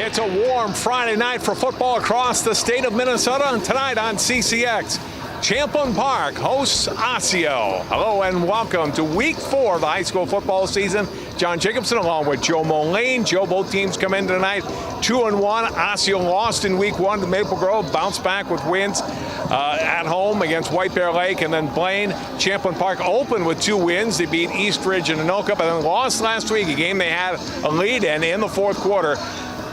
It's a warm Friday night for football across the state of Minnesota, and tonight on CCX, Champlin Park hosts Osseo. Hello and welcome to week 4 of the high school football season. John Jacobson along with Joe Moline. Joe, both teams come in tonight 2-1. Osseo lost in week 1 to Maple Grove, bounced back with wins at home against White Bear Lake, and then Blaine. Champlin Park opened with 2 wins. They beat East Ridge and Anoka, but then lost last week, a game they had a lead in the fourth quarter.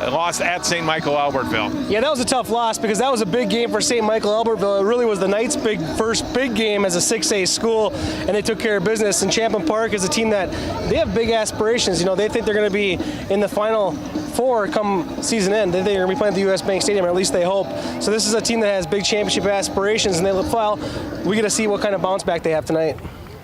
Lost at St. Michael Albertville. Yeah, that was a tough loss because that was a big game for St. Michael Albertville. It really was the Knight's first big game as a 6A school, and they took care of business. And Champlin Park is a team that they have big aspirations. You know, they think they're going to be in the Final Four come season end. They think they're going to be playing at the U.S. Bank Stadium, or at least they hope. So this is a team that has big championship aspirations, and they look, well, we get to see what kind of bounce back they have tonight.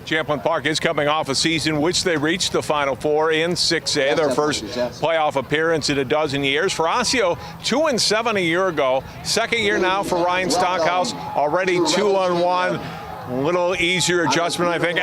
Champlin Park is coming off a season which they reached the Final Four in 6A, their first playoff appearance in a dozen years. For Osseo, 2-7 a year ago. Second year now for Ryan Stockhouse, already 2-1. A little easier adjustment, I think.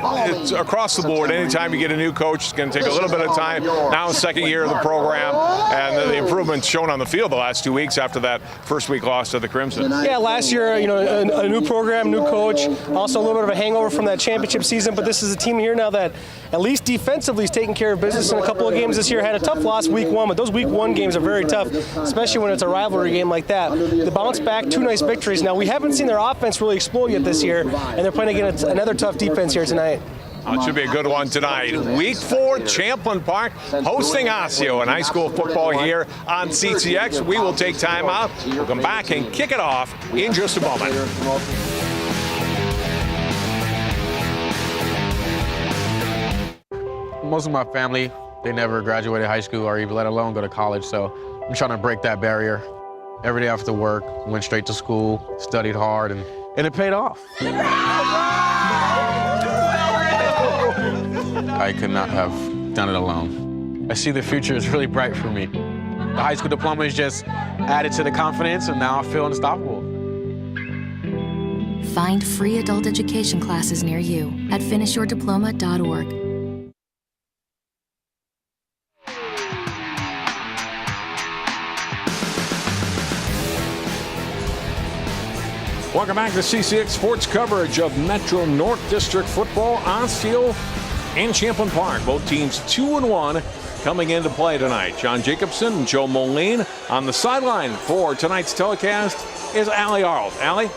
It's across the board. Anytime you get a new coach, it's going to take a little bit of time. Now, second year of the program, and the improvements shown on the field the last 2 weeks after that first week loss to the Crimson. Yeah, last year, you know, a new program, new coach, also a little bit of a hangover from that championship season. But this is a team here now that, at least defensively, is taking care of business in a couple of games this year. Had a tough loss week 1, but those week 1 games are very tough, especially when it's a rivalry game like that. The bounce back, 2 nice victories. Now, we haven't seen their offense really explode yet this year, and they're playing against another tough defense here tonight. It should be a good one tonight. Week 4, Champlin Park hosting Osseo in high school football here on CCX. We will take time out. We'll come back and kick it off in just a moment. Most of my family, they never graduated high school or even let alone go to college, so I'm trying to break that barrier. Every day after work, went straight to school, studied hard, and it paid off. I could not have done it alone. I see the future is really bright for me. The high school diploma is just added to the confidence, and now I feel unstoppable. Find free adult education classes near you at finishyourdiploma.org. Welcome back to CCX Sports coverage of Metro North District football. Osseo and Champlin Park, both teams 2-1 coming into play tonight. John Jacobson and Joe Moline. On the sideline for tonight's telecast is Allie Arlt. Allie?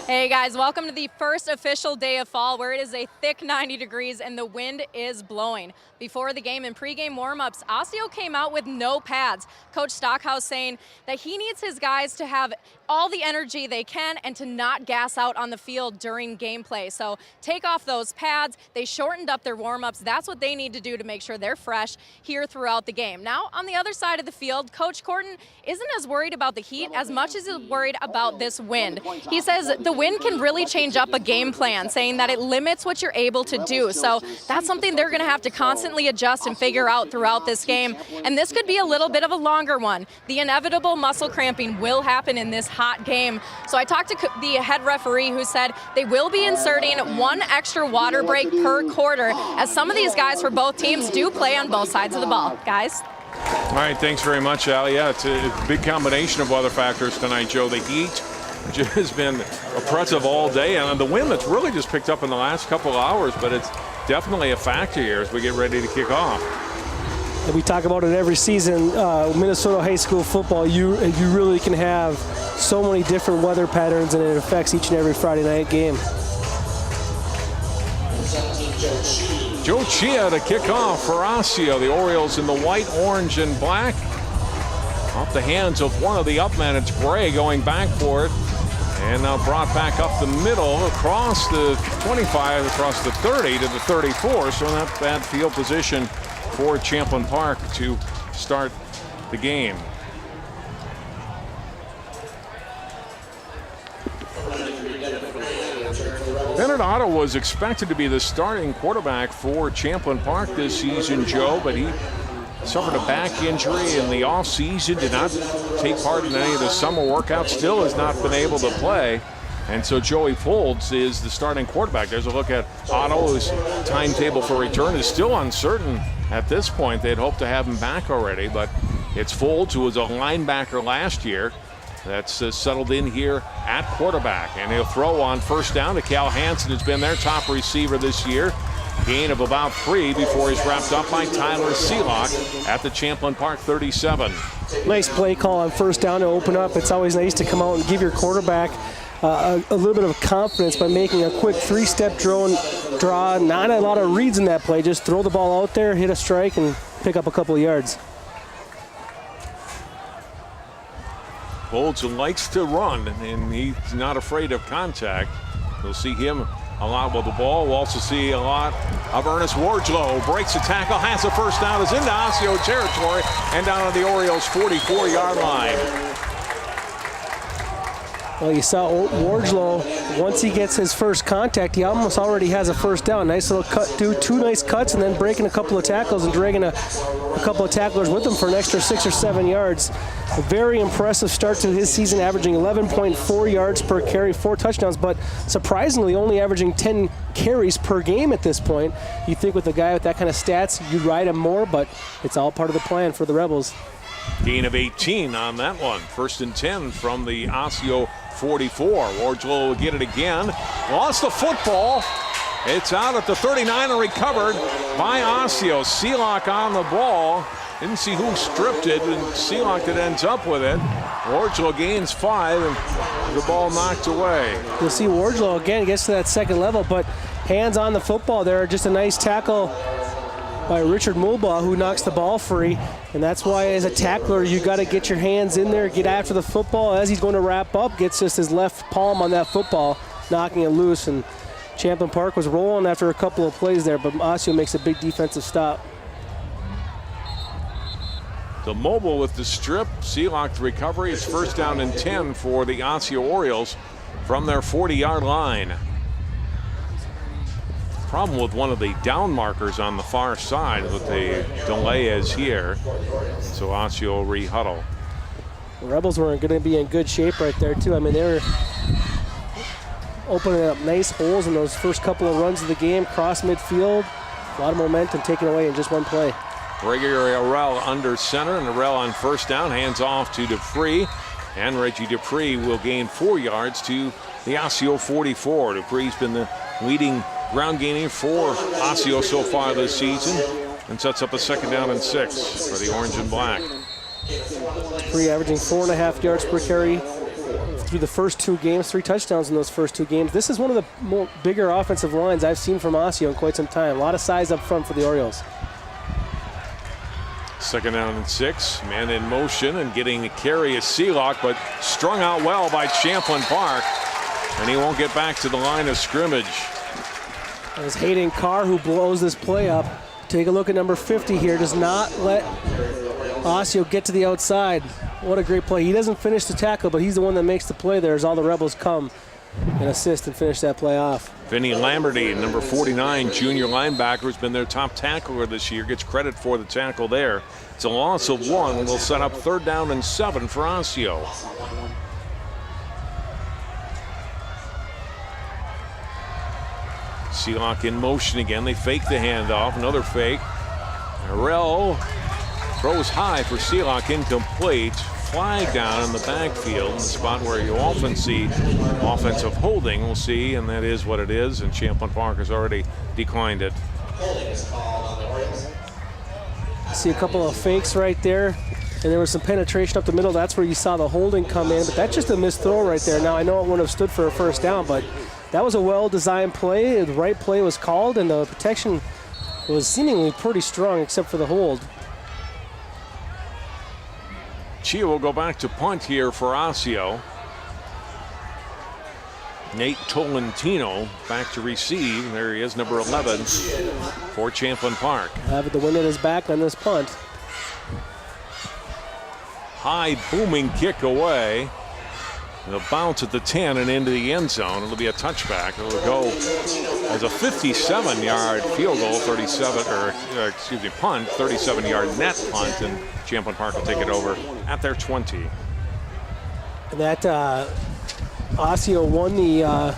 Hey guys, welcome to the first official day of fall where it is a thick 90 degrees and the wind is blowing. Before the game and pregame warm-ups, Osseo came out with no pads. Coach Stockhouse saying that he needs his guys to have all the energy they can and to not gas out on the field during gameplay. So take off those pads. They shortened up their warm-ups. That's what they need to do to make sure they're fresh here throughout the game. Now, on the other side of the field, Coach Corton isn't as worried about the heat as much as he's worried about this wind. He says the wind can really change up a game plan, saying that it limits what you're able to do. So that's something they're going to have to constantly adjust and figure out throughout this game. And this could be a little bit of a longer one. The inevitable muscle cramping will happen in this hot game. So I talked to the head referee who said they will be inserting 1 extra water break per quarter, as some of these guys for both teams do play on both sides of the ball. Guys? All right, thanks very much, Allie. Yeah, it's a big combination of weather factors tonight, Joe. The heat, which has been oppressive all day, and the wind that's really just picked up in the last couple of hours, but it's definitely a factor here as we get ready to kick off. And we talk about it every season. Minnesota high school football, you really can have so many different weather patterns, and it affects each and every Friday night game. Joe Chia to kick off for Osseo. The Orioles in the white, orange, and black. Off the hands of one of the upmen. It's Gray going back for it. And now brought back up the middle across the 25, across the 30 to the 34. So not bad field position for Champlin Park to start the game. Bennett Otto was expected to be the starting quarterback for Champlin Park this season, Joe, but he suffered a back injury in the offseason, did not take part in any of the summer workouts, still has not been able to play. And so Joey Folds is the starting quarterback. There's a look at Otto, whose timetable for return is still uncertain at this point. They'd hoped to have him back already, but It's Folds, who was a linebacker last year. That's settled in here at quarterback. And he'll throw on first down to Cal Hansen, who's been their top receiver this year. Gain of about 3 before he's wrapped up by Tyler Seelock at the Champlin Park 37. Nice play call on first down to open up. It's always nice to come out and give your quarterback a little bit of confidence by making a quick 3-step draw. Not a lot of reads in that play. Just throw the ball out there, hit a strike, and pick up a couple of yards. Folds likes to run, and he's not afraid of contact. You'll see him a lot with the ball. We'll also see a lot of Ernest Wardlow. Breaks the tackle, has a first down, is into Osseo territory, and down on the Orioles' 44-yard line. Well, you saw Wardlow, once he gets his first contact, he almost already has a first down. Nice little cut, do 2 nice cuts, and then breaking a couple of tackles and dragging a couple of tacklers with him for an extra 6 or 7 yards. A very impressive start to his season, averaging 11.4 yards per carry, 4 touchdowns, but surprisingly only averaging 10 carries per game at this point. You think with a guy with that kind of stats, you'd ride him more, but it's all part of the plan for the Rebels. Gain of 18 on that one. 1st and 10 from the Osseo 44. Wardlow will get it again. Lost the football. It's out at the 39 and recovered by Osseo. Seelock on the ball. Didn't see who stripped it, and Seelock that ends up with it. Wardlow gains 5, and the ball knocked away. You'll see Wardlow again gets to that second level, but hands on the football there. Just a nice tackle by Richard Mulbaugh, who knocks the ball free. And that's why as a tackler, you got to get your hands in there, get after the football. As he's going to wrap up, gets just his left palm on that football, knocking it loose. And Champlin Park was rolling after a couple of plays there, but Osseo makes a big defensive stop. The mobile with the strip, Seelock the recovery. It's 1st down and 10 for the Osseo Orioles from their 40-yard line. Problem with one of the down markers on the far side with the delay is here. So Osseo re-huddle. The Rebels were going to be in good shape right there too. I mean, they were opening up nice holes in those first couple of runs of the game, cross midfield. A lot of momentum taken away in just one play. Gregory Arell under center, and Arell on first down, hands off to Dupree. And Reggie Dupree will gain 4 yards to the Osseo 44. Dupree's been the leading ground gaining for Osseo so far this season, and sets up a 2nd down and 6 for the orange and black. Dupree averaging 4.5 yards per carry through the first 2 games, 3 touchdowns in those first 2 games. This is one of the bigger offensive lines I've seen from Osseo in quite some time. A lot of size up front for the Orioles. 2nd down and 6, man in motion, and getting the carry is Seelock, but strung out well by Champlin Park, and he won't get back to the line of scrimmage. It's Hayden Carr who blows this play up. Take a look at number 50 here. Does not let Osseo get to the outside. What a great play. He doesn't finish the tackle, but he's the one that makes the play there as all the Rebels come and assist and finish that play off. Vinny Lamberty, number 49, junior linebacker, has been their top tackler this year. Gets credit for the tackle there. It's a loss of 1. Will set up 3rd down and 7 for Osseo. Seelock in motion again. They fake the handoff. Another fake. Arell throws high for Seelock, incomplete. Flag down in the backfield, the spot where you often see offensive holding. We'll see, and that is what it is. And Champlin Park has already declined it. See a couple of fakes right there, and there was some penetration up the middle. That's where you saw the holding come in, but that's just a missed throw right there. Now I know it wouldn't have stood for a first down, but that was a well-designed play. The right play was called, and the protection was seemingly pretty strong except for the hold. Chia will go back to punt here for Osseo. Nate Tolentino back to receive. There he is, number 11 for Champlin Park. Have the wind at his back on this punt. High booming kick away. It'll bounce at the 10 and into the end zone. It'll be a touchback. It'll go as a 57-yard field goal, punt, 37-yard net punt, and Champlin Park will take it over at their 20. That Osseo won the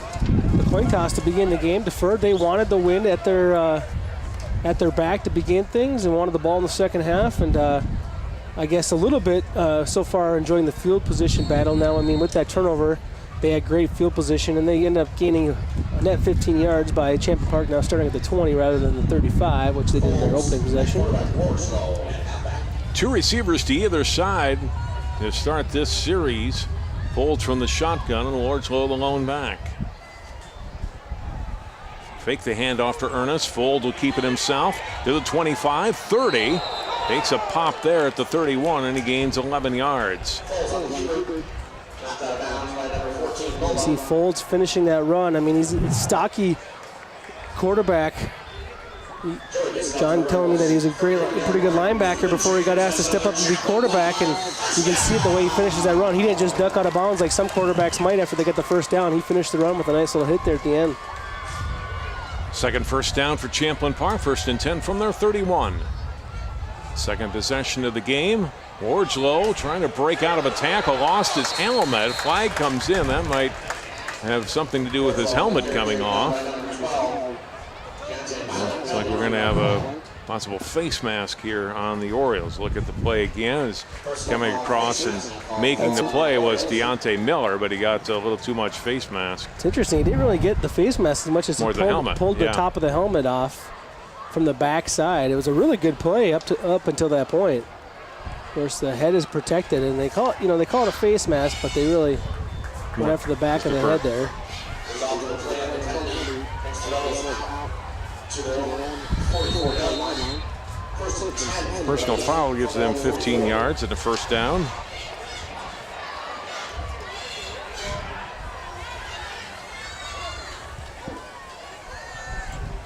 coin toss to begin the game. Deferred. They wanted the win at their back to begin things and wanted the ball in the second half. And I guess, a little bit so far enjoying the field position battle. Now, I mean, with that turnover, they had great field position, and they end up gaining a net 15 yards by Champlin Park now starting at the 20 rather than the 35, which they did in their opening possession. 2 receivers to either side to start this series. Folds from the shotgun, and Wardlow the lone back. Fake the handoff to Ernest. Fold will keep it himself to the 25, 30. Takes a pop there at the 31, and he gains 11 yards. You see Folds finishing that run. I mean, he's a stocky quarterback. John telling me that he was a pretty good linebacker before he got asked to step up and be quarterback, and you can see it the way he finishes that run. He didn't just duck out of bounds like some quarterbacks might after they get the first down. He finished the run with a nice little hit there at the end. Second first down for Champlin Park. 1st and 10 from their 31. Second possession of the game. Wardlow trying to break out of a tackle, lost his helmet. Flag comes in. That might have something to do with his helmet coming off. Looks like we're going to have a possible face mask here on the Orioles. Look at the play again. As coming across and making the play was Deontay Miller, but he got a little too much face mask. It's interesting. He didn't really get the face mask as much as he pulled the top of the helmet off from the back side. It was a really good play up until that point. Of course, the head is protected, and they call it a face mask, but they really went after the back of the head there. Personal foul gives them 15 yards and a first down.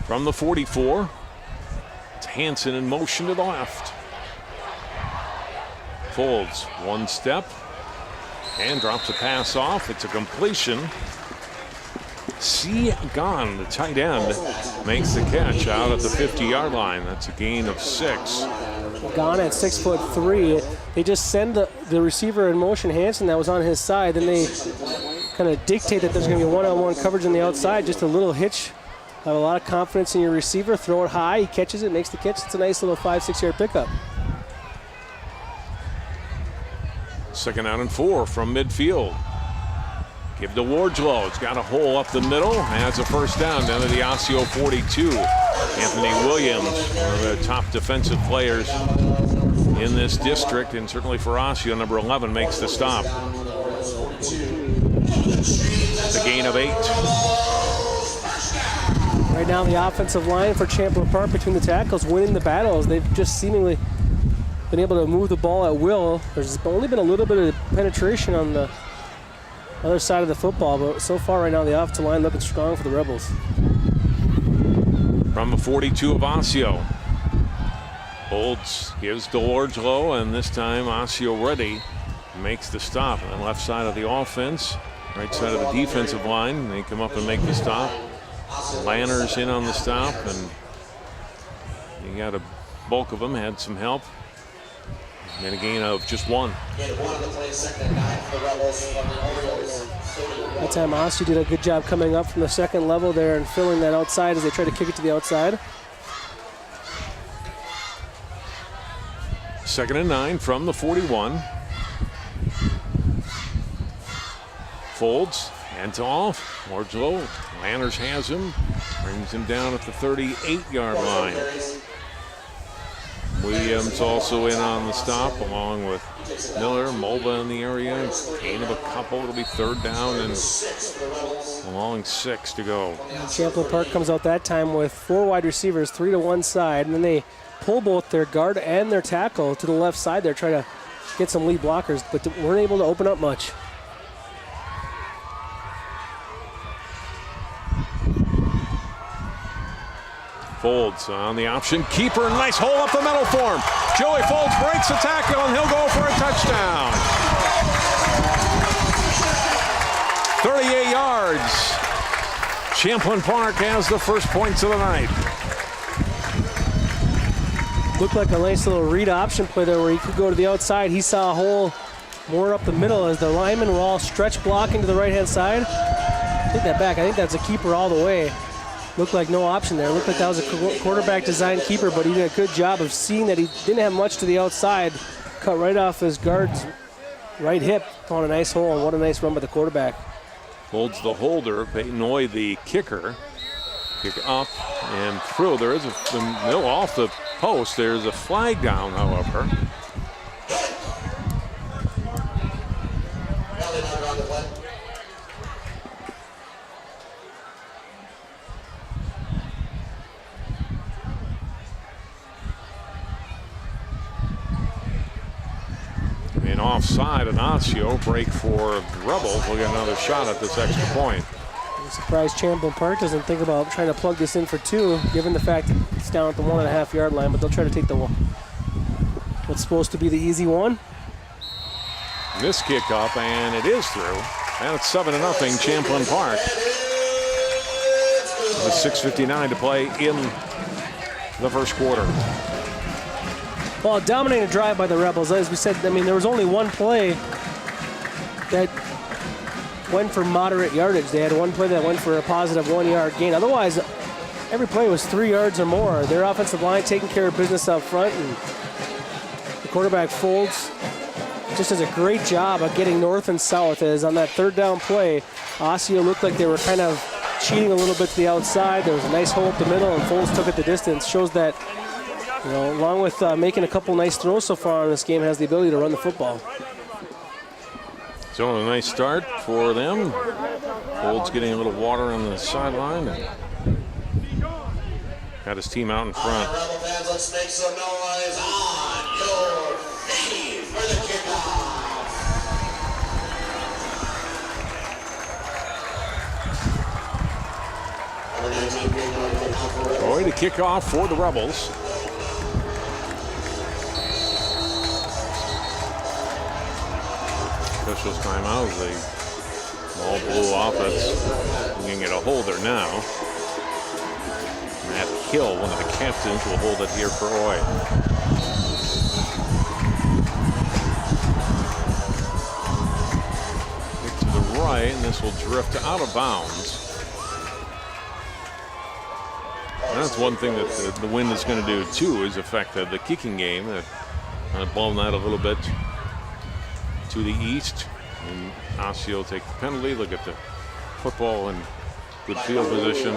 From the 44, it's Hansen in motion to the left. Folds one step and drops a pass off. It's a completion. Gone, the tight end, makes the catch out at the 50-yard line. That's a gain of 6. Gone at 6'3". They just send the receiver in motion, Hansen, that was on his side. Then they kind of dictate that there's going to be one-on-one coverage on the outside. Just a little hitch. Have a lot of confidence in your receiver. Throw it high. He catches it, makes the catch. It's a nice little 5-6 yard pickup. Second out and 4 from midfield. Give to Wardlow. It's got a hole up the middle. Has a first down down to the Osseo 42. Anthony Williams, one of the top defensive players in this district, and certainly for Osseo, number 11, makes the stop. It's a gain of 8. Right now, the offensive line for Champlin Park between the tackles winning the battles. They've just seemingly been able to move the ball at will. There's only been a little bit of penetration on the other side of the football, but so far right now the offensive line looking strong for the Rebels. From the 42 of Osseo. Holds, gives to Wardlow, and this time Osseo ready. Makes the stop on the left side of the offense. Right side of the defensive line. They come up and make the stop. Lanner's in on the stop, and you got a bulk of them, had some help. And a gain of just 1. That time Osseo did a good job coming up from the second level there and filling that outside as they try to kick it to the outside. 2nd and 9 from the 41. Folds, hands off. Wardlow, Lanners has him. Brings him down at the 38-yard line. Williams also in on the stop, along with Miller, Mulva in the area. Gain of a couple. It'll be 3rd down and a long 6 to go. Champlin Park comes out that time with 4 wide receivers, 3 to one side, and then they pull both their guard and their tackle to the left side there, try to get some lead blockers, but weren't able to open up much. Folds on the option. Keeper, nice hole up the middle for him. Joey Folds breaks the tackle, and he'll go for a touchdown. 38 yards. Champlin Park has the first points of the night. Looked like a nice little read option play there where he could go to the outside. He saw a hole more up the middle as the linemen were all stretch blocking to the right-hand side. Take that back. I think that's a keeper all the way. Looked like no option there. Looked like that was a quarterback design keeper, but he did a good job of seeing that he didn't have much to the outside. cut right off his guard's right hip, on a nice hole, and what a nice run by the quarterback. Holds the holder, Peyton Noy the kicker. Kick up and through. There is no off the post. There's a flag down, however. And offside, an Osseo break for Rebels. We'll get another shot at this extra point. I'm surprised Champlin Park doesn't think about trying to plug this in for 2, given the fact that it's down at the 1.5 yard line, but they'll try to take the what's supposed to be the easy one. This kick up, and it is through. And it's 7-0 Champlin Park. With 6:59 to play in the first quarter. Well, dominating drive by the Rebels. As we said, I mean, there was only one play that went for moderate yardage. They had one play that went for a positive 1 yard gain. Otherwise, every play was 3 yards or more. Their offensive line taking care of business up front, and the quarterback Folds just does a great job of getting north and south. As on that third down play, Osseo looked like they were kind of cheating a little bit to the outside. There was a nice hole up the middle, and Folds took it the distance. Shows that, you know, along with making a couple nice throws so far in this game, has the ability to run the football. So a nice start for them. Folds getting a little water on the sideline. Got his team out in front. Rebel fans, let's make some noise on your feet for the kickoff. Boy, to kick off for the Rebels. Officials timeout as they all blew offense. We can get a holder now. Matt Hill, one of the captains, will hold it here for Oy. Kick to the right, and this will drift out of bounds. And that's one thing that the wind is going to do too, is affect the kicking game. Kind of blowing that a little bit to the east, and Osseo take the penalty. Look at the football in good field position.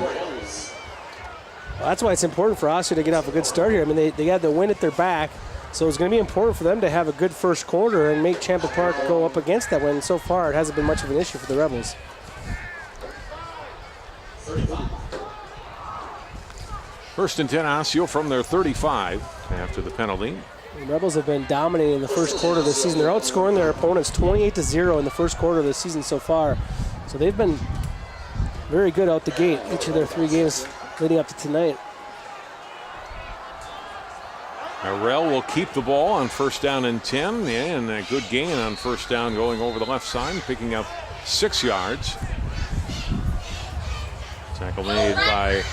Well, that's why it's important for Osseo to get off a good start here. I mean, they got the wind at their back, so it's going to be important for them to have a good first quarter and make Champlin Park go up against that wind. So far, it hasn't been much of an issue for the Rebels. First and 10, Osseo from their 35 after the penalty. The Rebels have been dominating the first quarter of the season. They're outscoring their opponents 28-0 in the first quarter of the season so far. So they've been very good out the gate, each of their 3 games leading up to tonight. Arell will keep the ball on first down and 10. Yeah, and a good gain on first down going over the left side, picking up 6 yards. Tackle made by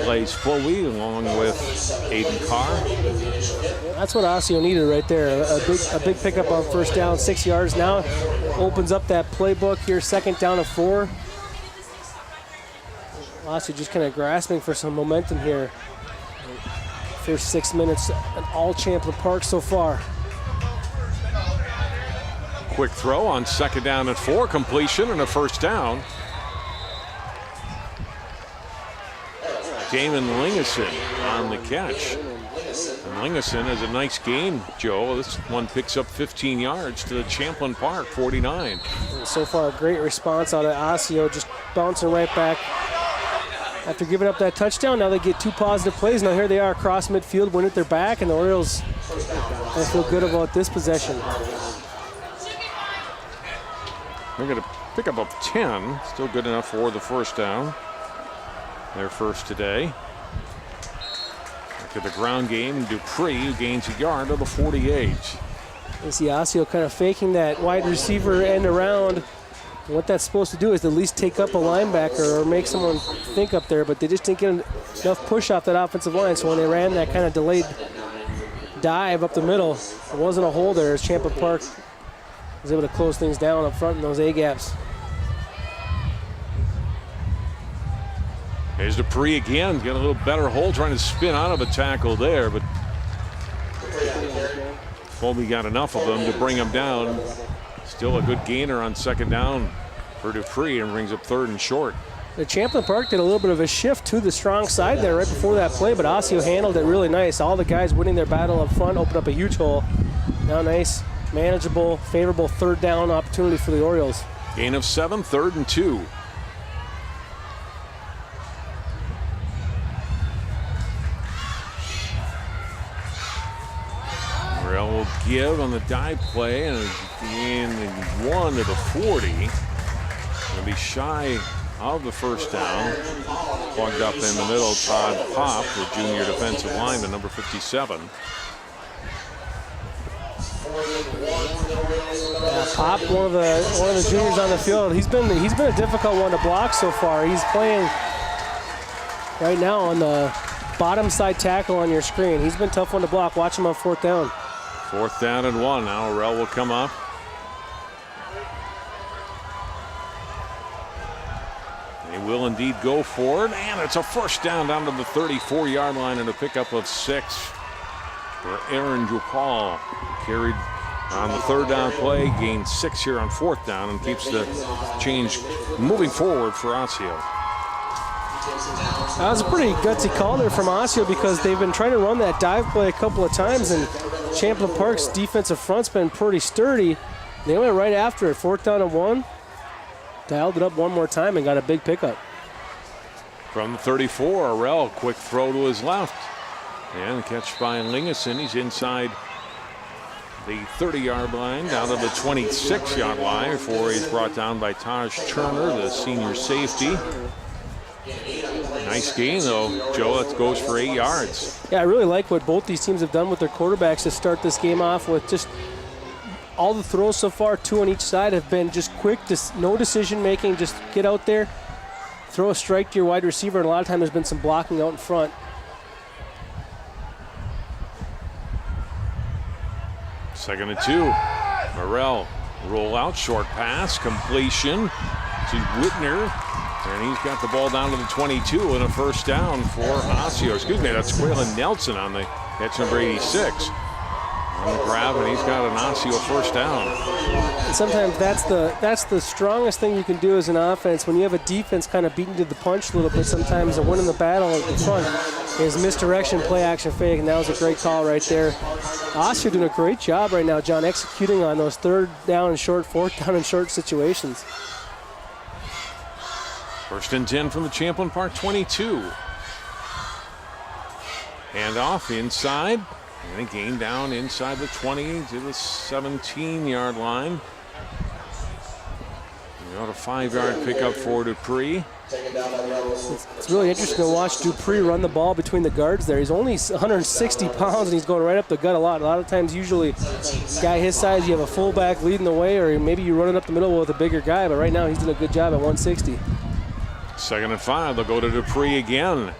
Blaze Foley along with Aiden Carr. That's what Osseo needed right there. A big pickup on first down, 6 yards. Now opens up that playbook here, second down and 4. Osseo just kind of grasping for some momentum here. First 6 minutes at all Champlin Park so far. Quick throw on second down and 4, completion and a first down. Damon Lingeson on the catch. And Lingeson has a nice gain, Joe. This one picks up 15 yards to the Champlin Park 49. So far, a great response out of Osseo, just bouncing right back. After giving up that touchdown, now they get 2 positive plays. Now here they are across midfield, win at their back, and the Orioles feel good about this possession. They're going to pick up a 10. Still good enough for the first down. Their first today. Back at the ground game, Dupree, who gains a yard to the 48. You see Osseo kind of faking that wide receiver end around. And what that's supposed to do is at least take up a linebacker or make someone think up there, but they just didn't get enough push off that offensive line. So when they ran that kind of delayed dive up the middle, it wasn't a hole there as Champlin Park was able to close things down up front in those A-gaps. Here's Dupree again, getting a little better hold, trying to spin out of a tackle there, but Foley got enough of them to bring him down. Still a good gainer on second down for Dupree and brings up 3rd and short. The Champlin Park did a little bit of a shift to the strong side there right before that play, but Osseo handled it really nice. All the guys winning their battle up front opened up a huge hole. Now nice, manageable, favorable 3rd down opportunity for the Orioles. Gain of 7, 3rd and 2. Morrell will give on the dive play and gain 1 to the 40. Going to be shy of the first down. Plugged up in the middle, Todd Pop, the junior defensive lineman, number 57. Pop, one of the juniors on the field. He's been a difficult one to block so far. He's playing right now on the bottom side tackle on your screen. He's been a tough one to block. Watch him on 4th down. 4th down and 1. Now Morrell will come up. They will indeed go for it, and it's a first down to the 34-yard line and a pickup of 6 for Aaron Jupal. Carried on the 3rd down play, gained 6 here on 4th down, and keeps the change moving forward for Osseo. That was a pretty gutsy call there from Osseo because they've been trying to run that dive play a couple of times, and Champlin Park's defensive front's been pretty sturdy. They went right after it, 4th down and 1. Dialed it up one more time and got a big pickup. From the 34, Arell, quick throw to his left. And catch by Lingeson. He's inside the 30-yard line, down to the 26-yard line before he's brought down by Taj Turner, the senior safety. Nice gain, though, Joe. That goes for 8 yards. Yeah, I really like what both these teams have done with their quarterbacks to start this game off with. Just all the throws so far, 2 on each side, have been just quick, no decision making, just get out there, throw a strike to your wide receiver, and a lot of times there's been some blocking out in front. Second and 2. Morrell roll out, short pass, completion to Whitner. And he's got the ball down to the 22 and a first down for Osseo. Excuse me, that's Quaylen Nelson on the catch, number 86. On the grab, and he's got an Osseo first down. And sometimes that's the strongest thing you can do as an offense. When you have a defense kind of beaten to the punch a little bit, sometimes a win in the battle at the front is misdirection, play action fake, and that was a great call right there. Osseo doing a great job right now, John, executing on those 3rd down and short, 4th down and short situations. First and 10 from the Champlin Park 22. Hand off inside. And a gain down inside the 20 to the 17-yard line. You got a 5-yard pickup for Dupree. It's really interesting to watch Dupree run the ball between the guards there. He's only 160 pounds, and he's going right up the gut a lot. A lot of times, usually, guy his size, you have a fullback leading the way, or maybe you run it up the middle with a bigger guy, but right now he's doing a good job at 160. 2nd and 5, they'll go to Dupree again.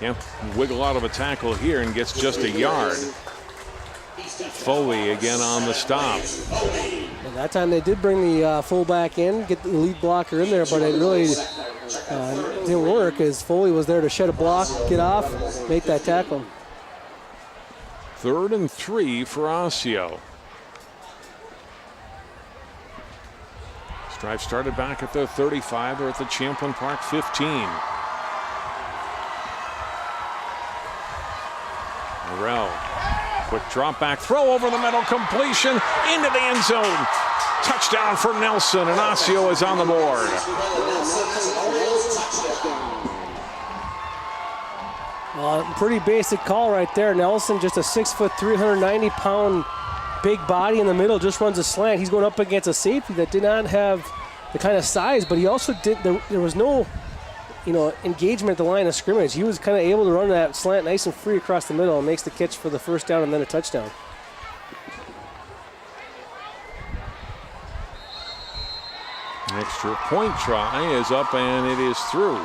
Can't wiggle out of a tackle here and gets just a yard. Foley again on the stop. And that time they did bring the fullback in, get the lead blocker in there, but it really didn't work as Foley was there to shed a block, get off, make that tackle. 3rd and 3 for Osseo. This drive started back at the 35. They're at the Champlin Park 15. Morrell. Quick drop back throw over the middle, completion into the end zone. Touchdown for Nelson, and Osseo is on the board. Pretty basic call right there. Nelson, just a 6', 390-pound big body in the middle, just runs a slant. He's going up against a safety that did not have the kind of size, but he also there was no engagement at the line of scrimmage. He was kind of able to run that slant nice and free across the middle and makes the catch for the first down and then a touchdown. Extra point try is up and it is through.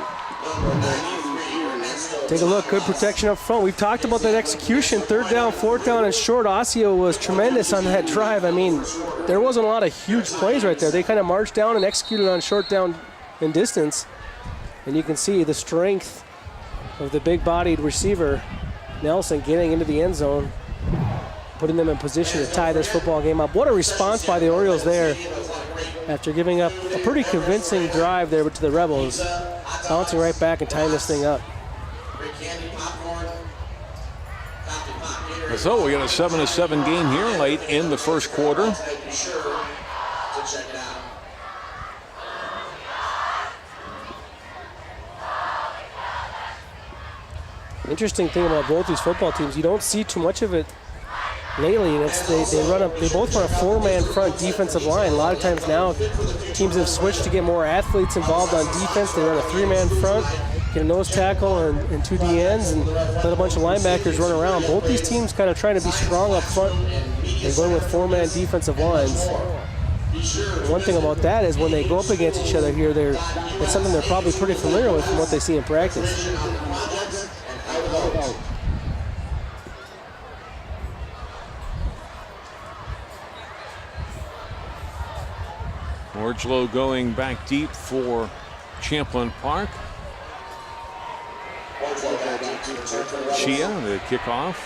Take a look, good protection up front. We've talked about that execution, 3rd down, 4th down, and short. Osseo was tremendous on that drive. I mean, there wasn't a lot of huge plays right there. They kind of marched down and executed on short down and distance. And you can see the strength of the big-bodied receiver, Nelson, getting into the end zone. putting them in position to tie this football game up. What a response by the Orioles there after giving up a pretty convincing drive there to the Rebels, bouncing right back and tying this thing up. So we got a 7-7 game here late in the first quarter. Interesting thing about both these football teams, you don't see too much of it lately, and it's they both run a four-man front defensive line. A lot of times now, teams have switched to get more athletes involved on defense. They run a three-man front, get a nose tackle and two D ends, and let a bunch of linebackers run around. Both these teams kind of trying to be strong up front and going with four-man defensive lines. One thing about that is when they go up against each other here, it's something they're probably pretty familiar with from what they see in practice. Orgelow going back deep for Champlin Park. Chia, the kickoff.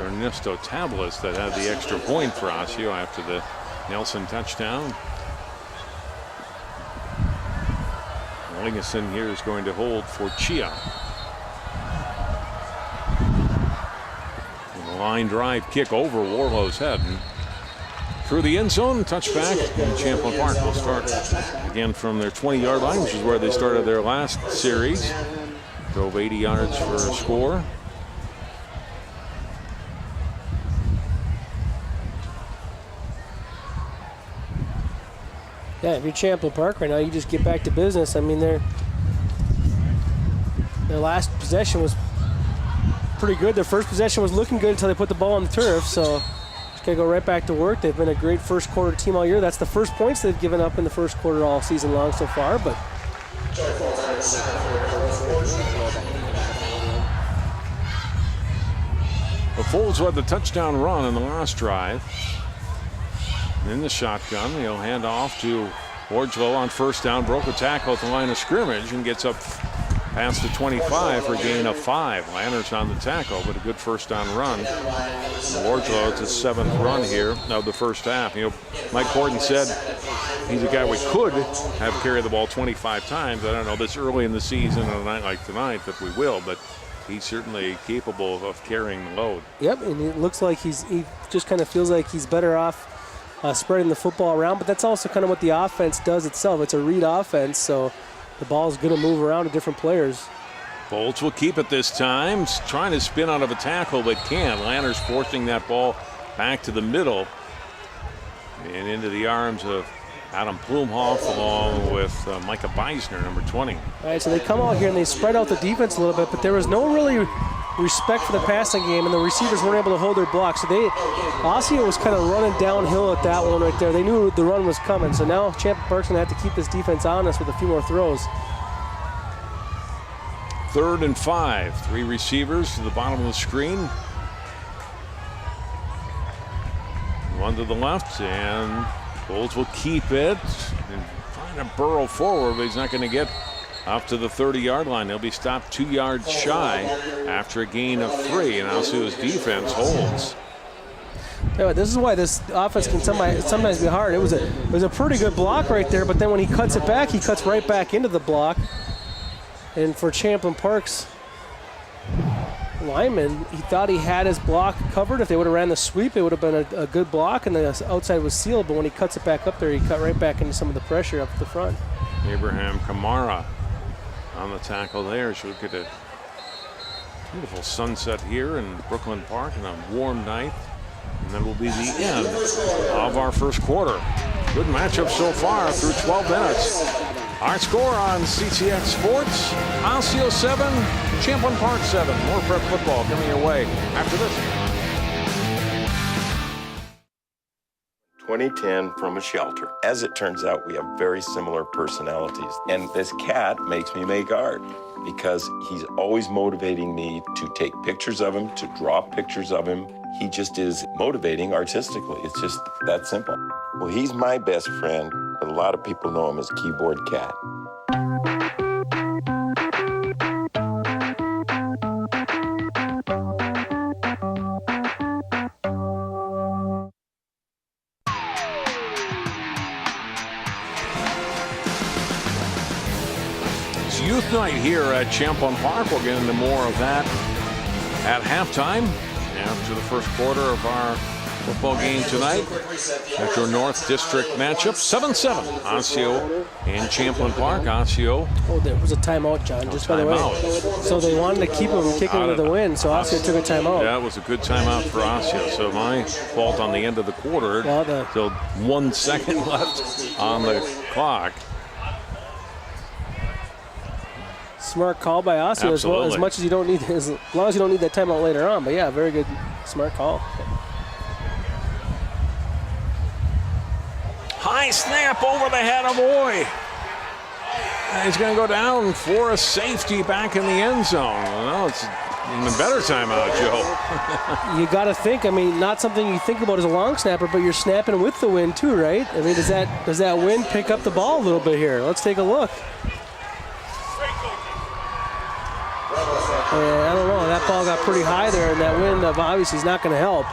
Ernesto Tablas that had the extra point for Osseo after the Nelson touchdown. Lingeson here is going to hold for Chia. Line drive kick over Warlow's head and through the end zone, touchback, and Champlin Park will start again from their 20-yard line, which is where they started their last series. Drove 80 yards for a score. Yeah, if you're Champlin Park right now, you just get back to business. I mean, their last possession was pretty good. Their first possession was looking good until they put the ball on the turf, so just gotta go right back to work. They've been a great first quarter team all year. That's the first points they've given up in the first quarter all season long so far, but the Folds led the touchdown run in the last drive. In the shotgun, he'll hand off to Orgelow on first down, broke a tackle at the line of scrimmage and gets up past the 25 for a gain of 5. Lanners on the tackle, but a good first down run. Orgelow, it's his 7th run here of the first half. You know, Mike Horton said he's a guy we could have carried the ball 25 times. I don't know this early in the season on a night like tonight that we will, but he's certainly capable of carrying the load. Yep, and it looks like he just kind of feels like he's better off spreading the football around, but that's also kind of what the offense does itself. It's a read offense, so the ball is going to move around to different players. Bolts will keep it this time. Trying to spin out of a tackle, but can't. Lanners forcing that ball back to the middle and into the arms of Adam Plumhoff along with Micah Beisner, number 20. All right, so they come out here and they spread out the defense a little bit, but there was no really respect for the passing game, and the receivers weren't able to hold their block. So Osseo was kind of running downhill at that one right there. They knew the run was coming, so now Champlin Park's going to have to keep this defense honest with a few more throws. 3rd and 5. 3 receivers to the bottom of the screen. One to the left, and Bolts will keep it and trying to burrow forward, but he's not going to get up to the 30-yard line. They'll be stopped 2 yards shy after a gain of 3, and Osseo's defense holds. Yeah, this is why this offense can sometimes be hard. It was a pretty good block right there, but then when he cuts it back, he cuts right back into the block. And for Champlin Park's lineman, he thought he had his block covered. If they would have ran the sweep, it would have been a good block, and the outside was sealed. But when he cuts it back up there, he cut right back into some of the pressure up the front. Abraham Kamara on the tackle there. So we get a beautiful sunset here in Brooklyn Park on a warm night. And that will be the end of our first quarter. Good matchup so far through 12 minutes. Our score on CCX Sports, Osseo 7, Champlin Park 7. More prep football coming your way after this. 2010 from a shelter. As it turns out, we have very similar personalities. And this cat makes me make art because he's always motivating me to take pictures of him, to draw pictures of him. He just is motivating artistically. It's just that simple. Well, he's my best friend, but a lot of people know him as Keyboard Cat. Sports Night here at Champlin Park. We'll get into more of that at halftime after the first quarter of our football game tonight. Metro North District matchup, 7-7. Osseo and Champlin Park. Osseo. Oh, there was a timeout, John, just by the way. So they wanted to keep him kicking to the win, so Osseo took a timeout. Yeah, it was a good timeout for Osseo. So my fault on the end of the quarter. Still 1 second left on the clock. Smart call by Osseo as well, as much as you don't need, as long as you don't need that timeout later on. But yeah, very good, smart call. High snap over the head of Boy. He's going to go down for a safety back in the end zone. Well, it's an even better timeout, Joe. You got to think. I mean, not something you think about as a long snapper, but you're snapping with the wind too, right? I mean, does that wind pick up the ball a little bit here? Let's take a look. I don't know. That ball got pretty high there, and that wind obviously is not going to help.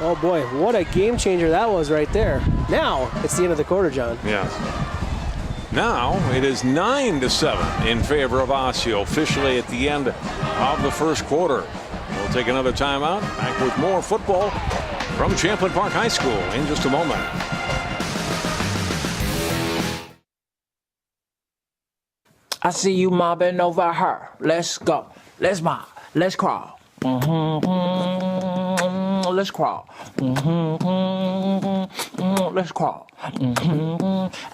Oh boy, what a game changer that was right there. Now it's the end of the quarter, John. Yes. Now it is 9-7 in favor of Osseo, officially at the end of the first quarter. We'll take another timeout. Back with more football from Champlin Park High School in just a moment. I see you mobbing over her. Let's go. Let's mob. Let's crawl. Let's crawl. Let's crawl.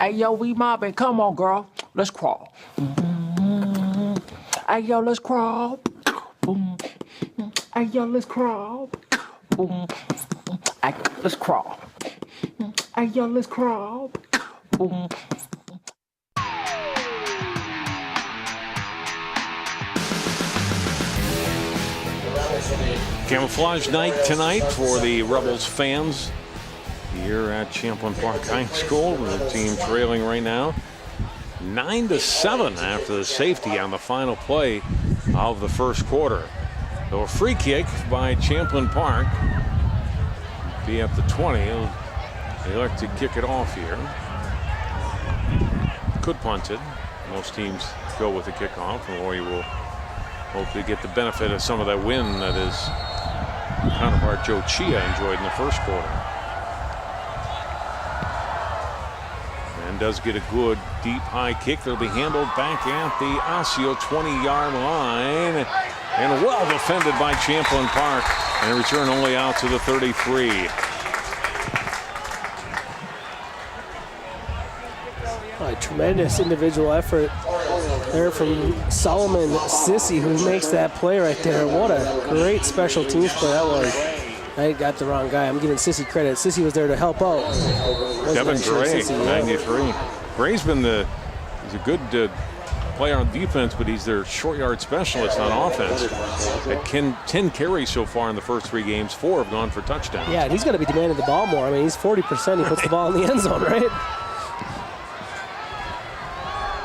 Hey, yo, we mobbing. Come on, girl. Let's crawl. Hey, yo, let's crawl. Hey, yo, let's crawl. Hey, let's crawl. Hey, yo, let's crawl. Camouflage night tonight for the Rebels fans here at Champlin Park High School. The team trailing right now 9-7 after the safety on the final play of the first quarter. So a free kick by Champlin Park. Be up to 20. They like to kick it off here. Could punt it. Most teams go with the kickoff, or you will hope to get the benefit of some of that win that his counterpart Joe Chia enjoyed in the first quarter. And does get a good deep high kick that'll be handled back at the Osseo 20-yard line. And well defended by Champlin Park. And a return only out to the 33. A tremendous individual effort there from Solomon Sissy, who makes that play right there. What a great special teams play that was. I got the wrong guy. I'm giving Sissy credit. Sissy was there to help out. Kevin Gray, 93. Gray's been he's a good player on defense, but he's their short yard specialist on offense. At 10 carries so far in the first 3 games, 4 have gone for touchdowns. Yeah, and he's got to be demanding the ball more. I mean, he's 40%. He puts the ball in the end zone, right?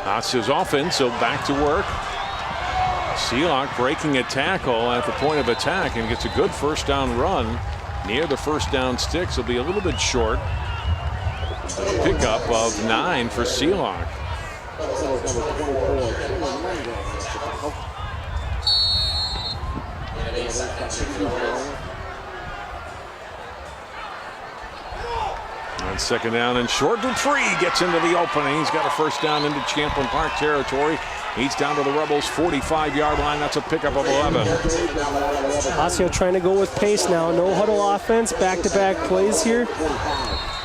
Osseo's offense, so back to work. Seelock breaking a tackle at the point of attack and gets a good first down run near the first down sticks. Will be a little bit short. Pickup of 9 for Seelock. On second down and short, Dupree gets into the opening. He's got a first down into Champlin Park territory. He's down to the Rebels' 45-yard line. That's a pickup of 11. Osseo trying to go with pace now. No huddle offense. Back-to-back plays here.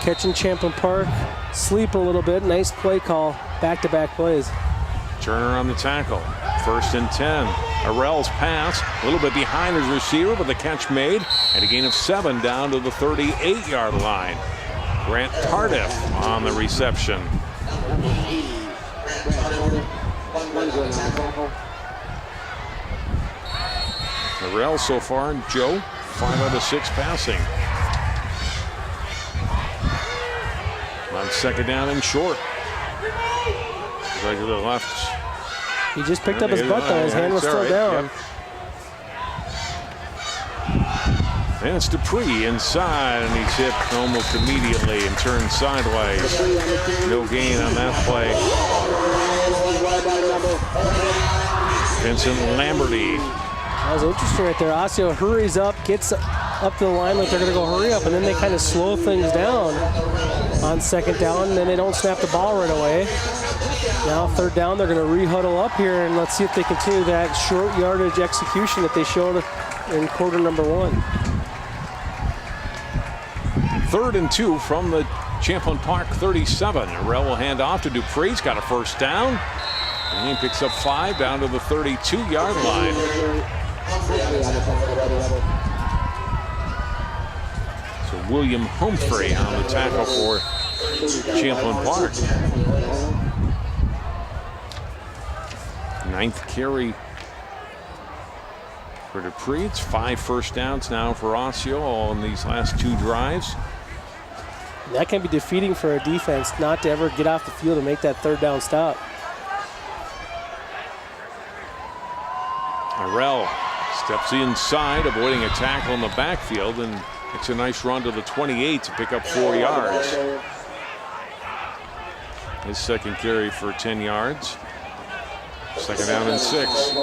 Catching Champlin Park. Sleep a little bit. Nice play call. Back-to-back plays. Turner on the tackle. First and 10. Arell's pass. A little bit behind his receiver, but the catch made. And a gain of 7 down to the 38-yard line. Grant Tardif on the reception. Arell so far, Joe, 5 out of 6 passing. On second down and short. Right to the left. He just picked up his butt though. His hand was still down. Yep. And it's Dupree inside, and he's hit almost immediately and turned sideways. No gain on that play. Vincent Lamberty. That was interesting right there. Osseo hurries up, gets up to the line like they're going to go hurry up, and then they kind of slow things down on second down, and then they don't snap the ball right away. Now third down, they're going to re-huddle up here, and let's see if they continue that short yardage execution that they showed in quarter number 1. 3rd and 2 from the Champlin Park 37. Arell will hand off to Dupree. He's got a first down. And he picks up 5 down to the 32-yard line. So William Humphrey on the tackle for Champlin Park. 9th carry for Dupree. It's 5 first downs now for Osseo on these last 2 drives. That can be defeating for a defense not to ever get off the field and make that third down stop. Arell steps inside, avoiding a tackle in the backfield, and makes a nice run to the 28 to pick up 4 yards. His second carry for 10 yards. Second down and 6.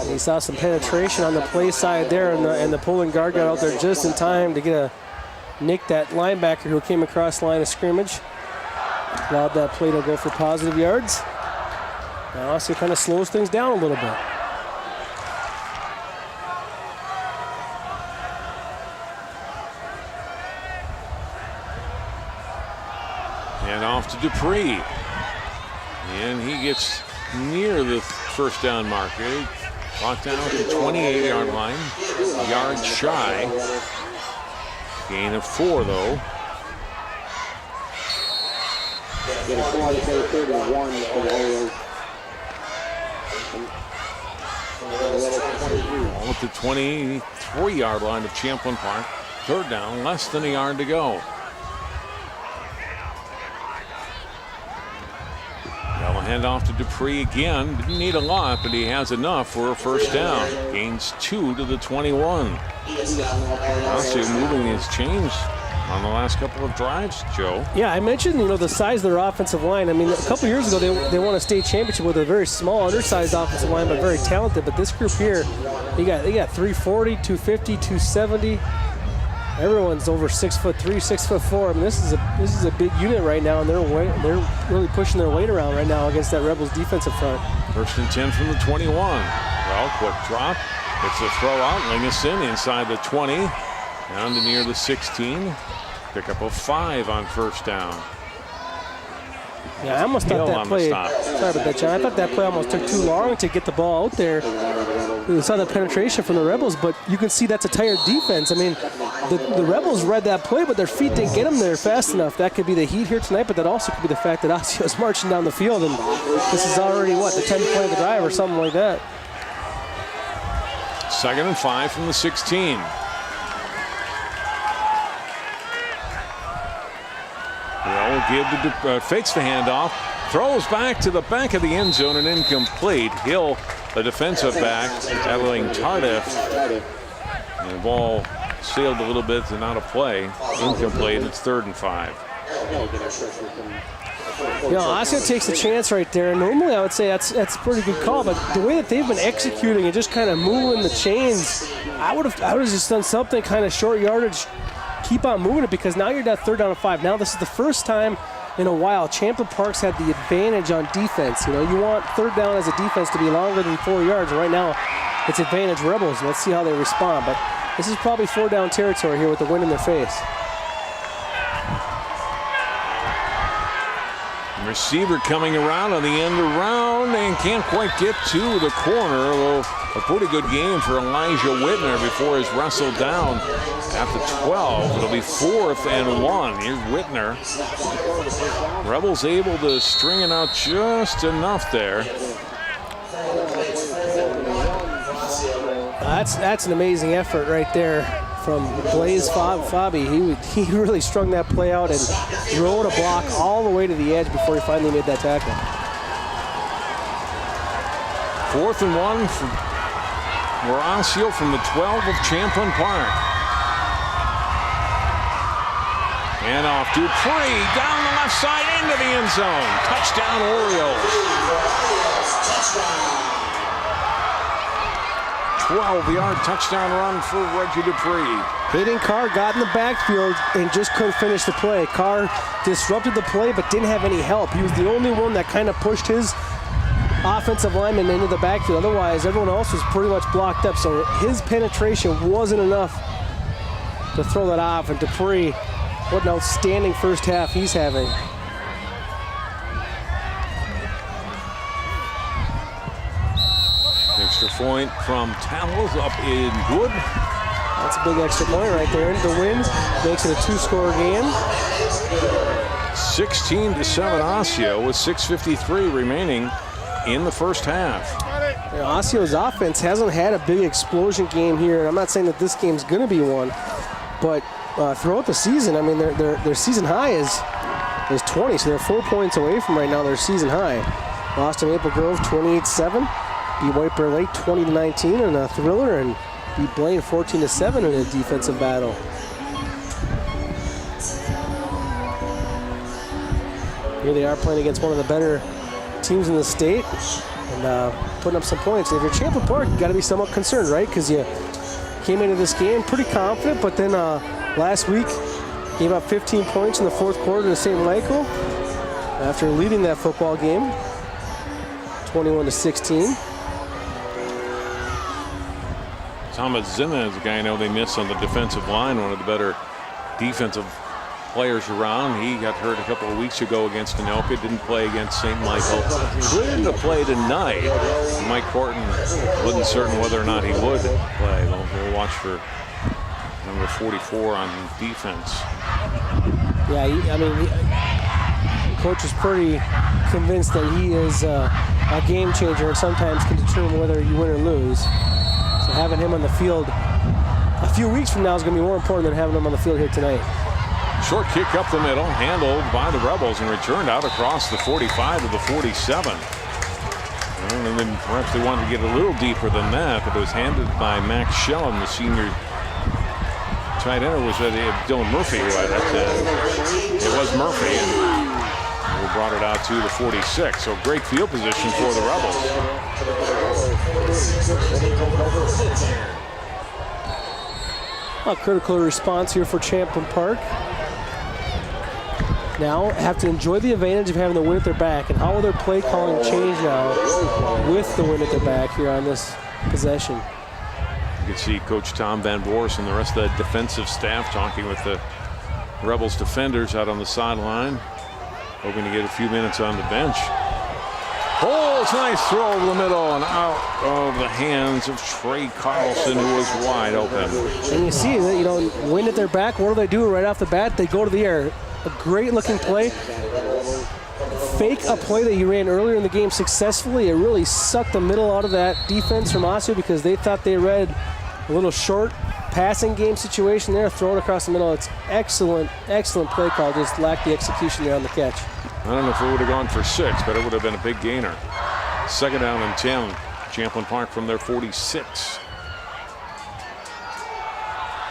He saw some penetration on the play side there, and the pulling guard got out there just in time to get a nick that linebacker who came across the line of scrimmage. Allowed that play to go for positive yards. Now Osseo kind of slows things down a little bit. And off to Dupree. And he gets near the first down marker. Brought down to the 28-yard line. Yard shy. Gain of 4, though. All at the 23-yard line of Champlin Park. Third down, less than a yard to go. They'll hand off to Dupree again. Didn't need a lot, but he has enough for a first down. Gains 2 to the 21. Osseo moving his chains on the last couple of drives, Joe. Yeah, I mentioned, the size of their offensive line. I mean, a couple years ago, they won a state championship with a very small, undersized offensive line, but very talented. But this group here, they got 340, 250, 270. Everyone's over 6'3", 6'4". I mean, this is a big unit right now, and they're really pushing their weight around right now against that Rebels defensive front. First and 10 from the 21. Well, quick drop. It's a throw out. Lingeson inside the 20, down to near the 16. Pick up a 5 on first down. Yeah, I almost thought that play. Sorry about that, John. I thought that play almost took too long to get the ball out there. We saw the penetration from the Rebels, but you can see that's a tired defense. I mean, the Rebels read that play, but their feet didn't get them there fast enough. That could be the heat here tonight, but that also could be the fact that Osseo is marching down the field, and this is already, the 10th play of the drive or something like that. Second and 5 from the 16. Well, fakes the handoff, throws back to the back of the end zone and incomplete. Hill, the defensive back, battling Tardif. And the ball sailed a little bit and out of play. Incomplete. It's 3rd and 5. Osseo takes a chance right there. And normally I would say that's a pretty good call, but the way that they've been executing and just kind of moving the chains, I would have just done something kind of short yardage. Keep on moving it, because now you're down 3rd down and 5. Now this is the first time in a while Champlin Park's had the advantage on defense. You want 3rd down as a defense to be longer than 4 yards. Right now it's advantage Rebels. Let's see how they respond. But this is probably 4 down territory here with the wind in their face. Receiver coming around on the end around and can't quite get to the corner, although a pretty good game for Elijah Whitner before he's wrestled down at the 12. It'll be 4th and 1. Here's Whitner. Rebels able to string it out just enough there. That's an amazing effort right there from Blaze Fabi. He really strung that play out and rode a block all the way to the edge before he finally made that tackle. 4th and 1 for Osseo from the 12 of Champlin Park. And off Dupree, down the left side into the end zone. Touchdown Orioles. 12-yard touchdown run for Reggie Dupree. Hayden Carr got in the backfield and just couldn't finish the play. Carr disrupted the play but didn't have any help. He was the only one that kind of pushed his offensive lineman into the backfield. Otherwise, everyone else was pretty much blocked up. So his penetration wasn't enough to throw that off. And Dupree, what an outstanding first half he's having. Extra point from Towels up in good. That's a big extra point right there. The win makes it a 2-score game. 16-7 Osseo with 6:53 remaining in the first half. Osseo's offense hasn't had a big explosion game here, and I'm not saying that this game's going to be one, but throughout the season, I mean, their season high is 20, so they're 4 points away from right now their season high. Lost to Maple Grove 28-7, beat White Bear Lake 20-19 in a thriller, and beat Blaine 14-7 in a defensive battle. Here they are playing against one of the better teams in the state and putting up some points. If you're Champlin Park, you got to be somewhat concerned, right? Because you came into this game pretty confident, but then last week gave up 15 points in the fourth quarter to St. Michael after leading that football game 21-16. Thomas Zimmer is a guy I know they missed on the defensive line, one of the better defensive players around. He got hurt a couple of weeks ago against Anoka, didn't play against St. Michael. Cleared to play tonight. Mike Horton wasn't certain whether or not he would play. We'll watch for number 44 on defense. Yeah, coach is pretty convinced that he is a game changer and sometimes can determine whether you win or lose. So having him on the field a few weeks from now is going to be more important than having him on the field here tonight. Short kick up the middle, handled by the Rebels and returned out across the 45 to the 47. And then perhaps they wanted to get a little deeper than that, but it was handed by Max Shellham, the senior tight end. Or was that Dylan Murphy? It was Murphy, and we brought it out to the 46. So great field position for the Rebels. A critical response here for Champlin Park. Now have to enjoy the advantage of having the wind at their back, and how will their play calling change now with the wind at their back here on this possession? You can see Coach Tom Van Boers and the rest of the defensive staff talking with the Rebels defenders out on the sideline, hoping to get a few minutes on the bench. Oh, it's a nice throw over the middle and out of the hands of Trey Carlson, who was wide open. And you see that, wind at their back. What do they do right off the bat? They go to the air. A great looking play. Fake a play that he ran earlier in the game successfully. It really sucked the middle out of that defense from Osseo because they thought they read a little short passing game situation there. Throw it across the middle. It's excellent play call. Just lacked the execution there on the catch. I don't know if it would have gone for 6, but it would have been a big gainer. Second down and 10. Champlin Park from their 46.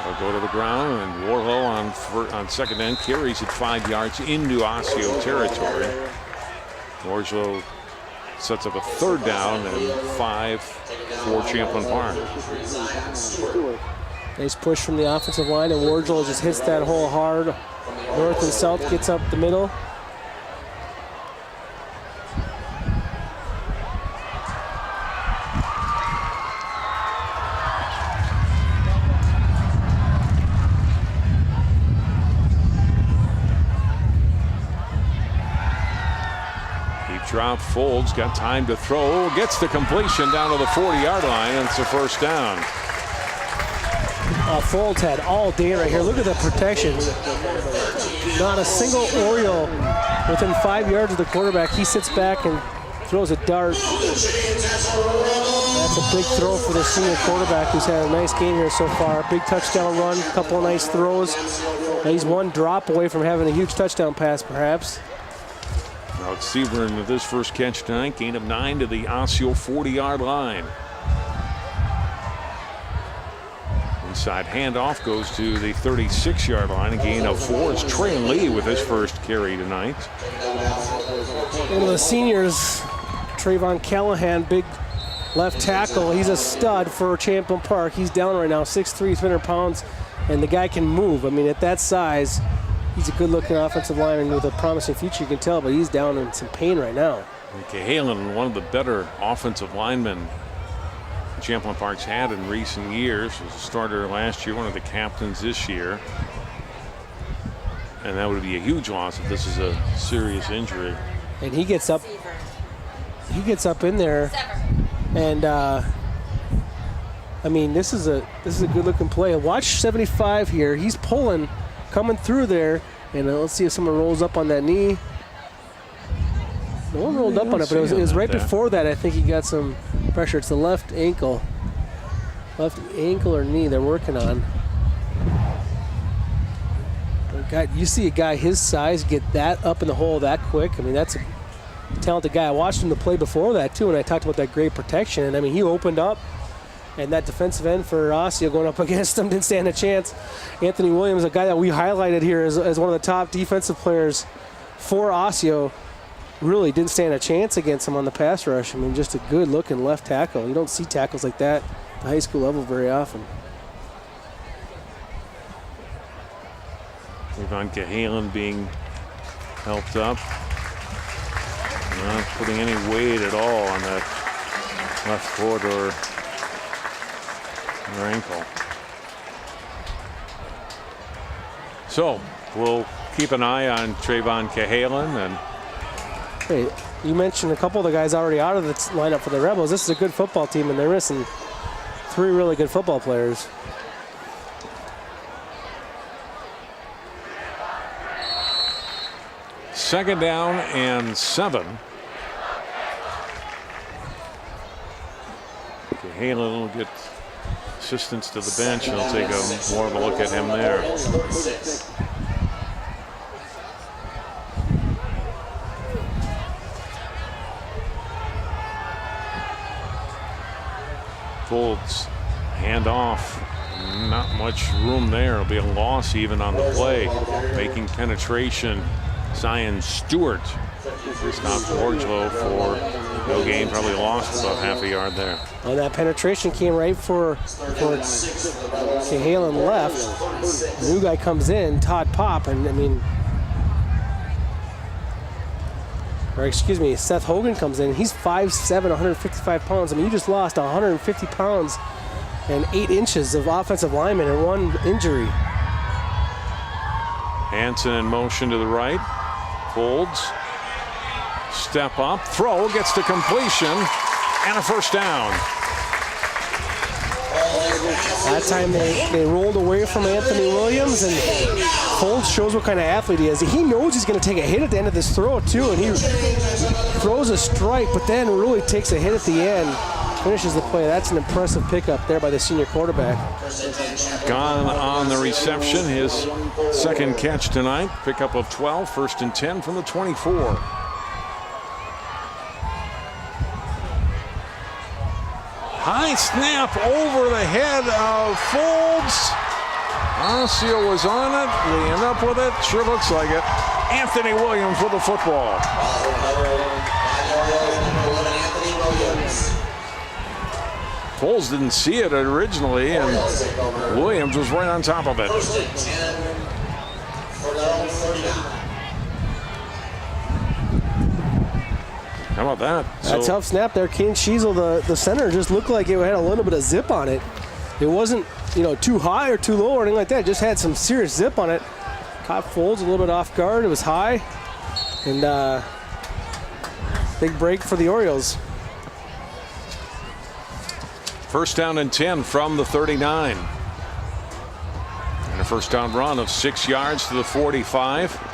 They'll go to the ground, and Warlow on second end carries it 5 yards into Osseo territory. Warlow sets up a third down and 5 for Champlin Park. Nice push from the offensive line, and Warlow just hits that hole hard. North and south, gets up the middle. Drop, folds, got time to throw, gets the completion down to the 40-yard line, and it's a first down. Folds had all day right here. Look at the protection. Not a single Oriole within 5 yards of the quarterback. He sits back and throws a dart. That's a big throw for the senior quarterback, who's had a nice game here so far. Big touchdown run, a couple of nice throws. He's one drop away from having a huge touchdown pass, perhaps. Now it's Seaborn with his first catch tonight, gain of 9 to the Osseo 40-yard line. Inside handoff goes to the 36-yard line, a gain of 4. It's Trey Lee with his first carry tonight. One of the seniors, Trayvon Callahan, big left tackle. He's a stud for Champlin Park. He's down right now, 6'3", 300 pounds, and the guy can move. I mean, at that size, he's a good-looking offensive lineman with a promising future, you can tell, but he's down in some pain right now. Cahalan, one of the better offensive linemen Champlin Park's had in recent years, was a starter last year, one of the captains this year. And that would be a huge loss if this is a serious injury. And he gets up in there, and I mean, this is a good-looking play. Watch 75 here. He's pulling, coming through there, and let's see if someone rolls up on that knee. No one rolled up on it, but it was right before that. I think he got some pressure. It's the left ankle or knee they're working on. God, you see a guy his size get that up in the hole that quick. I mean, that's a talented guy. I watched him to play before that too, and I talked about that great protection. And I mean, he opened up, and that defensive end for Osseo going up against him didn't stand a chance. Anthony Williams, a guy that we highlighted here as one of the top defensive players for Osseo, really didn't stand a chance against him on the pass rush. I mean, just a good-looking left tackle. You don't see tackles like that at the high school level very often. Trayvon Cahalan being helped up. Not putting any weight at all on that left foot or ankle. So we'll keep an eye on Trayvon Cahalan. And hey, you mentioned a couple of the guys already out of the lineup for the Rebels. This is a good football team, and they're missing 3 really good football players. Second down and 7. Cahalan will get assistance to the bench, and I'll take more of a look at him there. Folds, hand off. Not much room there. It'll be a loss even on the play. Making penetration, Zion Stewart. Stop Orgelo for no gain. Probably lost about half a yard there. And that penetration came right for Cahalan left. The new guy comes in, Todd Pop, and I mean, or excuse me, Seth Hogan comes in. He's 5'7", 155 pounds. I mean, you just lost 150 pounds and 8 inches of offensive lineman in one injury. Hansen in motion to the right. Folds. Step up. Throw. Gets to completion. And a first down. That time they rolled away from Anthony Williams, and Folds shows what kind of athlete he is. He knows he's going to take a hit at the end of this throw too, and he throws a strike, but then really takes a hit at the end, finishes the play. That's an impressive pickup there by the senior quarterback. Gone on the reception, his second catch tonight. Pickup of 12, 1st and 10 from the 24. High snap over the head of Folds. Osseo was on it. We end up with it. Sure looks like it. Anthony Williams with the football. Folds didn't see it originally, and Williams was right on top of it. How about that? That tough snap there. Kane Sheasel, the center, just looked like it had a little bit of zip on it. It wasn't, too high or too low or anything like that. It just had some serious zip on it. Caught Folds a little bit off guard. It was high. And big break for the Orioles. 1st down and 10 from the 39. And a first down run of 6 yards to the 45.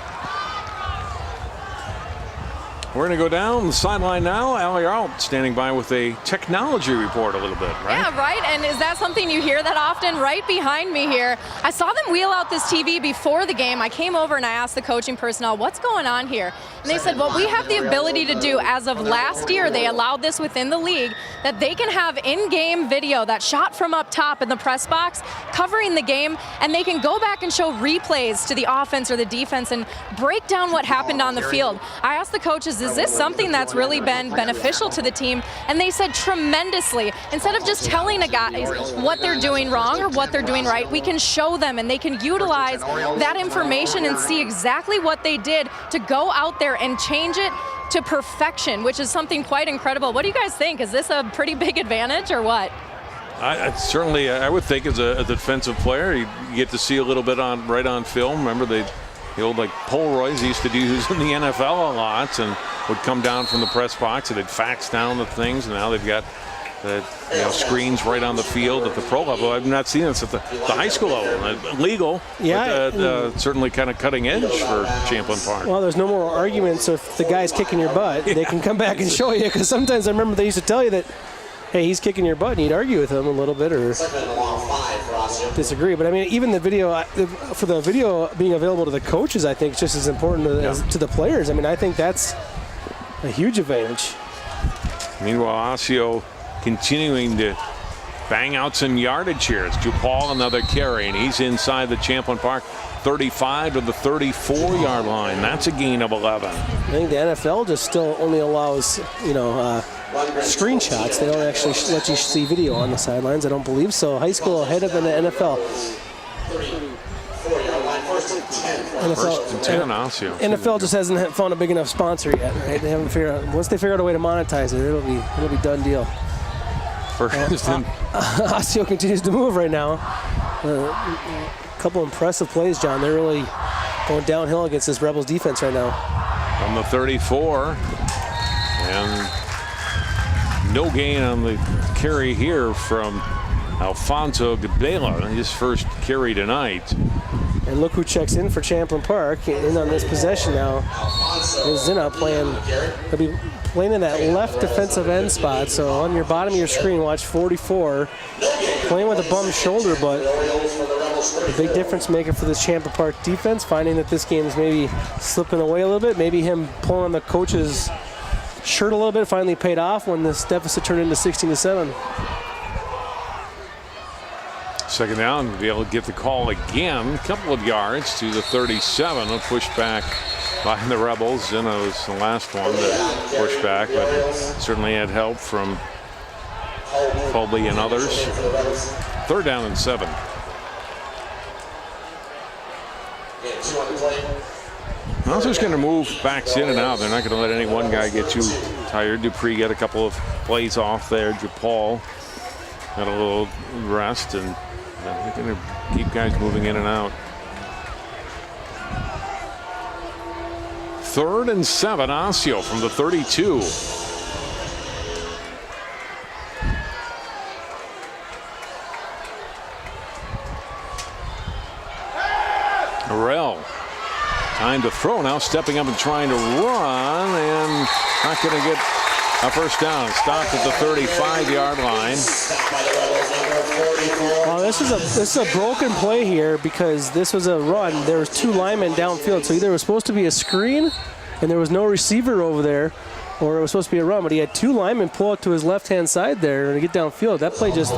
We're going to go down the sideline now. Allie Arlt standing by with a technology report a little bit, right? Yeah, right. And is that something you hear that often? Right behind me here. I saw them wheel out this TV before the game. I came over and I asked the coaching personnel, what's going on here? And they said, well, we have the ability to do, as of last year, they allowed this within the league, that they can have in-game video that shot from up top in the press box covering the game, and they can go back and show replays to the offense or the defense and break down what happened on the field. I asked the coaches, is this something that's really been beneficial to the team? And they said tremendously. Instead of just telling the guys what they're doing wrong or what they're doing right, we can show them and they can utilize that information and see exactly what they did to go out there and change it to perfection, which is something quite incredible. What do you guys think? Is this a pretty big advantage or what? Certainly, I would think as a defensive player, you get to see a little bit right on film. Remember the old like Polaroids used to do in the NFL a lot, and would come down from the press box and they'd fax down the things, and now they've got the screens right on the field at the pro level. I've not seen this at the high school level. Legal, but certainly kind of cutting edge for Champlin Park. Well, there's no more arguments. So if the guy's kicking your butt, they can come back and show you. Because sometimes I remember they used to tell you that, hey, he's kicking your butt, and you'd argue with him a little bit or disagree. But I mean, even the video, for the video being available to the coaches, I think is just as important as to the players. I mean, I think that's a huge advantage. Meanwhile, Osseo continuing to bang out some yardage here. It's DePaul, another carry, and he's inside the Champlin Park 35 to the 34-yard line. That's a gain of 11. I think the NFL just still only allows, screenshots. They don't actually let you see video on the sidelines. I don't believe so. High school ahead of the NFL. First and 10, Osseo. NFL just hasn't found a big enough sponsor yet, right? They haven't figured out. Once they figure out a way to monetize it, it'll be done deal. First and Osseo continues to move right now. A couple impressive plays, John. They're really going downhill against this Rebels defense right now. From the 34, and no gain on the carry here from Alfonso Gabela, his first carry tonight. And look who checks in for Champlin Park. In on this possession now is Zina playing. He'll be playing in that left defensive end spot. So on your bottom of your screen, watch 44. Playing with a bum shoulder, but a big difference maker for this Champlin Park defense. Finding that this game is maybe slipping away a little bit. Maybe him pulling on the coach's shirt a little bit finally paid off when this deficit turned into 16-7. Second down, to be able to get the call again. A couple of yards to the 37. A push back by the Rebels. Zina was the last one to push back, but certainly had help from Colby and others. Third down and 7. Osseo's going to move backs in and out. They're not going to let any one guy get too tired. Dupree got a couple of plays off there. DePaul got a little rest, and they're going to keep guys moving in and out. 3rd and 7, Osseo from the 32. Harrell, time to throw now, stepping up and trying to run, and not going to get a first down. Stopped at the 35-yard line. Well, this is a broken play here because this was a run. There was 2 linemen downfield, so either it was supposed to be a screen and there was no receiver over there, or it was supposed to be a run. But he had 2 linemen pull out to his left-hand side there and get downfield. That play just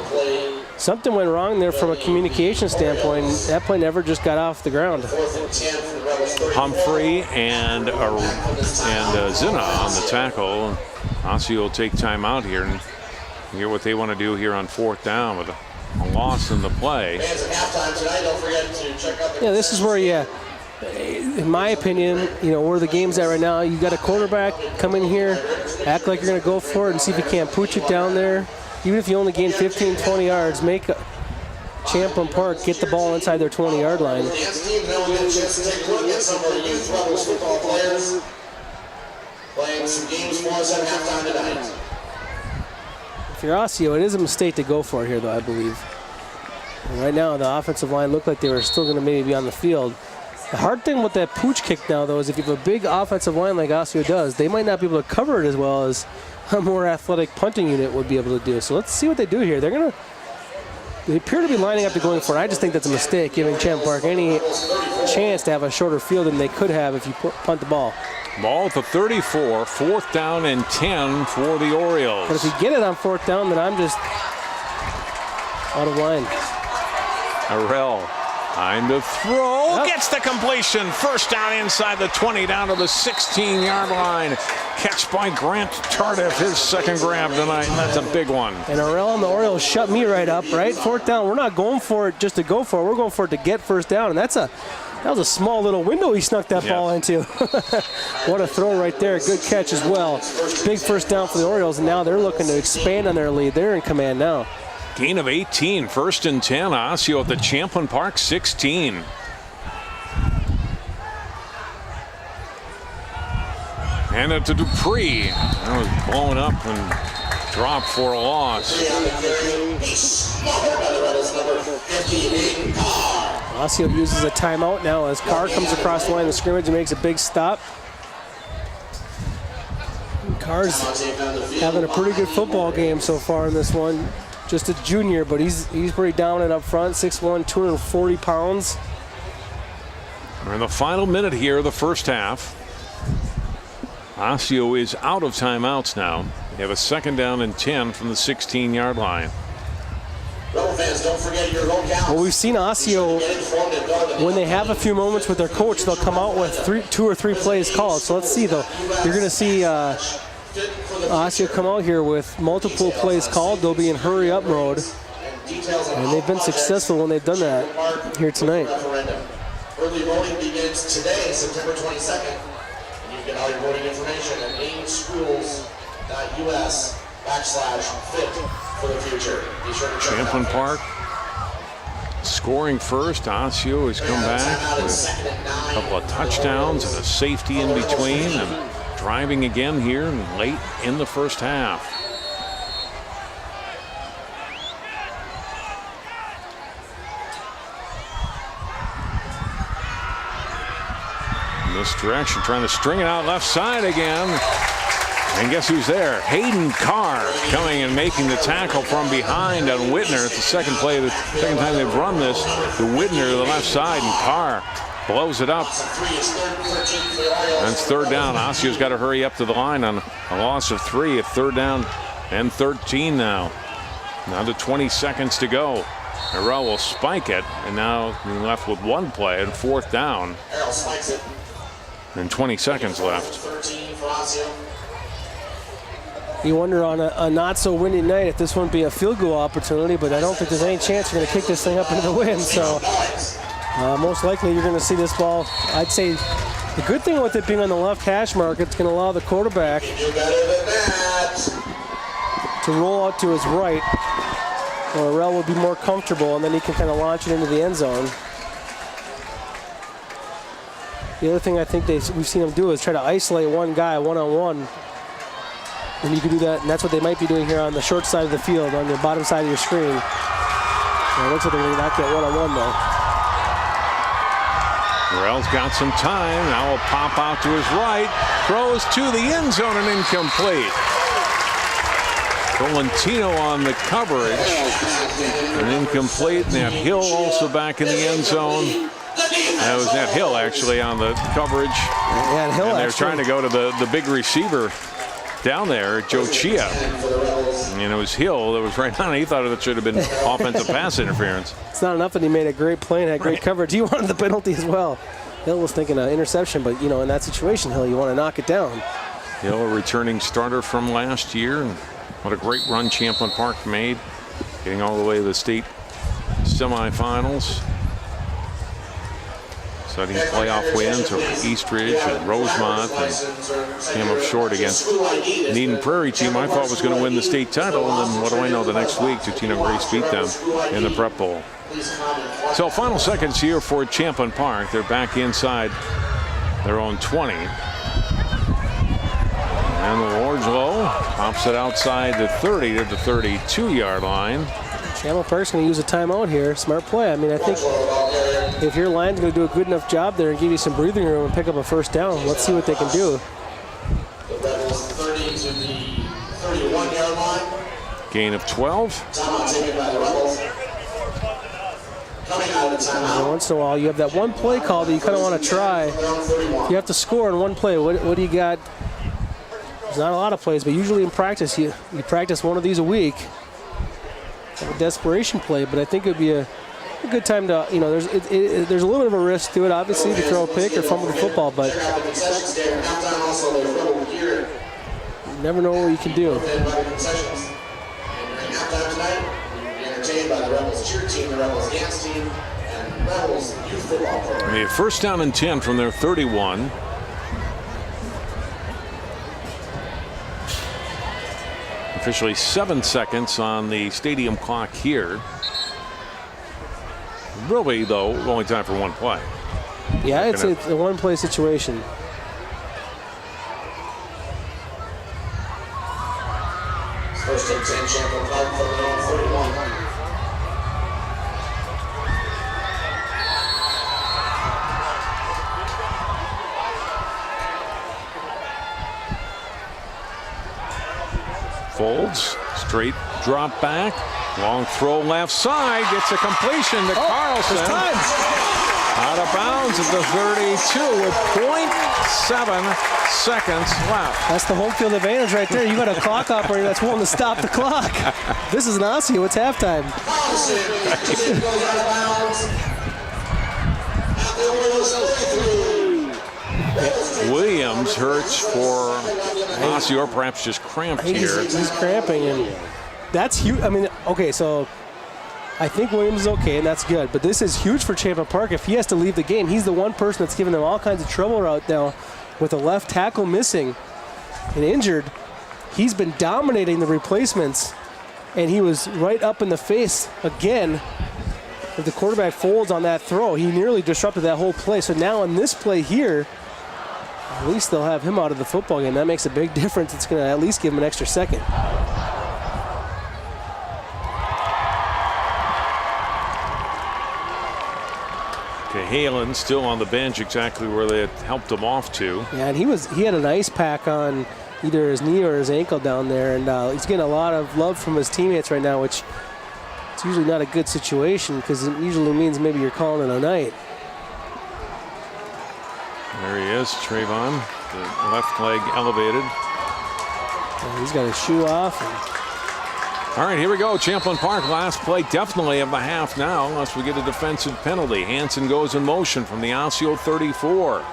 something went wrong there from a communication standpoint. That play never just got off the ground. Humphrey and Zina on the tackle. Osseo will take time out here and hear what they want to do here on 4th down with a loss in the play. Yeah, this is where in my opinion, where the game's at right now, you got a quarterback come in here, act like you're going to go for it and see if you can't pooch it down there. Even if you only gain 15, 20 yards, make Champlin Park get the ball inside their 20-yard line. Playing some games for us at halftime tonight. If you're Osseo, it is a mistake to go for it here, though, I believe. And right now, the offensive line looked like they were still going to maybe be on the field. The hard thing with that pooch kick now, though, is if you have a big offensive line like Osseo does, they might not be able to cover it as well as a more athletic punting unit would be able to do. So let's see what they do here. They appear to be lining up to going for it. I just think that's a mistake, giving Champlin Park any chance to have a shorter field than they could have if you punt the ball. Ball at the 34, 4th down and 10 for the Orioles. But if you get it on 4th down, then I'm just out of line. Harrell, time to throw, gets the completion. First down inside the 20, down to the 16-yard line. catch by Grant Tardif, his second grab tonight, and that's a big one. And Orel and the Orioles shut me right up, right? Fourth down. We're not going for it just to go for it. We're going for it to get first down, and that was a small little window he snuck that ball into. What a throw right there. Good catch as well. Big first down for the Orioles, and now they're looking to expand on their lead. They're in command now. Gain of 18, 1st and 10. Osseo at the Champlin Park 16. Hand it to Dupree. That was blown up and dropped for a loss. Osseo uses a timeout now as Carr comes across the line of scrimmage and makes a big stop. Carr's having a pretty good football game so far in this one. Just a junior, but he's pretty dominant up front. 6'1", 240 pounds. We're in the final minute here of the first half. Osseo is out of timeouts now. They have a 2nd down and 10 from the 16-yard line. Well, we've seen Osseo, when they have a few moments with their coach, they'll come out with 2 or 3 plays called. So let's see, though. You're going to see Osseo come out here with multiple plays called. They'll be in hurry-up mode. And they've been successful when they've done that here tonight. Early voting begins today, September 22nd. And you can get all your voting information at ainschools.us/fit for the future. Be sure to check Champlin Park scoring first. Osseo has come back with a couple of touchdowns and a safety in between, and driving again here late in the first half. In this direction, trying to string it out left side again. And guess who's there? Hayden Carr coming and making the tackle from behind on Whitner. It's the second play, the second time they've run this. The Whitner to the left side, and Carr blows it up. And it's 3rd down. Osseo's got to hurry up to the line on a loss of 3 at 3rd down and 13 now. Now to 20 seconds to go. Arell will spike it, and now you're left with 1 play and 4th down. And 20 seconds left. You wonder on a not so windy night if this wouldn't be a field goal opportunity, but I don't think there's any chance you're going to kick this thing up into the wind. So most likely you're going to see this ball. I'd say the good thing with it being on the left hash mark, it's going to allow the quarterback to roll out to his right, or Arell will be more comfortable, and then he can kind of launch it into the end zone. The other thing I think we've seen them do is try to isolate one guy one-on-one. And you can do that, and that's what they might be doing here on the short side of the field, on the bottom side of your screen. It looks like they're going to not get one-on-one, though. Arell's got some time. Now will pop out to his right. Throws to the end zone and incomplete. Tolentino on the coverage. And incomplete. And that Hill also back in the end zone. That was that Hill actually on the coverage. Yeah, Hill, and they're trying to go to the big receiver down there, Joe Chia. And it was Hill that was right on. He thought it should have been offensive pass interference. It's not enough that he made a great play and had great coverage. He wanted the penalty as well. Hill was thinking an interception, but in that situation, Hill, you want to knock it down. Hill, a returning starter from last year, and what a great run Champlin Park made, getting all the way to the state semifinals. Exciting playoff wins over Eastridge and Rosemont, and came up short against Needham Prairie team I thought was going to win the state title, and then what do I know, the next week Tutino Grace beat them in the Prep Bowl. So final seconds here for Champlin Park. They're back inside their own 20. And Wardlow pops it outside the 30 to the 32-yard line. Champlin Park's going to use a timeout here. Smart play. I mean, I think if your line's going to do a good enough job there and give you some breathing room and pick up a first down, let's see what they can do. The Rebels 30 to the 31-yard line. Gain of 12. Timeout taken by the Rebels. Coming out of the timeout. Every once in a while, you have that one play call that you kind of want to try. You have to score in one play. What do you got? There's not a lot of plays, but usually in practice, you practice one of these a week. A desperation play, but I think it would be a good time to, there's a little bit of a risk to it, obviously, to throw a pick or fumble the football, but You never know what you can do. By the concessions. And during halftime tonight, we will be entertained by the Rebels cheer team, the Rebels dance team, and Rebels youth football program. I mean, first down and 10 from their 31. Officially 7 seconds on the stadium clock here. Really, though, only time for one play. Yeah, it's a one-play situation. First and 10, Champlin Park from their own 41. Folds, straight drop back, long throw left side, gets a completion to Carlson. Out of bounds at the 32 with 0.7 seconds left. That's the home field advantage right there. You got a clock operator that's willing to stop the clock. This is an Osseo. It's halftime. Carlson goes out of bounds. At the only 33. Williams hurts for Osseo, or perhaps just cramped here. He's cramping, and that's huge. I mean, okay, so I think Williams is okay, and that's good. But this is huge for Champlin Park. If he has to leave the game, he's the one person that's giving them all kinds of trouble right now with a left tackle missing and injured. He's been dominating the replacements, and he was right up in the face again if the quarterback folds on that throw. He nearly disrupted that whole play. So now on this play here, at least they'll have him out of the football game. That makes a big difference. It's going to at least give him an extra second. Halen still on the bench, exactly where they had helped him off to. Yeah, and he had an ice pack on either his knee or his ankle down there, and he's getting a lot of love from his teammates right now, which it's usually not a good situation because it usually means maybe you're calling it a night. There he is, Trayvon, the left leg elevated. And he's got his shoe off. All right, here we go. Champlin Park, last play definitely of the half now, unless we get a defensive penalty. Hansen goes in motion from the Osseo 34.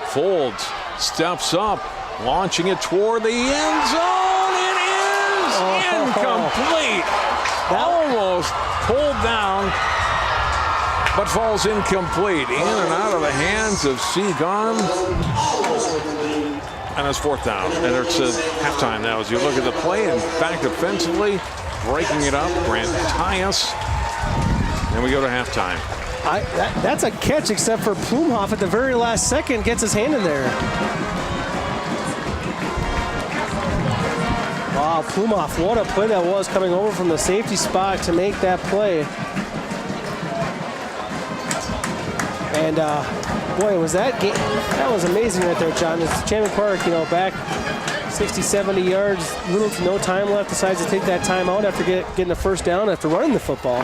Folds, steps up, launching it toward the end zone. It is incomplete. Almost pulled down, but falls incomplete. In and out of the hands of Seagon. And it's fourth down, and it's halftime now. As you look at the play, and back defensively, breaking it up, Grant Tyus, and we go to halftime. That's a catch, except for Plumhoff at the very last second gets his hand in there. Wow, Plumhoff, what a play that was, coming over from the safety spot to make that play. And boy, was that game, that was amazing right there, John. It's Champlin Park, back 60, 70 yards, little to no time left, decides to take that time out after getting the first down after running the football.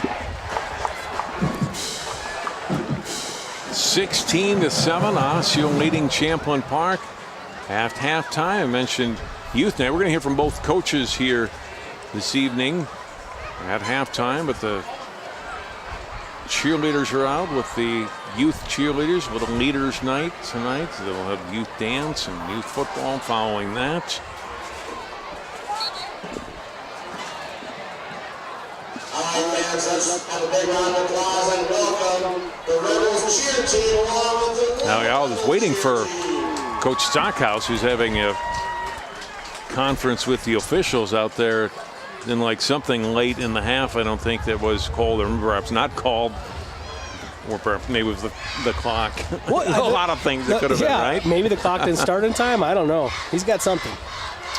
16-7, Osseo leading Champlin Park. At halftime, I mentioned youth night. We're going to hear from both coaches here this evening at halftime, but the cheerleaders are out with the youth cheerleaders. Little leaders night tonight. They'll have youth dance and youth football following that. All right, fans, let's have a big round of applause and welcome the Rebels cheer team along with the... Now, I was waiting for Coach Stockhouse, who's having a conference with the officials out there. Then, like, something late in the half, I don't think that was called, or perhaps not called, or perhaps maybe it was the clock. What? A lot of things that could have been, right? Maybe the clock didn't start in time. I don't know. He's got something.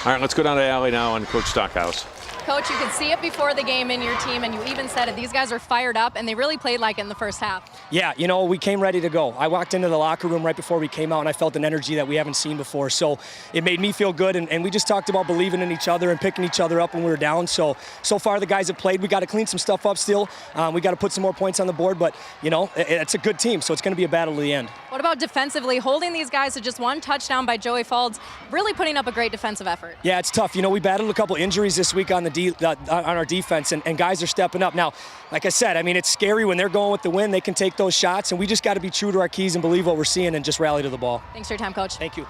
All right, let's go down to Alley now on Coach Stockhouse. Coach, you could see it before the game in your team, and you even said it. These guys are fired up, and they really played like it in the first half. Yeah, we came ready to go. I walked into the locker room right before we came out, and I felt an energy that we haven't seen before. So it made me feel good, and we just talked about believing in each other and picking each other up when we were down. So far the guys have played. We got to clean some stuff up still. We got to put some more points on the board, but, it's a good team, so it's going to be a battle to the end. What about defensively? Holding these guys to just one touchdown by Joey Folds, really putting up a great defensive effort. Yeah, it's tough. We battled a couple injuries this week on our defense, and guys are stepping up. Now, like I said, it's scary when they're going with the win. They can take those shots, and we just got to be true to our keys and believe what we're seeing and just rally to the ball. Thanks for your time, Coach. Thank you.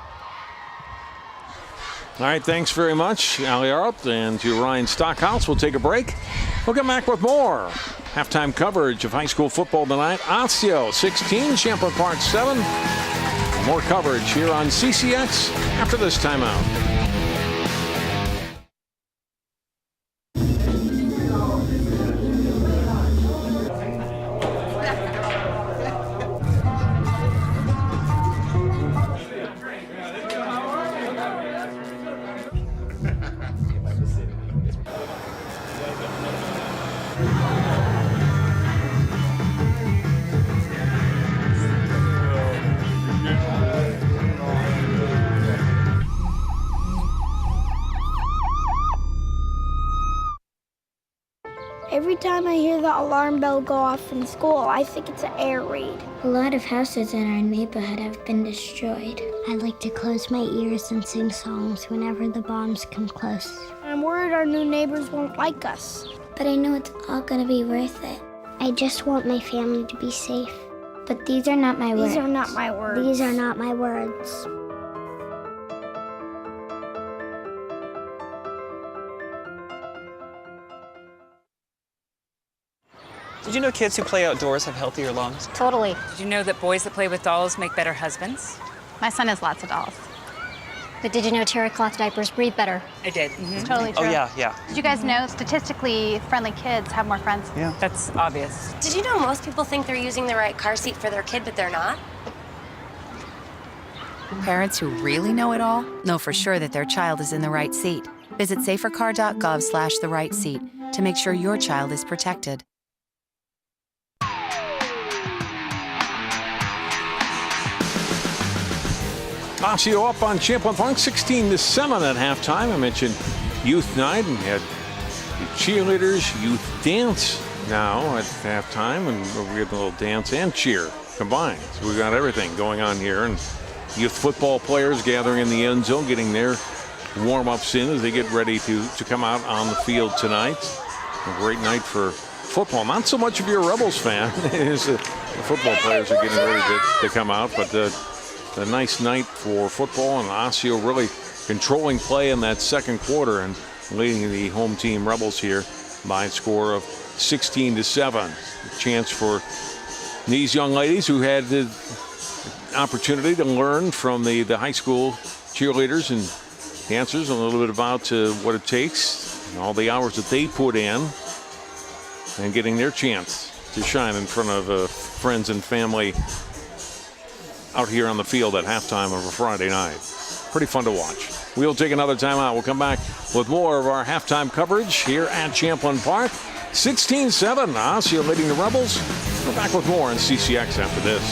All right, thanks very much, Ali Arup, and to Ryan Stockhouse. We'll take a break. We'll come back with more halftime coverage of high school football tonight. Osseo 16, Champlin Park 7. More coverage here on CCX after this timeout. Every time I hear the alarm bell go off in school, I think it's an air raid. A lot of houses in our neighborhood have been destroyed. I like to close my ears and sing songs whenever the bombs come close. I'm worried our new neighbors won't like us. But I know it's all gonna be worth it. I just want my family to be safe. But these are not my words. These are not my words. These are not my words. Did you know kids who play outdoors have healthier lungs? Totally. Did you know that boys that play with dolls make better husbands? My son has lots of dolls. But did you know terry cloth diapers breathe better? I did. It's totally true. Oh, yeah. Did you guys know statistically friendly kids have more friends? Yeah. That's obvious. Did you know most people think they're using the right car seat for their kid, but they're not? Parents who really know it all know for sure that their child is in the right seat. Visit safercar.gov/the right seat to make sure your child is protected. Osseo up on Champlin Park, 16-7 at halftime. I mentioned youth night, and we had cheerleaders, youth dance now at halftime, and we had a little dance and cheer combined. So we got everything going on here, and youth football players gathering in the end zone, getting their warm-ups in as they get ready to come out on the field tonight. A great night for football. Not so much if you're a Rebels fan. The football players are getting ready to come out, but a nice night for football, and Osseo really controlling play in that second quarter and leading the home team Rebels here by a score of 16-7. A chance for these young ladies who had the opportunity to learn from the high school cheerleaders and dancers a little bit about what it takes and all the hours that they put in, and getting their chance to shine in front of friends and family out here on the field at halftime of a Friday night. Pretty fun to watch. We'll take another timeout. We'll come back with more of our halftime coverage here at Champlin Park. 16-7, Osseo leading the Rebels. We're back with more on CCX after this.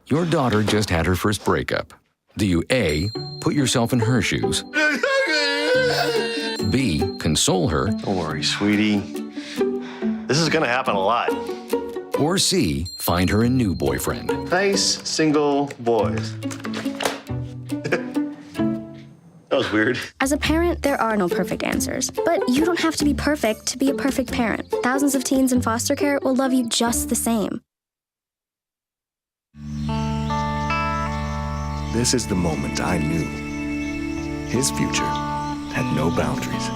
Your daughter just had her first breakup. Do you A, put yourself in her shoes? B, console her? Don't worry, sweetie. This is gonna happen a lot. Or C, find her a new boyfriend? Nice, single boys. That was weird. As a parent, there are no perfect answers. But you don't have to be perfect to be a perfect parent. Thousands of teens in foster care will love you just the same. This is the moment I knew his future had no boundaries.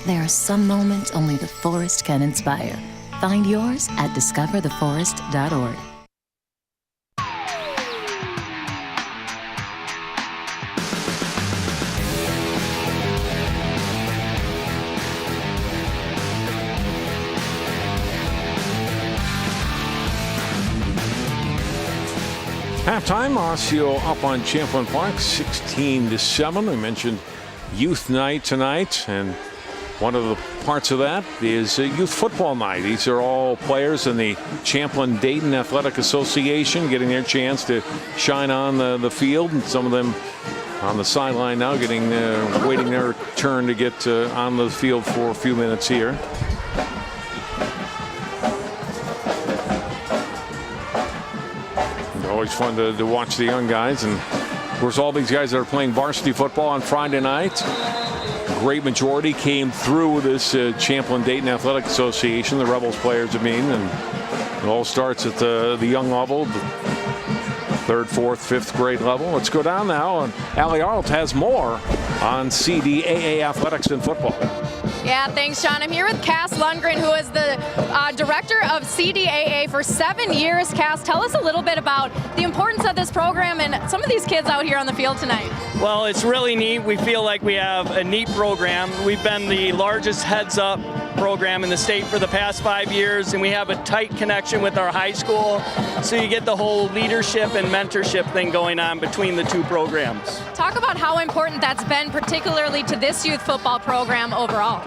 There are some moments only the forest can inspire. Find yours at discovertheforest.org. Halftime, Osseo up on Champlin Park, 16-7. We mentioned youth night tonight, and one of the parts of that is youth football night. These are all players in the Champlin-Dayton Athletic Association getting their chance to shine on the field, and some of them on the sideline now getting waiting their turn to get on the field for a few minutes here. Always fun to watch the young guys, and of course all these guys that are playing varsity football on Friday night. A great majority came through this Champlin-Dayton Athletic Association, the Rebels players, I mean, and it all starts at the young level, the 3rd, 4th, 5th grade level. Let's go down now, and Allie Arlt has more on CDAA athletics and football. Yeah, thanks, John. I'm here with Cass Lundgren, who is the director of CDAA for 7 years. Cass, tell us a little bit about the importance of this program and some of these kids out here on the field tonight. Well, it's really neat. We feel like we have a neat program. We've been the largest heads-up program in the state for the past 5 years, and we have a tight connection with our high school. So you get the whole leadership and mentorship thing going on between the two programs. Talk about how important that's been, particularly to this youth football program overall.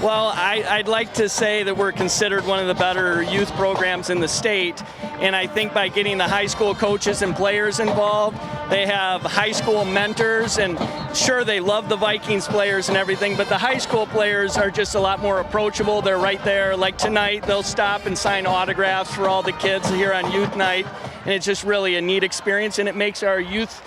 Well, I'd like to say that we're considered one of the better youth programs in the state, and I think by getting the high school coaches and players involved, they have high school mentors, and sure, they love the Vikings players and everything, but the high school players are just a lot more approachable. They're right there. Like tonight, they'll stop and sign autographs for all the kids here on youth night, and it's just really a neat experience, and it makes our youth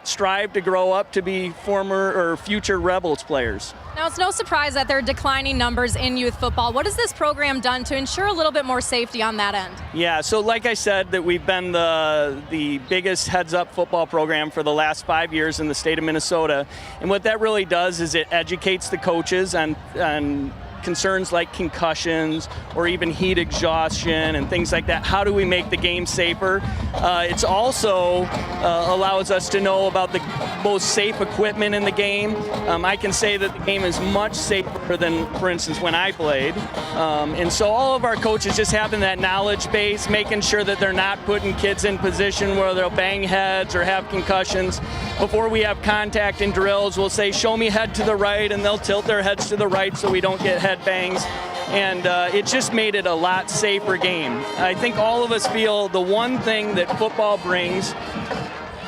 strive to grow up to be former or future Rebels players. Now, it's no surprise that there are declining numbers in youth football. What has this program done to ensure a little bit more safety on that end? Yeah, so like I said, that we've been the biggest heads-up football program for the last 5 years in the state of Minnesota. And what that really does is it educates the coaches on concerns like concussions or even heat exhaustion and things like that. How do we make the game safer? It's also allows us to know about the most safe equipment in the game. I can say that the game is much safer than, for instance, when I played. And so all of our coaches just having that knowledge base, making sure that they're not putting kids in position where they'll bang heads or have concussions. Before we have contact in drills, we'll say, show me head to the right, and they'll tilt their heads to the right so we don't get head bangs, and it just made it a lot safer game. I think all of us feel the one thing that football brings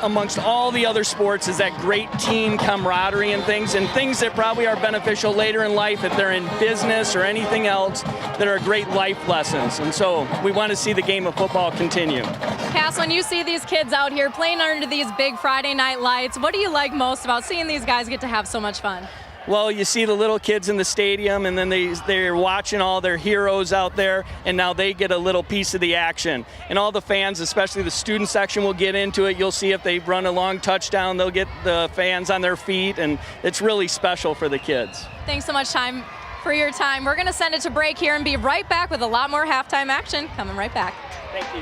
amongst all the other sports is that great team camaraderie and things that probably are beneficial later in life if they're in business or anything else that are great life lessons. And so we want to see the game of football continue. Cass, when you see these kids out here playing under these big Friday night lights, what do you like most about seeing these guys get to have so much fun? Well, you see the little kids in the stadium, and then they're watching all their heroes out there, and now they get a little piece of the action. And all the fans, especially the student section, will get into it. You'll see if they run a long touchdown, they'll get the fans on their feet, and it's really special for the kids. Thanks so much for your time. We're going to send it to break here and be right back with a lot more halftime action. Coming right back. Thank you.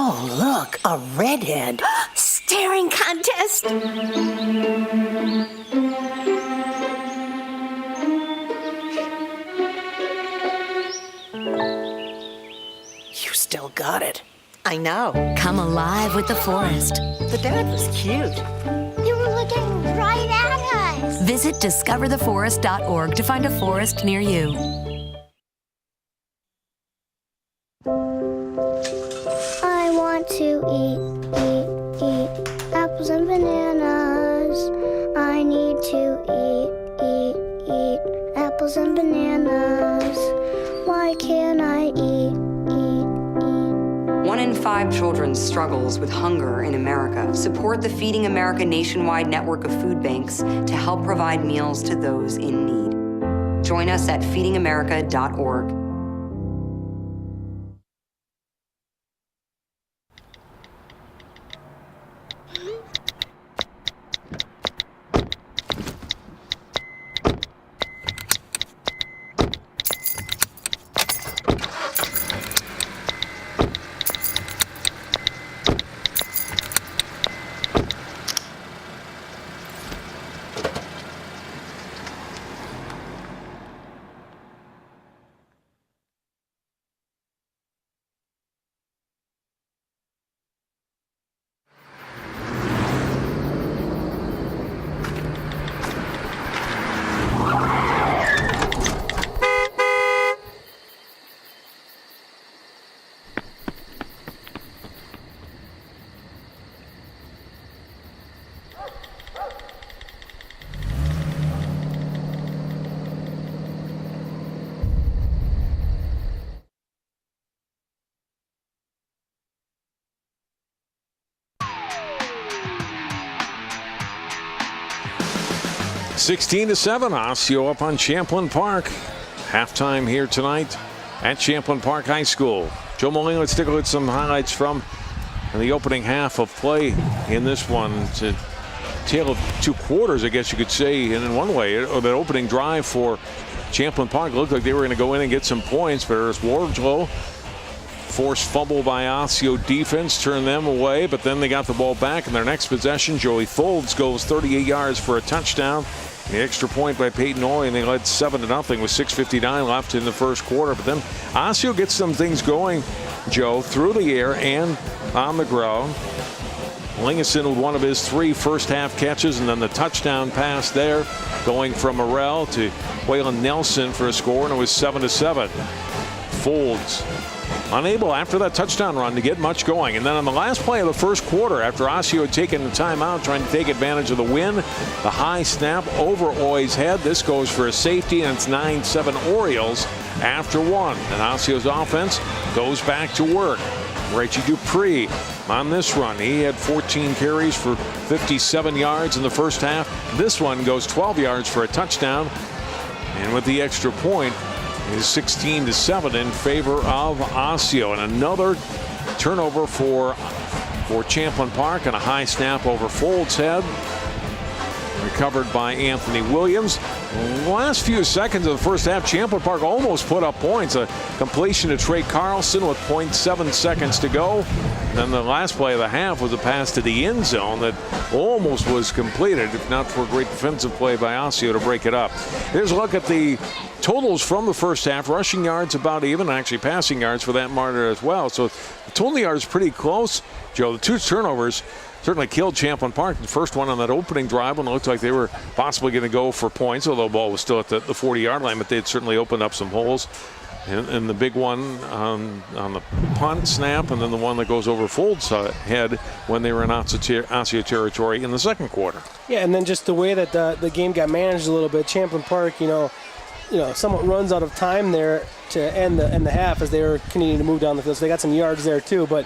Oh, look, a redhead. Staring contest. You still got it. I know. Come alive with the forest. The dad was cute. They were looking right at us. Visit discovertheforest.org to find a forest near you. I want to eat apples and bananas. I need to eat apples and bananas. Why can't I eat? 1 in 5 children struggles with hunger in America. Support the Feeding America nationwide network of food banks to help provide meals to those in need. Join us at feedingamerica.org. (16-7), Osseo up on Champlin Park. Halftime here tonight at Champlin Park High School. Joe Molina, let's take a look at some highlights from the opening half of play in this one. It's a tale of two quarters, I guess you could say, and in one way, the opening drive for Champlin Park looked like they were going to go in and get some points, but there's Wardlow. Forced fumble by Osseo defense, turned them away, but then they got the ball back in their next possession. Joey Folds goes 38 yards for a touchdown. The extra point by Peyton Oy, and they led 7-0 with 6:59 left in the first quarter. But then Osseo gets some things going, Joe, through the air and on the ground. Lingeson with one of his 3 first-half catches, and then the touchdown pass there, going from Morrell to Waylon Nelson for a score, and it was 7-7. Folds unable after that touchdown run to get much going. And then on the last play of the first quarter, after Osseo had taken the timeout trying to take advantage of the win, the high snap over Oy's head. This goes for a safety, and it's 9-7 Orioles after 1. And Osseo's offense goes back to work. Reggie Dupree on this run. He had 14 carries for 57 yards in the first half. This one goes 12 yards for a touchdown. And with the extra point, is 16-7 in favor of Osseo. And another turnover for Champlin Park, and a high snap over Folds' head. Recovered by Anthony Williams. The last few seconds of the first half, Champlin Park almost put up points. A completion to Trey Carlson with 0.7 seconds to go. And then the last play of the half was a pass to the end zone that almost was completed, if not for a great defensive play by Osseo to break it up. Here's a look at the totals from the first half. Rushing yards about even, actually passing yards for that matter as well. So the total yards pretty close, Joe. The 2 turnovers certainly killed Champlin Park. The first one on that opening drive, when it looked like they were possibly going to go for points, although the ball was still at the 40-yard line, but they'd certainly opened up some holes. And the big one on the punt snap, and then the one that goes over Folds' head when they were in Osseo territory in the second quarter. Yeah, and then just the way that the game got managed a little bit. Champlin Park, somewhat runs out of time there to end the half as they were continuing to move down the field. So they got some yards there too. But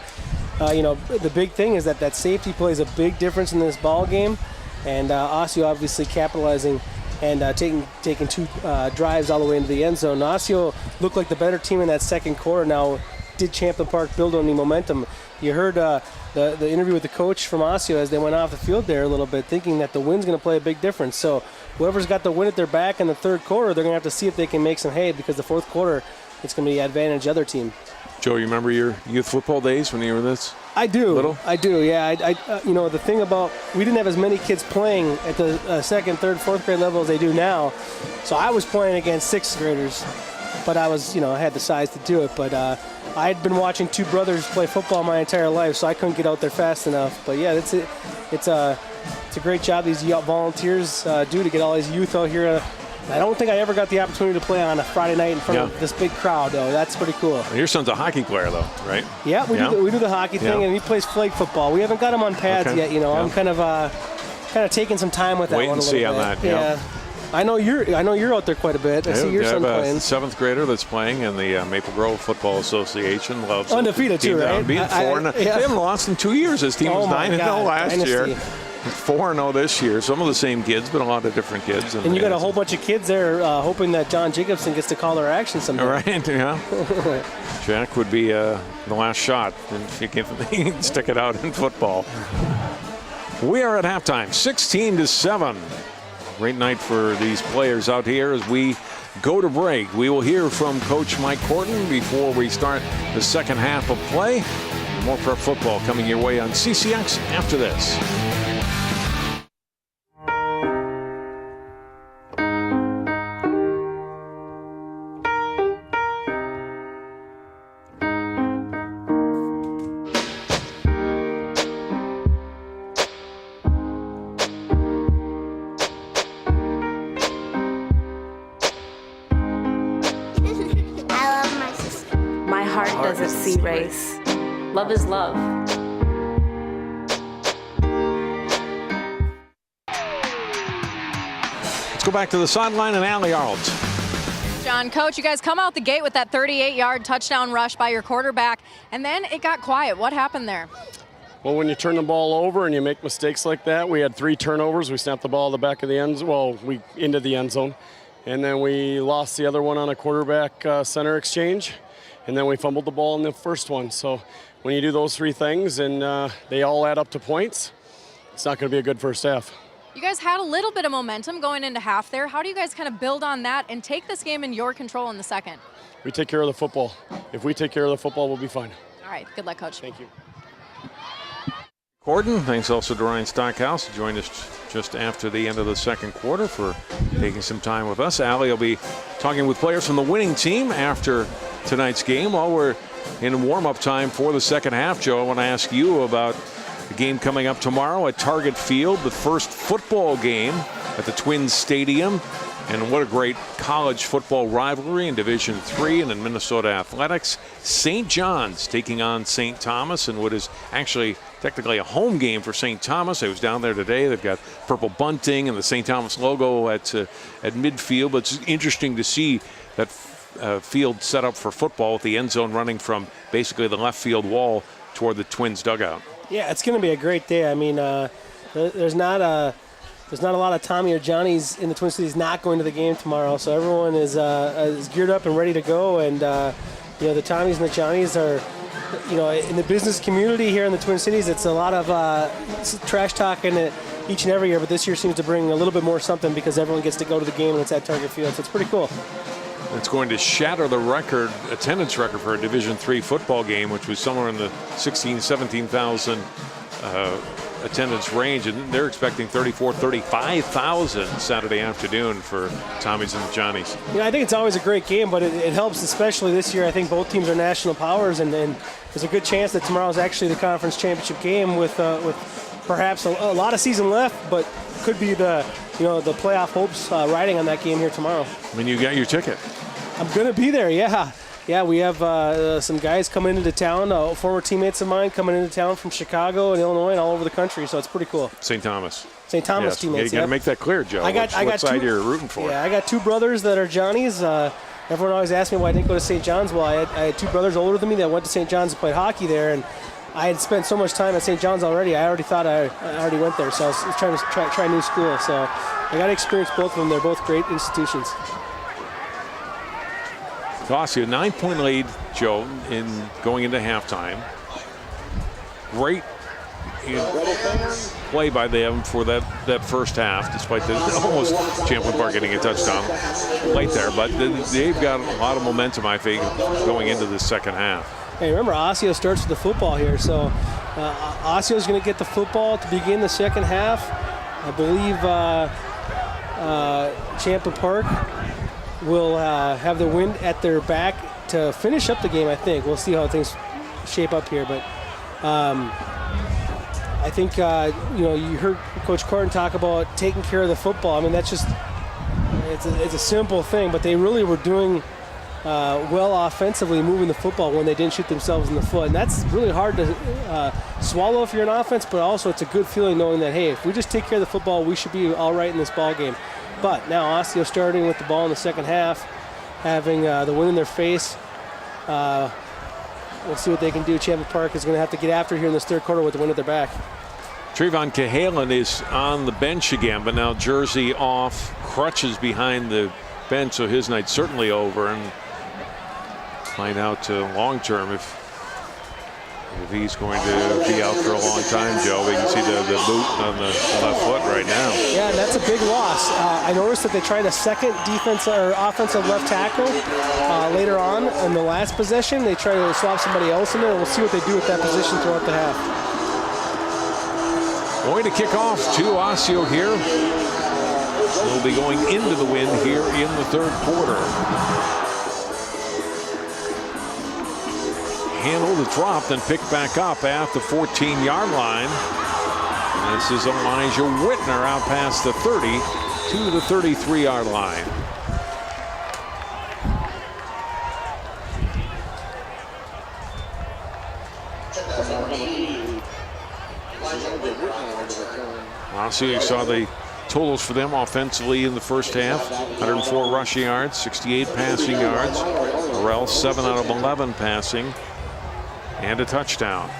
the big thing is that safety plays a big difference in this ball game, and Osseo obviously capitalizing and taking 2 drives all the way into the end zone. Osseo looked like the better team in that second quarter. Now, did Champlin Park build on the momentum? You heard the interview with the coach from Osseo as they went off the field there a little bit, thinking that the win's going to play a big difference. So whoever's got the win at their back in the third quarter, they're going to have to see if they can make some hay, because the fourth quarter, it's going to be advantage other team. Joe, you remember your youth football days when you were this? I do. Little? I do, yeah. The thing about, we didn't have as many kids playing at the second, third, fourth grade level as they do now. So I was playing against sixth graders, but I was, I had the size to do it. But I had been watching 2 brothers play football my entire life, so I couldn't get out there fast enough. But yeah, it's a great job these volunteers do to get all these youth out here. I don't think I ever got the opportunity to play on a Friday night in front of this big crowd, though. That's pretty cool. And your son's a hockey player, though, right? Yeah, we do the hockey thing, and he plays flag football. We haven't got him on pads yet, I'm kind of taking some time with that one a little bit. Wait and see on that. Yeah. I know you're out there quite a bit. I see your son playing. I have a 7th grader that's playing in the Maple Grove Football Association. Loves undefeated too, right? They haven't lost in 2 years. His team was 9-0 last year. 4-0 this year. Some of the same kids, but a lot of different kids. And you got a whole bunch of kids there hoping that John Jacobson gets to call their action someday. Right, yeah. Jack would be the last shot if you can stick it out in football. We are at halftime, 16-7. Great night for these players out here as we go to break. We will hear from Coach Mike Corton before we start the second half of play. More prep football coming your way on CCX after this. I love my sister. My heart doesn't see race. Love is love. Let's go back to the sideline and Allie Arlt. John, Coach, you guys come out the gate with that 38-yard touchdown rush by your quarterback, and then it got quiet. What happened there? Well, when you turn the ball over and you make mistakes like that, we had 3 turnovers. We snapped the ball at the back of the end zone. Well, we into the end zone. And then we lost the other one on a quarterback center exchange. And then we fumbled the ball in the first one. So when you do those 3 things and they all add up to points, it's not going to be a good first half. You guys had a little bit of momentum going into half there. How do you guys kind of build on that and take this game in your control in the second? We take care of the football. If we take care of the football, we'll be fine. All right. Good luck, Coach. Thank you. Gordon, thanks also to Ryan Stockhouse, who joined us just after the end of the second quarter for taking some time with us. Allie will be talking with players from the winning team after tonight's game. While we're in warm-up time for the second half, Joe, I want to ask you about the game coming up tomorrow at Target Field, the first football game at the Twins Stadium. And what a great college football rivalry in Division III and in Minnesota athletics. St. John's taking on St. Thomas in what is actually technically a home game for St. Thomas. I was down there today. They've got purple bunting and the St. Thomas logo at midfield. But it's interesting to see that field set up for football with the end zone running from basically the left field wall toward the Twins dugout. Yeah, it's going to be a great day. I mean, there's not a lot of Tommy or Johnny's in the Twin Cities not going to the game tomorrow, so everyone is geared up and ready to go. And the Tommies and the Johnnies are, in the business community here in the Twin Cities, it's a lot of trash talking each and every year, but this year seems to bring a little bit more something because everyone gets to go to the game and it's at Target Field, so it's pretty cool. It's going to shatter the attendance record for a Division III football game, which was somewhere in the 17,000 attendance range, and they're expecting 35,000 Saturday afternoon for Tommies and the Johnnies. I think it's always a great game, but it helps, especially this year. I think both teams are national powers, and there's a good chance that tomorrow is actually the conference championship game with perhaps a lot of season left, but could be the playoff hopes riding on that game here tomorrow. I mean, you got your ticket. I'm going to be there, yeah. Yeah, we have some guys coming into town, former teammates of mine coming into town from Chicago and Illinois and all over the country, so it's pretty cool. St. Thomas. St. Thomas teammates, You got to make that clear, Joe. What side you're rooting for. Yeah, I got 2 brothers that are Johnnies. Everyone always asks me why I didn't go to St. John's. Well, I had 2 brothers older than me that went to St. John's and played hockey there, and I had spent so much time at St. John's already. I already thought I already went there, so I was trying to try a new school. So I got to experience both of them. They're both great institutions. Osseo, 9-point lead, Joe, in going into halftime. Great play by them for that first half, despite almost Champlin Park getting a touchdown late there. But they've got a lot of momentum, I think, going into the second half. Hey, remember, Osseo starts with the football here, so Osseo's going to get the football to begin the second half. I believe Champlin Park will have the wind at their back to finish up the game, I think. We'll see how things shape up here, but I think, you heard Coach Corton talk about taking care of the football. I mean, that's just, it's a simple thing, but they really were doing well offensively, moving the football when they didn't shoot themselves in the foot. And that's really hard to swallow if you're an offense, but also it's a good feeling knowing that, hey, if we just take care of the football, we should be all right in this ball game. But now Osseo starting with the ball in the second half, having the wind in their face. We'll see what they can do. Champlin Park is going to have to get after here in this third quarter with the wind at their back. Trayvon Cahalan is on the bench again, but now jersey off, crutches behind the bench, so his night's certainly over. And find out long term if he's going to be out for a long time, Joe. We can see the boot on the left foot right now. Yeah, and that's a big loss. I noticed that they tried a second offensive left tackle later on in the last possession. They tried to swap somebody else in there. We'll see what they do with that position throughout the half. Going to kick off to Osseo here. We'll be going into the wind here in the third quarter. Handled the drop, then picked back up at the 14-yard line. And this is Elijah Whitner out past the 30 to the 33-yard line. Osseo, you saw the totals for them offensively in the first half. 104 rushing yards, 68 passing yards. Morrell 7 out of 11 passing. And a touchdown.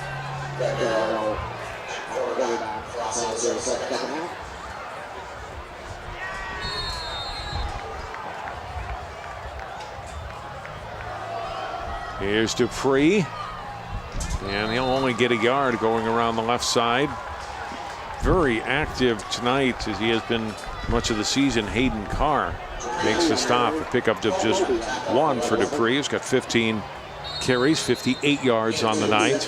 Here's Dupree. And he'll only get a yard going around the left side. Very active tonight, as he has been much of the season. Hayden Carr makes the stop. A pickup of just 1 for Dupree. He's got 15 carries, 58 yards on the night.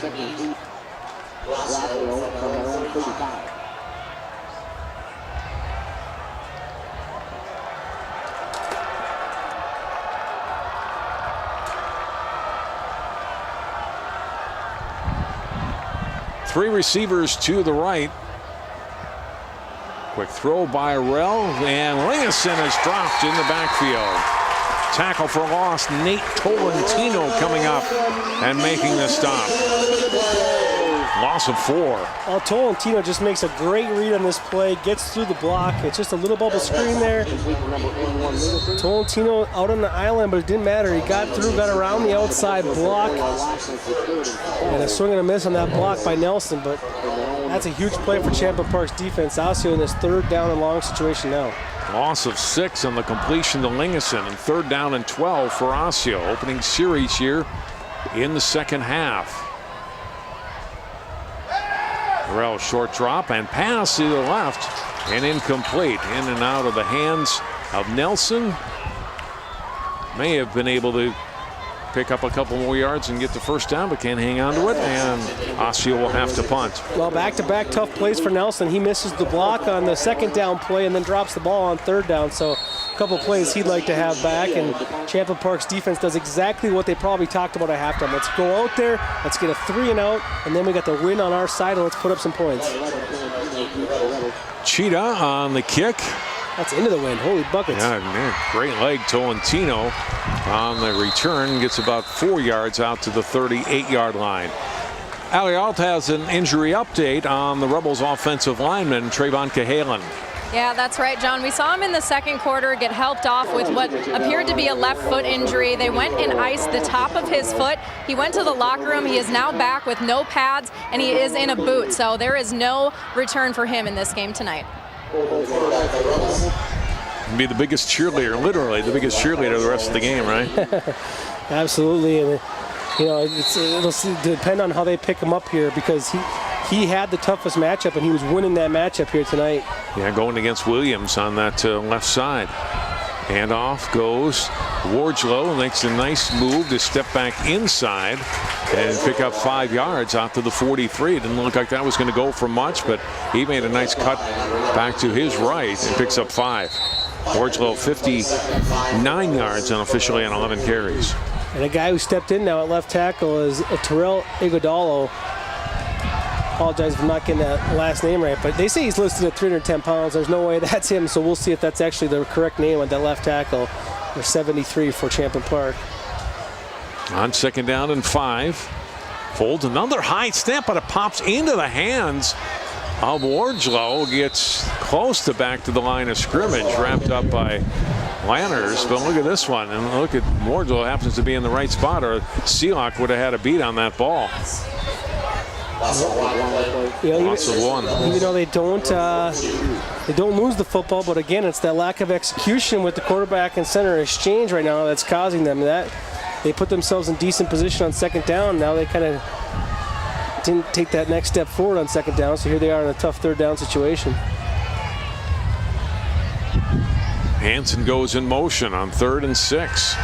Three receivers to the right. Quick throw by Rell, and Lingeson is dropped in the backfield. Tackle for loss. Nate Tolentino coming up and making the stop. Loss of 4. Well, Tolentino just makes a great read on this play, gets through the block. It's just a little bubble screen there. Tolentino out on the island, but it didn't matter. He got through, got around the outside block. And a swing and a miss on that block by Nelson, but that's a huge play for Champlin Park's defense. Osseo in this 3rd down and long situation now. Loss of 6 on the completion to Lingeson, and 3rd down and 12 for Osseo. Opening series here in the second half. Morrell short drop and pass to the left and incomplete. In and out of the hands of Nelson. May have been able to pick up a couple more yards and get the first down, but can't hang on to it, and Osseo will have to punt. Well, back-to-back tough plays for Nelson. He misses the block on the 2nd down play and then drops the ball on 3rd down. So a couple plays he'd like to have back, and Champlin Park's defense does exactly what they probably talked about at halftime. Let's go out there, let's get a 3 and out, and then we got the win on our side, and let's put up some points. Cheetah on the kick. That's into the wind. Holy buckets. Yeah, man, great leg. Tolentino on the return gets about 4 yards out to the 38-yard line. Allie Alt has an injury update on the Rebels offensive lineman, Trayvon Cahalan. Yeah, that's right, John. We saw him in the second quarter get helped off with what appeared to be a left foot injury. They went and iced the top of his foot. He went to the locker room. He is now back with no pads, and he is in a boot. So there is no return for him in this game tonight. Be the biggest cheerleader, literally the biggest cheerleader the rest of the game, right? Absolutely, and you know it'll depend on how they pick him up here, because he had the toughest matchup and he was winning that matchup here tonight. Yeah, going against Williams on that left side. And off goes Wardlow, makes a nice move to step back inside and pick up 5 yards out to the 43. It didn't look like that was going to go for much, but he made a nice cut back to his right and picks up 5. Wardlow 59 yards unofficially on 11 carries. And a guy who stepped in now at left tackle is Terrell Iguodalo. Apologize for not getting that last name right, but they say he's listed at 310 pounds. There's no way that's him, so we'll see if that's actually the correct name on that left tackle. They're 73 for Champlin Park. On 2nd down and 5. Folds another high snap, but it pops into the hands of Wardlow. Gets close to back to the line of scrimmage, wrapped up by Lanners. But look at this one, and look at Wardlow happens to be in the right spot, or Seelock would have had a beat on that ball. Loss of one. Even though they don't lose the football, but again, it's that lack of execution with the quarterback and center exchange right now that's causing them that. They put themselves in decent position on second down. Now they kind of didn't take that next step forward on second down, so here they are in a tough third down situation. Hansen goes in motion on 3rd and 6.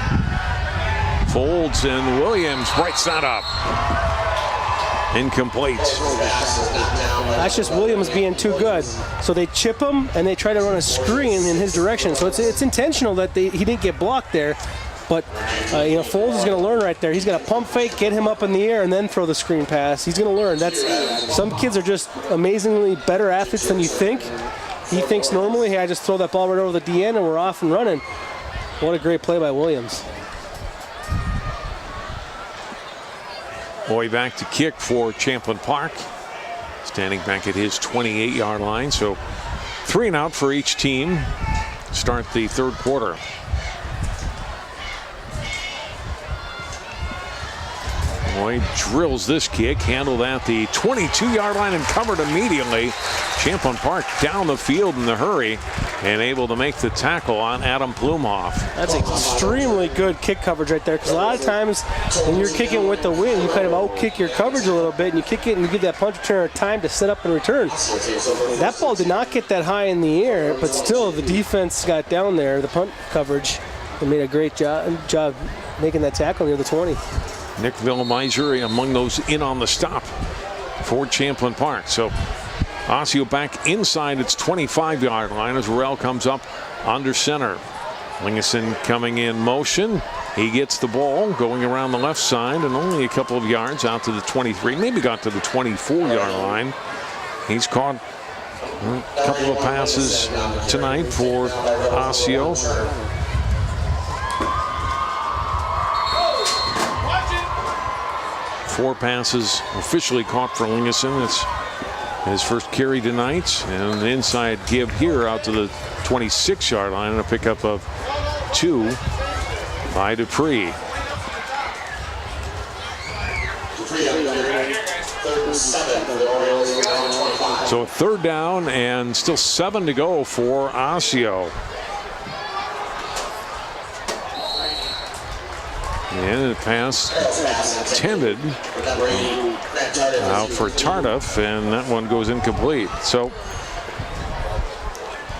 Folds and Williams breaks that up. Incomplete. That's just Williams being too good. So they chip him and they try to run a screen in his direction. So it's intentional that he didn't get blocked there. But Foles is going to learn right there. He's going to pump fake, get him up in the air, and then throw the screen pass. He's going to learn. Some kids are just amazingly better athletes than you think. He thinks normally, hey, I just throw that ball right over the DN and we're off and running. What a great play by Williams. Boy back to kick for Champlin Park. Standing back at his 28-yard line. So 3 and out for each team. Start the third quarter. Boy drills this kick, handled at the 22-yard line and covered immediately. Champlin Park down the field in a hurry and able to make the tackle on Adam Plumhoff. That's extremely good kick coverage right there, because a lot of times when you're kicking with the wind, you kind of out-kick your coverage a little bit, and you kick it and you give that punch returner time to set up and return. That ball did not get that high in the air, but still the defense got down there, the punt coverage, and made a great job making that tackle near the 20. Nick Villemeiser among those in on the stop for Champlin Park. So Osseo back inside its 25-yard line as Rell comes up under center. Lingeson coming in motion. He gets the ball going around the left side and only a couple of yards out to the 23, maybe got to the 24-yard line. He's caught a couple of passes tonight for Osseo. Four passes officially caught for Lingeson. It's his first carry tonight, and an inside give here out to the 26-yard line and a pickup of 2 by Dupree. So 3rd down and still 7 to go for Osseo. And the pass intended out for Tardif, and that one goes incomplete. So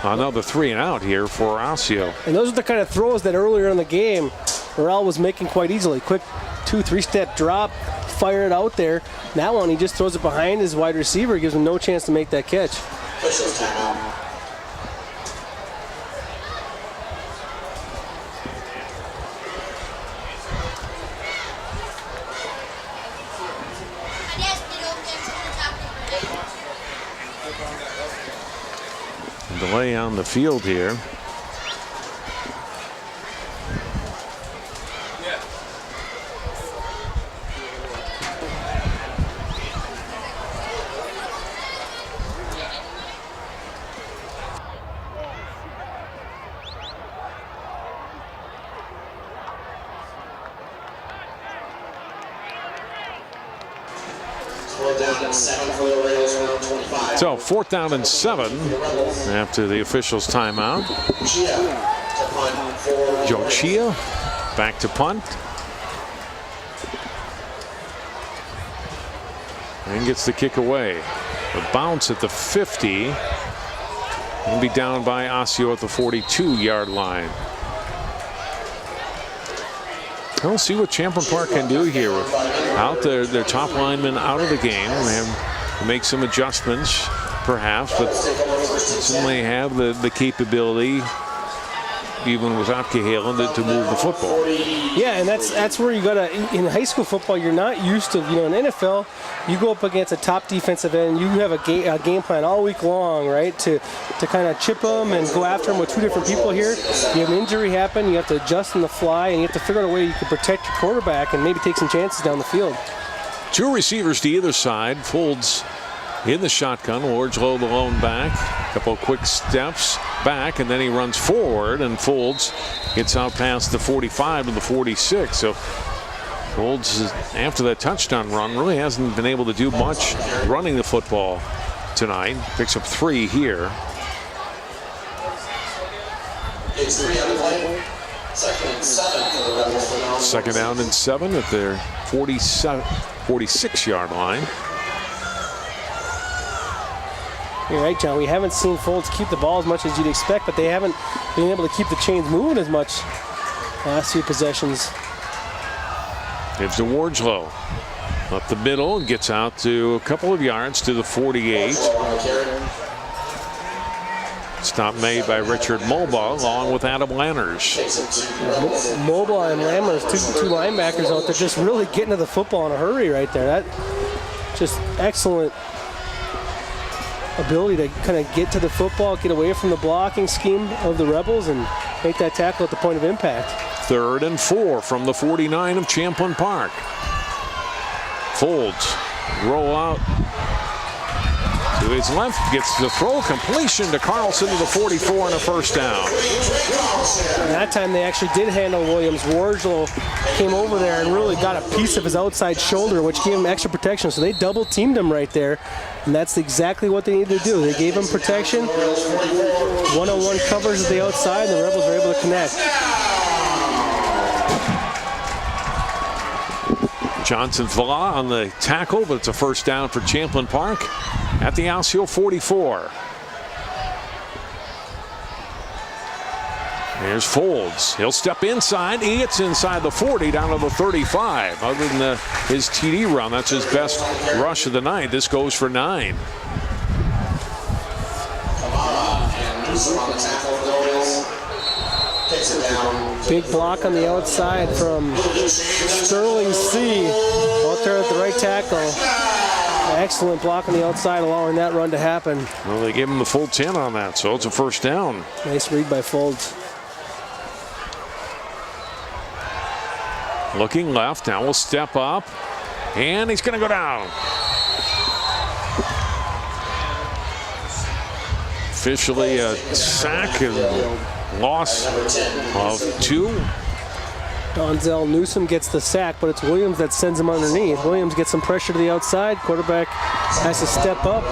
another 3 and out here for Osseo. And those are the kind of throws that earlier in the game Morrell was making quite easily. Quick 2-3 step drop, fire it out there. That one he just throws it behind his wide receiver, gives him no chance to make that catch. Delay on the field here. So 4th down and 7 after the officials' timeout. Joe Chia back to punt. And gets the kick away. The bounce at the 50. And be down by Osseo at the 42-yard line. We'll see what Champlin Park can do here without their top linemen out of the game. They have to make some adjustments, perhaps, but certainly have the capability, even without Cahalan, to move the football. Yeah, and that's where you gotta, in high school football, you're not used to, in NFL, you go up against a top defensive end, you have a game plan all week long, right, to kind of chip them and go after them with 2 different people here. You have an injury happen, you have to adjust on the fly, and you have to figure out a way you can protect your quarterback and maybe take some chances down the field. 2 receivers to either side. Folds in the shotgun. Wardlow the lone back. A couple of quick steps back, and then he runs forward, and Folds gets out past the 45 to the 46. So Folds, after that touchdown run, really hasn't been able to do much running the football tonight. Picks up 3 here. It's 3 on the play. Second and 7 for the Rebels. Second down and 7 at their 46-yard line. You're right, John. We haven't seen Folds keep the ball as much as you'd expect, but they haven't been able to keep the chains moving as much last few possessions. Gives to Wardlow. Up the middle and gets out to a couple of yards to the 48. Stop made by Richard Mulba along with Adam Lanners. Mulba and Lammers, two linebackers out there, just really getting to the football in a hurry right there. That just excellent ability to kind of get to the football, get away from the blocking scheme of the Rebels, and make that tackle at the point of impact. 3rd and 4 from the 49 of Champlin Park. Folds, roll out to his left, gets the throw, completion to Carlson to the 44 and a first down. And that time they actually did handle Williams. Wardlow came over there and really got a piece of his outside shoulder, which gave him extra protection. So they double teamed him right there, and that's exactly what they needed to do. They gave him protection, one-on-one covers at the outside, and the Rebels were able to connect. Johnson Villa on the tackle, but it's a first down for Champlin Park at the Osseo 44. There's Folds. He'll step inside. He gets inside the 40 down to the 35. Other than his TD run, that's his best rush of the night. This goes for 9. Big block on the outside from Sterling C. Out there at the right tackle. Excellent block on the outside, allowing that run to happen. Well, they gave him the full 10 on that, so it's a first down. Nice read by Folds. Looking left, now will step up, and he's going to go down. Officially a sack and loss of 2. Donzel Newsom gets the sack, but it's Williams that sends him underneath. Williams gets some pressure to the outside. Quarterback has to step up.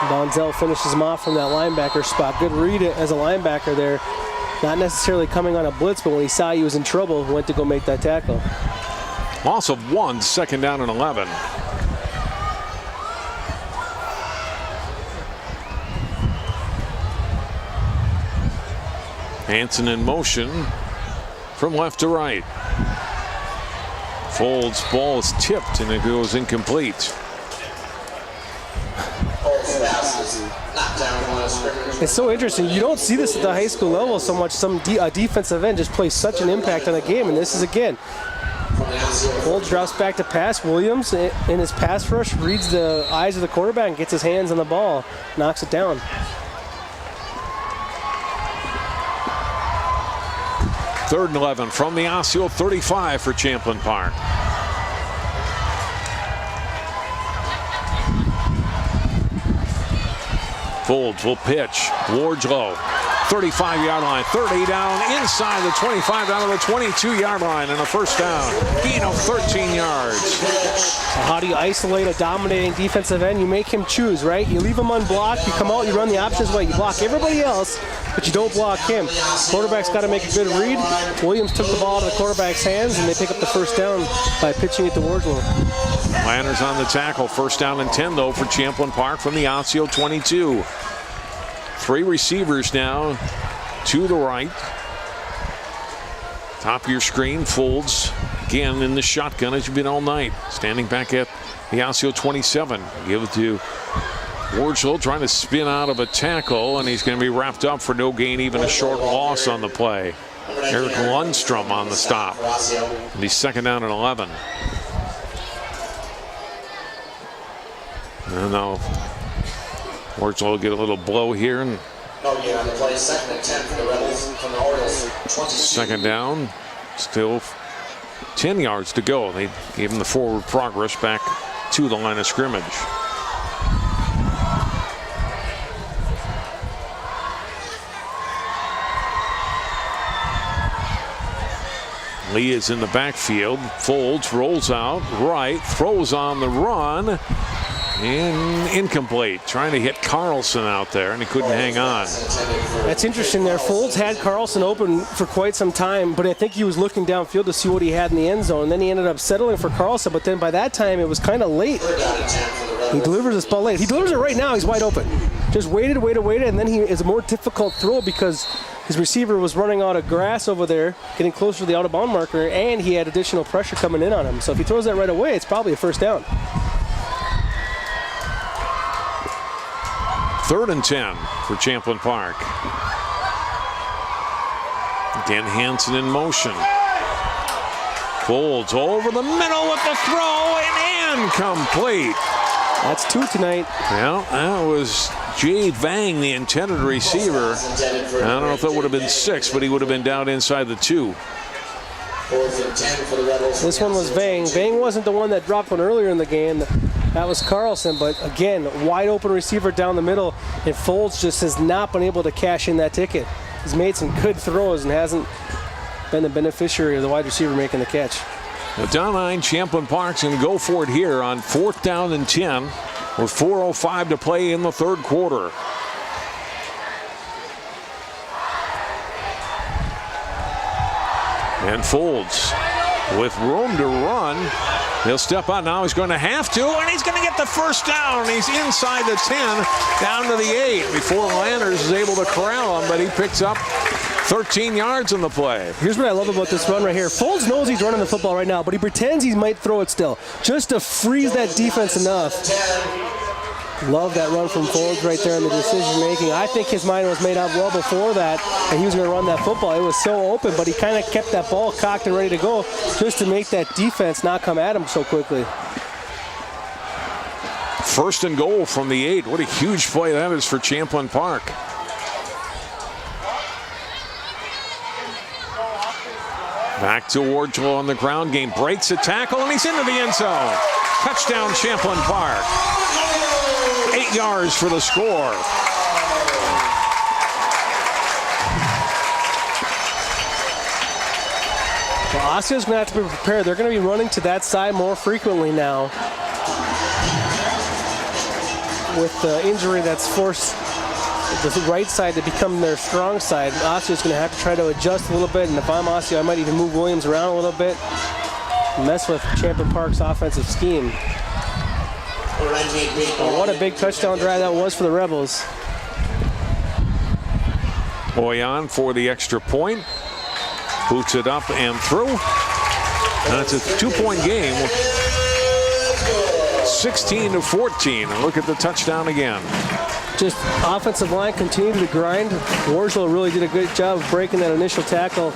Donzel finishes him off from that linebacker spot. Good read as a linebacker there. Not necessarily coming on a blitz, but when he saw he was in trouble, he went to go make that tackle. Loss of 1, second down and 11. Hanson in motion from left to right. Folds' ball is tipped and it goes incomplete. It's so interesting. You don't see this at the high school level so much. Some defensive end just plays such an impact on a game, and this is again. Folds drops back to pass. Williams, in his pass rush, reads the eyes of the quarterback and gets his hands on the ball, knocks it down. Third and 11 from the Osseo 35 for Champlin Park. Folds will pitch. Wardlow, 35-yard line, 30 down, inside the 25, down to the 22-yard line, and a first down. Gain of 13 yards. So how do you isolate a dominating defensive end? You make him choose, right? You leave him unblocked, you come out, you run the options way. You block everybody else, but you don't block him. Quarterback's got to make a good read. Williams took the ball out of the quarterback's hands, and they pick up the first down by pitching it to Wardlow. Lanners on the tackle. First down and 10, though, for Champlin Park from the Osseo 22. 3 receivers now to the right. Top of your screen, Folds again in the shotgun as you've been all night. Standing back at the Osseo 27. Give it to Wardlow, trying to spin out of a tackle, and he's going to be wrapped up for no gain, even a short loss on the play. Eric Lundstrom on the stop. And he's second down and 11. And now Wardlow will get a little blow here. And second and 10 for the Rebels from the Orioles. Second down, still 10 yards to go. They gave him the forward progress back to the line of scrimmage. Lee is in the backfield. Folds, rolls out right, throws on the run, and incomplete. Trying to hit Carlson out there, and he couldn't hang on. That's interesting there. Folds had Carlson open for quite some time, but I think he was looking downfield to see what he had in the end zone. And then he ended up settling for Carlson, but then by that time it was kind of late. He delivers this ball late. He delivers it right now. He's wide open. Just waited, and then it's a more difficult throw because his receiver was running out of grass over there, getting closer to the out-of-bound marker, and he had additional pressure coming in on him. So if he throws that right away, it's probably a first down. 3rd and 10 for Champlin Park. Again, Hansen in motion. Folds over the middle with the throw and incomplete. That's 2 tonight. Well, that was Jade Vang, the intended receiver. I don't know if that would have been 6, but he would have been down inside the 2. 4th and 10 for the Rebels. This one was Vang. Vang wasn't the one that dropped one earlier in the game. That was Carlson, but again, wide open receiver down the middle, and Folds just has not been able to cash in that ticket. He's made some good throws and hasn't been the beneficiary of the wide receiver making the catch. Now down 9, Champlin Park's going to go for it here on 4th down and 10 with 4:05 to play in the 3rd quarter. And Folds with room to run. He'll step out now. He's going to have to, and he's going to get the first down. He's inside the 10, down to the 8 before Landers is able to corral him, but he picks up 13 yards in the play. Here's what I love about this run right here. Folds knows he's running the football right now, but he pretends he might throw it still, just to freeze that defense enough. Love that run from Folds right there in the decision making. I think his mind was made up well before that, and he was going to run that football. It was so open, but he kind of kept that ball cocked and ready to go just to make that defense not come at him so quickly. 1st and goal from the 8. What a huge play that is for Champlin Park. Back to Wardlow on the ground game. Breaks a tackle, and he's into the end zone. Touchdown, Champlin Park. 8 yards for the score. Well, Osseo's going to have to be prepared. They're going to be running to that side more frequently now. With the injury that's forced the right side to become their strong side, Osseo's going to have to try to adjust a little bit. And if I'm Osseo, I might even move Williams around a little bit. Mess with Champlin Park's offensive scheme. Oh, what a big touchdown drive that was for the Rebels. Boyan for the extra point. Boots it up and through. And it's a 2-point game. 16-14. And look at the touchdown again. Just offensive line continued to grind. Wardlow really did a good job of breaking that initial tackle.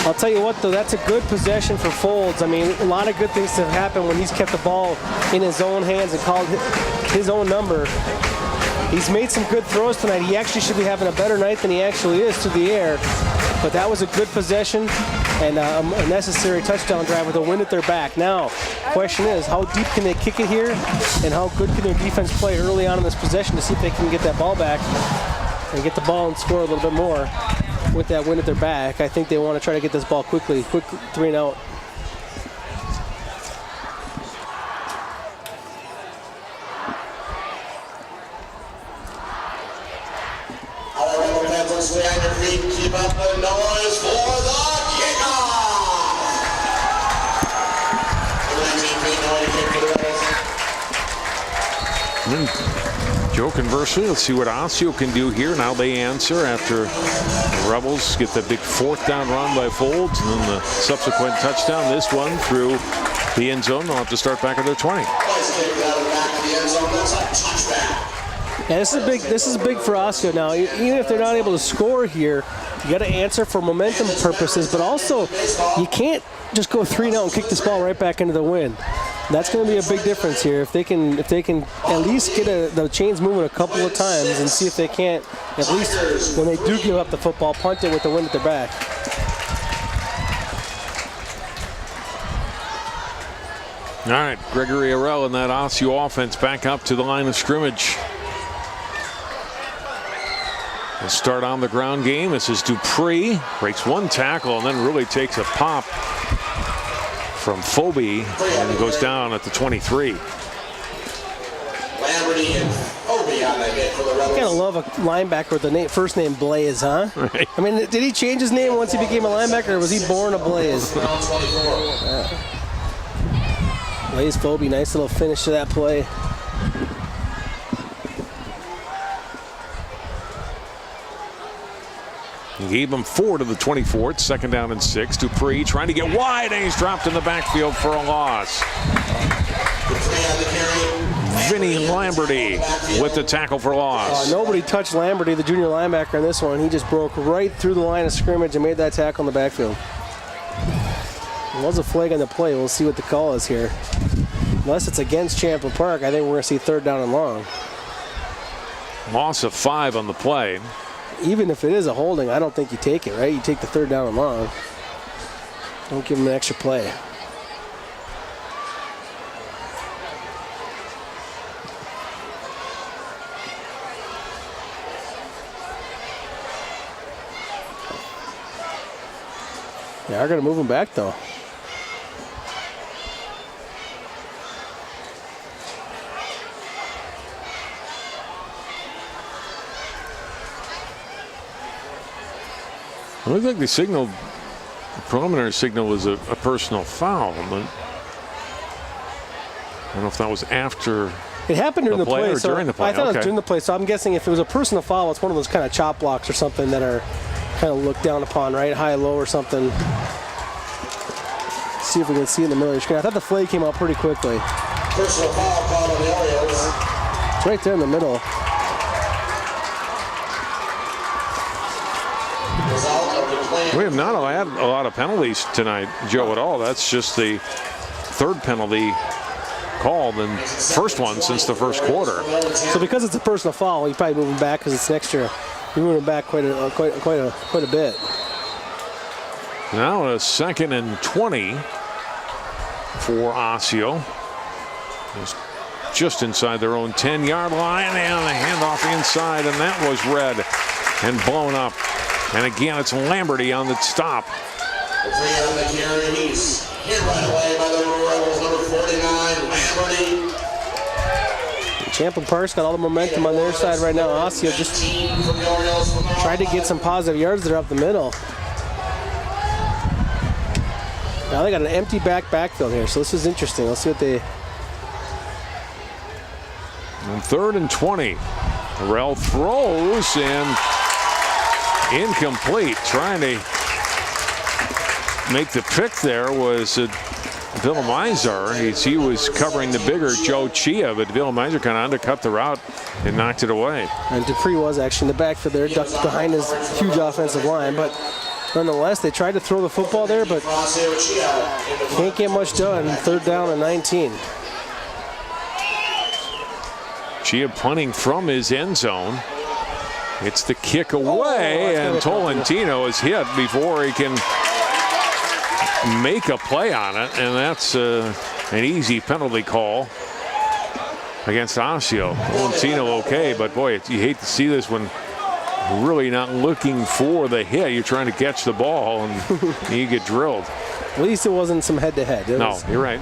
I'll tell you what, though, that's a good possession for Folds. I mean, a lot of good things have happened when he's kept the ball in his own hands and called his own number. He's made some good throws tonight. He actually should be having a better night than he actually is through the air. But that was a good possession and a necessary touchdown drive with a win at their back. Now, the question is, how deep can they kick it here? And how good can their defense play early on in this possession to see if they can get that ball back and get the ball and score a little bit more with that win at their back? I think they want to try to get this ball quickly, 3 and out. Stay on your feet, keep up the noise for the kickoff. Joe, conversely, let's see what Osseo can do here. Now they answer after the Rebels get the big 4th down run by Folds and then the subsequent touchdown. This one through the end zone. They'll have to start back at their 20. Yeah, this is big for Osseo now. Even if they're not able to score here, you got to answer for momentum purposes, but also you can't just go 3 and out and kick this ball right back into the wind. That's going to be a big difference here. If they can at least get the chains moving a couple of times and see if they can't, at least when they do give up the football, punt it with the wind at their back. All right, Gregory Arell and that Osseo offense back up to the line of scrimmage. We'll start on the ground game. This is Dupree. Breaks one tackle and then really takes a pop from Phobie and goes down at the 23. Lamberty and Phobie on that hit for the Rebels. You gotta love a linebacker with the first name Blaze, huh? Right. I mean, did he change his name once he became a linebacker, or was he born a Blaze? Blaze Phobie, nice little finish to that play. He gave him 4 to the 24. It's 2nd down and 6. Dupree trying to get wide, and he's dropped in the backfield for a loss. Vinny Lamberty with the tackle for loss. Nobody touched Lamberty, the junior linebacker, in this one. He just broke right through the line of scrimmage and made that tackle in the backfield. There was a flag on the play. We'll see what the call is here. Unless it's against Champlin Park, I think we're going to see 3rd down and long. Loss of 5 on the play. Even if it is a holding, I don't think you take it, right? You take the 3rd down and long. Don't give him an extra play. They are going to move him back, though. It looked like the preliminary signal was a personal foul, but I don't know if that was after. It happened during the play, or so during the play. I thought it Okay. was during the play, so I'm guessing if it was a personal foul, it's one of those kind of chop blocks or something that are kind of looked down upon, right? High, low, or something. See if we can see in the middle of your screen. I thought the flag came out pretty quickly. Personal foul called on the Orioles. It's right there in the middle. We have not had a lot of penalties tonight, Joe, at all. That's just the 3rd penalty called and first one since the first quarter. So because it's a personal foul, you probably move him back because it's next year. You're moving back quite a bit. Now a 2nd and 20 for Osseo. Just inside their own 10-yard line, and a handoff inside, and that was red and blown up. And again, it's Lamberty on the stop. The 3 on the carry. He's hit right away by the Rebels, number 49, Lamberty. Champlin Park's got all the momentum on their side right now. Osseo just tried to get some positive yards there up the middle. Now they got an empty backfield here, so this is interesting. Let's see what they. And 3rd and 20. Terrell throws and incomplete. Trying to make the pick there was Villamizar. He was covering the bigger Joe Chia, but Villamizar kind of undercut the route and knocked it away. And Dupree was actually in the backfield there, ducked behind his huge offensive line, but nonetheless, they tried to throw the football there, but can't get much done. 3rd down and 19. Chia punting from his end zone. It's the kick away, and Tolentino is hit before he can make a play on it, and that's an easy penalty call against Osseo. Tolentino okay, but boy, you hate to see this when you're really not looking for the hit. You're trying to catch the ball, and you get drilled. At least it wasn't some head-to-head. No, you're right.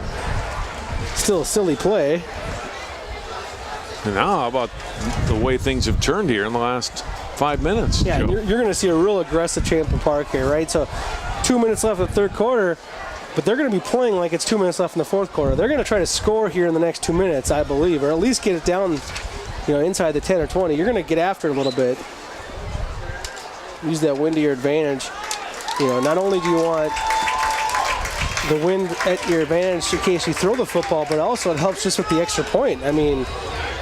Still a silly play. And now, how about the way things have turned here in the last 5 minutes? Yeah, Joe? you're going to see a real aggressive Champlin Park here, right? So 2 minutes left in the 3rd quarter, but they're going to be playing like it's 2 minutes left in the 4th quarter. They're going to try to score here in the next 2 minutes, I believe, or at least get it down, inside the 10 or 20. You're going to get after it a little bit. Use that wind to your advantage. Not only do you want the wind at your advantage in case you throw the football, but also it helps just with the extra point. I mean,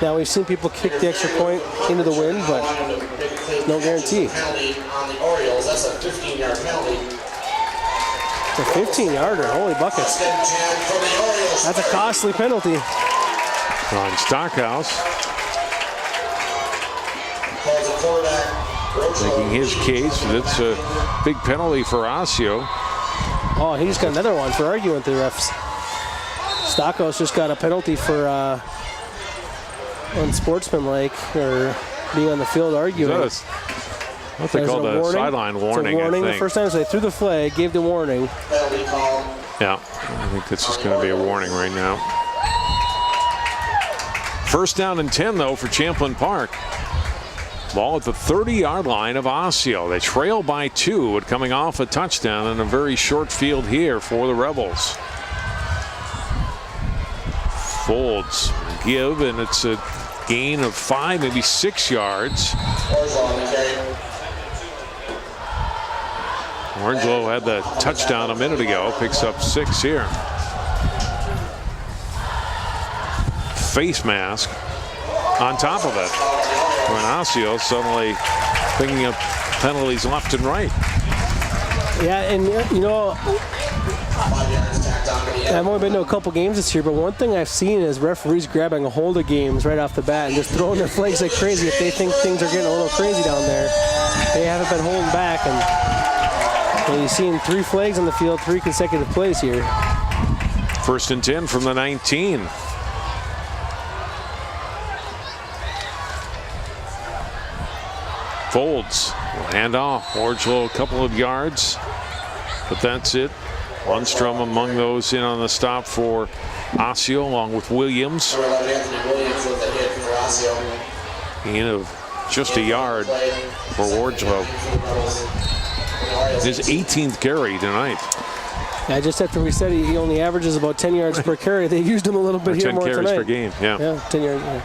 now we've seen people kick the extra point into the wind, but no guarantee. Penalty on the Orioles. That's a 15-yard penalty. It's a 15-yarder. Holy buckets. That's a costly penalty. On Stockhouse. Making his case. That's a big penalty for Osseo. Oh, he just got another one for arguing with the refs. Stockhouse just got a penalty for unsportsmanlike or being on the field arguing. What they call the sideline warning, I think. I The first time, so they threw the flag, gave the warning. Yeah, I think this is going to be a warning right now. First down and 10, though, for Champlin Park. Ball at the 30-yard line of Osseo. They trail by 2, coming off a touchdown in a very short field here for the Rebels. Folds give, and it's a gain of 5, maybe 6 yards. Orangelo had the touchdown a minute ago, picks up 6 here. Face mask on top of it. When Osseo suddenly picking up penalties left and right. Yeah, and you know, I've only been to a couple games this year, but one thing I've seen is referees grabbing a hold of games right off the bat and just throwing their flags like crazy. If they think things are getting a little crazy down there, they haven't been holding back. And you've seen 3 flags on the field, 3 consecutive plays here. First and 10 from the 19. Folds, hand off. Orangelo a couple of yards, but that's it. Lundstrom among those in on the stop for Osseo, along with Williams. Gain of just a yard for Orangelo. His 18th carry tonight. Yeah, just after we said he only averages about 10 yards per carry, they used him a little bit here more tonight. 10 carries per game, yeah. Yeah, 10 yards. Yeah.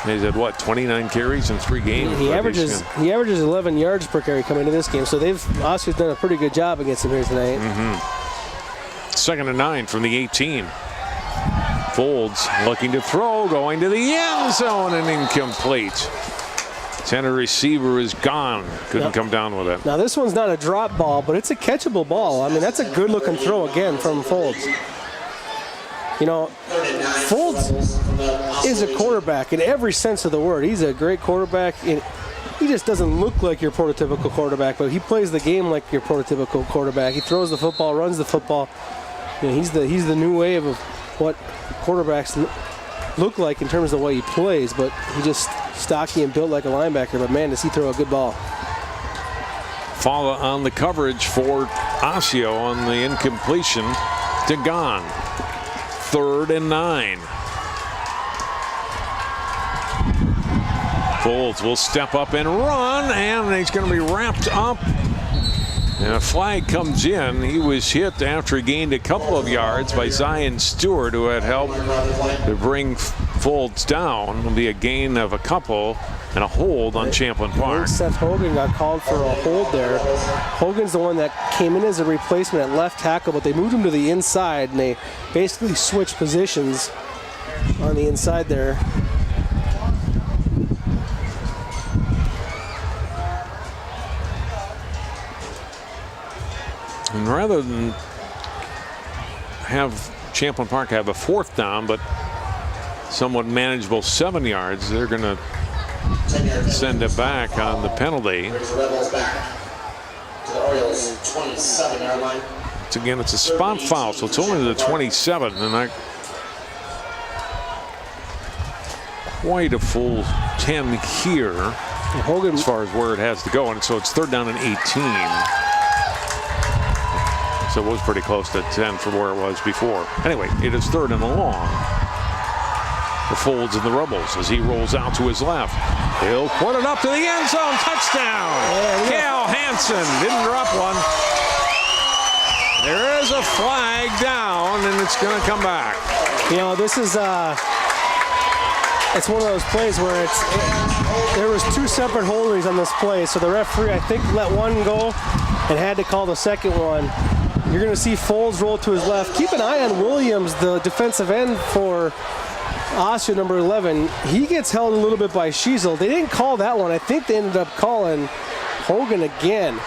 He's had what, 29 carries in 3 games? He averages 11 yards per carry coming into this game, so Osseo's done a pretty good job against him here tonight. Second and 9 from the 18. Folds looking to throw, going to the end zone and incomplete. Center receiver is gone. Couldn't come down with it. Now this one's not a drop ball, but it's a catchable ball. I mean, that's a good looking throw again from Folds. You know, Folds is a quarterback in every sense of the word. He's a great quarterback. He just doesn't look like your prototypical quarterback, but he plays the game like your prototypical quarterback. He throws the football, runs the football. You know, he's the new wave of what quarterbacks look like in terms of the way he plays, but he just stocky and built like a linebacker. But man, does he throw a good ball. Follow on the coverage for Osseo on the incompletion to Gone. 3rd and 9. Folds will step up and run, and he's going to be wrapped up. And a flag comes in. He was hit after he gained a couple of yards by Zion Stewart, who had helped to bring Folds down. It'll be a gain of a couple and a hold on Champlin Park. Seth Hogan got called for a hold there. Hogan's the one that came in as a replacement at left tackle, but they moved him to the inside, and they basically switched positions on the inside there. And rather than have Champlin Park have a 4th down, but somewhat manageable 7 yards, they're going to send it back on the penalty. Again, it's a spot foul, so it's only the 27, and not quite a full 10 here Hogan, as far as where it has to go, and so it's 3rd down and 18. So it was pretty close to 10 from where it was before. Anyway, it is 3rd and long. The Folds and the Rebels as he rolls out to his left. He'll put it up to the end zone. Touchdown. Cal Hansen didn't drop one. There is a flag down, and it's going to come back. You know, this is it's one of those plays where there was 2 separate holdings on this play, so the referee, I think, let one go and had to call the second one. You're going to see Folds roll to his left. Keep an eye on Williams, the defensive end for Osseo, number 11. He gets held a little bit by Schiesel. They didn't call that one. I think they ended up calling Hogan again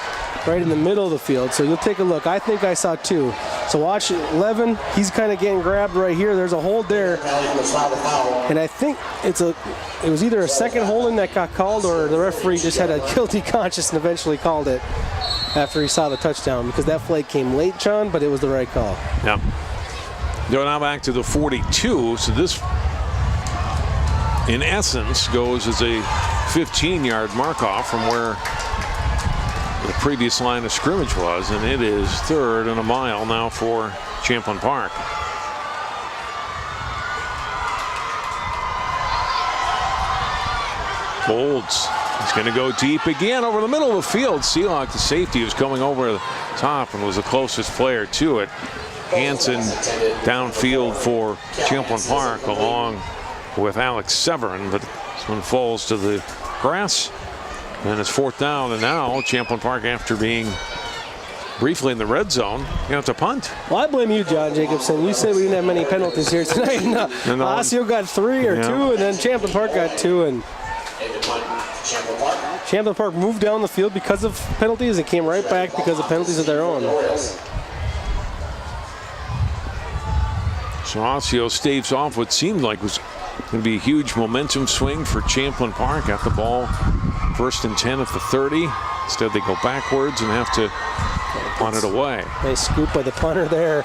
right in the middle of the field. So you'll take a look. I think I saw 2. So watch 11. He's kind of getting grabbed right here. There's a hold there. And I think it was either a second holding that got called, or the referee just had a guilty conscience and eventually called it after he saw the touchdown, because that flag came late, John, but it was the right call. Yeah. They're now back to the 42. So this, in essence, goes as a 15-yard mark off from where the previous line of scrimmage was, and it is 3rd and a mile now for Champlin Park. Bolds is going to go deep again over the middle of the field. Seelock, the safety, was coming over the top and was the closest player to it. Hansen downfield for Champlin Park along with Alex Severin, but this one falls to the grass. And it's 4th down, and now Champlin Park, after being briefly in the red zone, you have to punt. Well, I blame you, John Jacobson. You said we didn't have many penalties here tonight. Osseo got 3 or 2, and then Champlin Park got 2. And Champlin Park moved down the field because of penalties and came right back because of penalties of their own. So Osseo staves off what seemed like was going to be a huge momentum swing for Champlin Park. Got the ball 1st and 10 at the 30. Instead, they go backwards and have to punt it away. Nice scoop by the punter there.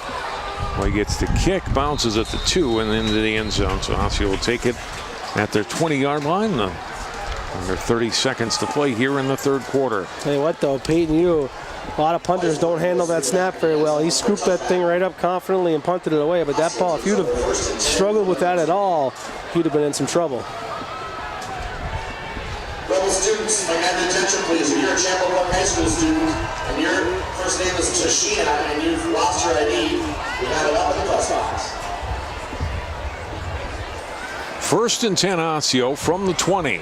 Well, he gets the kick, bounces at the 2 and into the end zone. So Osseo will take it at their 20-yard line. Under 30 seconds to play here in the 3rd quarter. Tell you what, though, Peyton, a lot of punters don't handle that snap very well. He scooped that thing right up confidently and punted it away. But that ball, if you'd have struggled with that at all, he'd have been in some trouble. Rebel students, may I have your attention, please? If you're a Champlin Park High School student and your first name is Tashina and you've lost your ID, we have it up in the press box. 1st and 10 Osseo from the 20.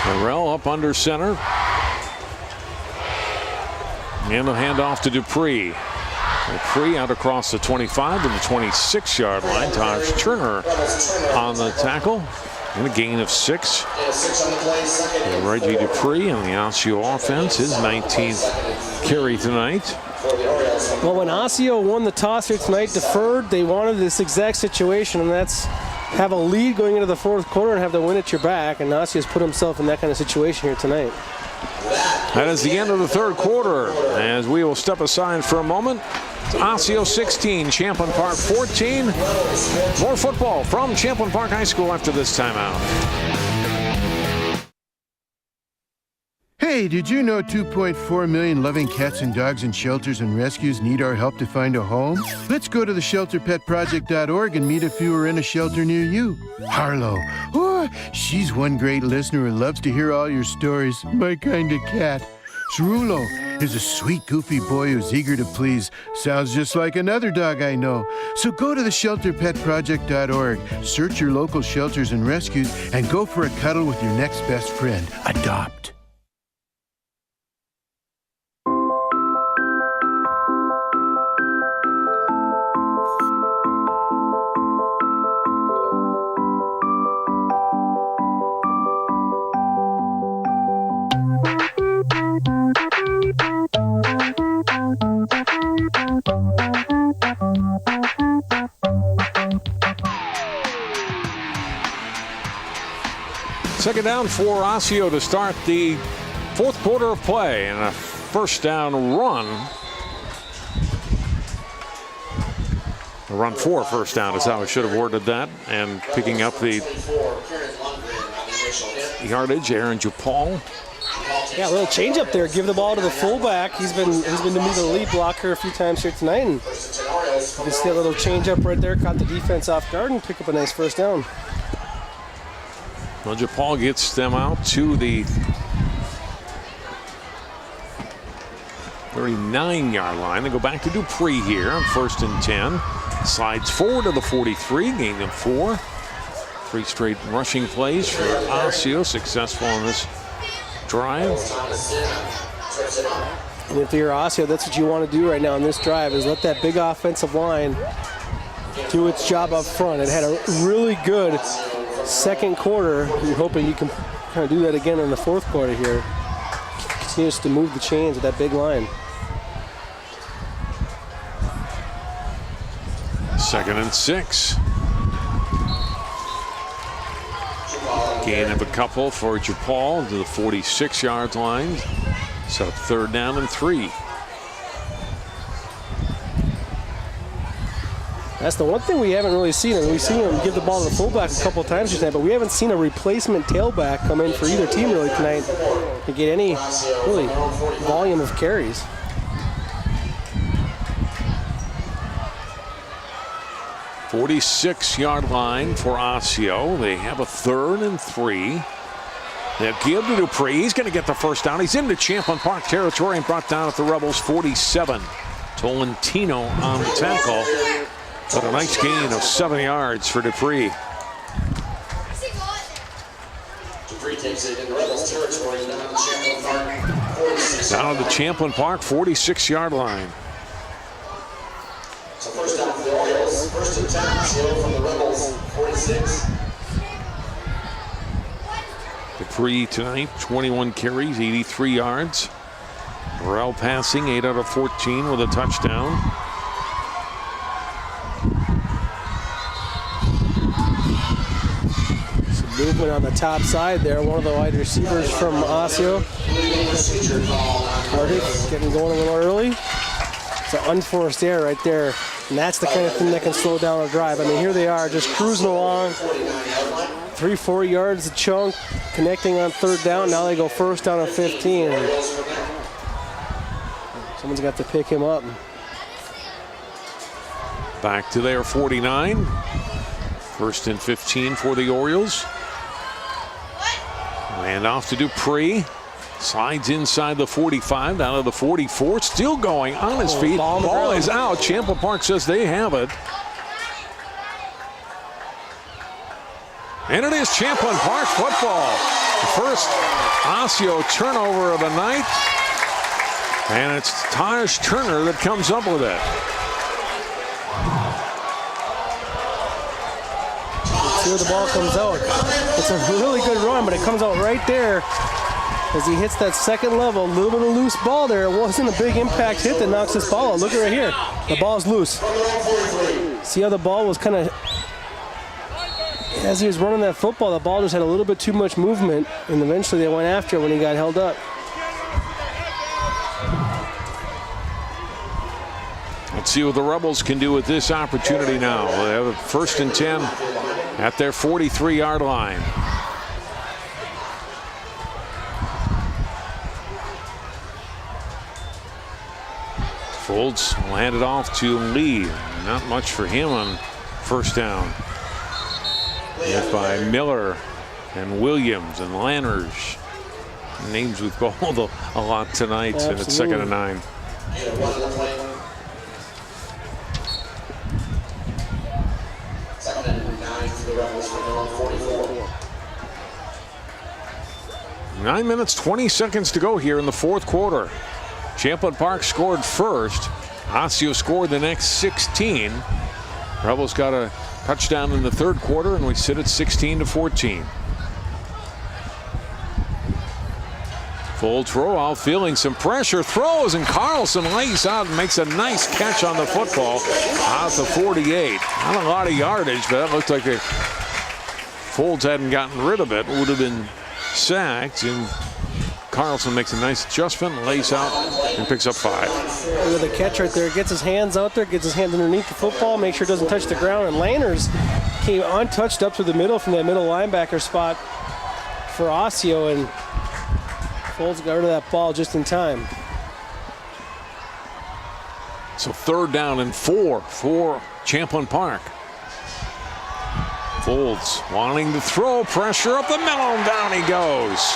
Morrell up under center. And a handoff to Dupree. Dupree out across the 25 to the 26-yard line. Taj Turner on the tackle. And a gain of 6. And Reggie Dupree on the Osseo offense, his 19th carry tonight. Well, when Osseo won the toss here tonight, deferred, they wanted this exact situation, and that's have a lead going into the 4th quarter and have the win at your back, and Osseo's put himself in that kind of situation here tonight. That is the end of the 3rd quarter, as we will step aside for a moment. It's Osseo 16, Champlin Park 14. More football from Champlin Park High School after this timeout. Hey, did you know 2.4 million loving cats and dogs in shelters and rescues need our help to find a home? Let's go to theshelterpetproject.org and meet a few who are in a shelter near you. Harlow, oh, she's one great listener who loves to hear all your stories. My kind of cat. Cerulo is a sweet, goofy boy who's eager to please. Sounds just like another dog I know. So go to theshelterpetproject.org, search your local shelters and rescues, and go for a cuddle with your next best friend. Adopt. Second down for Osseo to start the 4th quarter of play, and a 1st down run. A run for a 1st down is how I should have worded that. And picking up the yardage, Aaron Jupal. Yeah, a little change up there. Give the ball to the fullback. He's been to me the lead blocker a few times here tonight, and you can see a little change up right there. Caught the defense off guard and pick up a nice 1st down. Well, Paul gets them out to the 39-yard line. They go back to Dupree here on 1st and 10. Slides forward to the 43, gain of 4. 3 straight rushing plays for Osseo, successful on this drive. And if you're Osseo, that's what you want to do right now on this drive, is let that big offensive line do its job up front. It had a really good 2nd quarter. You're hoping you can kind of do that again in the 4th quarter here. Continues to move the chains with that big line. 2nd and 6. Gain of a couple for Jupal to the 46-yard line. So 3rd down and 3. That's the one thing we haven't really seen. And we've seen him give the ball to the fullback a couple of times tonight, but we haven't seen a replacement tailback come in for either team really tonight to get any really volume of carries. "46-yard line for Osseo. They have a 3rd and 3. They'll give to Dupree. He's going to get the first down. He's into Champlin Park territory and brought down at the Rebels' 47. Tolentino on the tackle. But a nice gain of 7 yards for Dupree. Dupree takes it into Rebels territory down the Champlin Park 46. Down to the Champlin Park 46-yard line. So first down for the Orioles. 1st and 10. Osseo from the Rebels 46. Dupree tonight, 21 carries, 83 yards. Burrell passing 8 out of 14 with a touchdown. Movement on the top side there. One of the wide receivers from Osseo. Cardiff getting going a little early. It's an unforced error right there. And that's the kind of thing that can slow down a drive. I mean, here they are just cruising along. 3-4 yards a chunk, connecting on 3rd down. Now they go 1st down and 15. Someone's got to pick him up. Back to their 49. 1st and 15 for the Orioles. Hand off to Dupree. Slides inside the 45, down to the 44. Still going on his feet. Ball is out. Champlin Park says they have it. And it is Champlin Park football. The first Osseo turnover of the night. And it's Taj Turner that comes up with it. See where the ball comes out. It's a really good run, but it comes out right there as he hits that 2nd level. A little bit of loose ball there. It wasn't a big impact hit that knocks this ball out. Look at right here. The ball's loose. See how the ball was kind of, as he was running that football, the ball just had a little bit too much movement, and eventually they went after it when he got held up. Let's see what the Rebels can do with this opportunity now. They have a 1st and 10 at their 43-yard line. Folds will hand it off to Lee. Not much for him on 1st down. Hit by Miller and Williams and Lanners. Names we've called a lot tonight. Absolutely. And it's 2nd and 9. Second and 9 for the Rebels from their own 44. 9 minutes, 20 seconds to go here in the 4th quarter. Champlin Park scored first. Osseo scored the next 16. Rebels got a touchdown in the 3rd quarter, and we sit at 16-14. Full throw out, feeling some pressure. Throws, and Carlson lays out and makes a nice catch on the football out the 48. Not a lot of yardage, but that looked like the Folds hadn't gotten rid of it. Would have been sacked, and Carlson makes a nice adjustment, lays out, and picks up 5. Look at the catch right there. Gets his hands out there, gets his hands underneath the football, make sure it doesn't touch the ground. And Lanners came untouched up to the middle from that middle linebacker spot for Osseo, and Folds got rid of that ball just in time. So 3rd down and 4 for Champlin Park. Folds wanting to throw, pressure up the middle, and down he goes.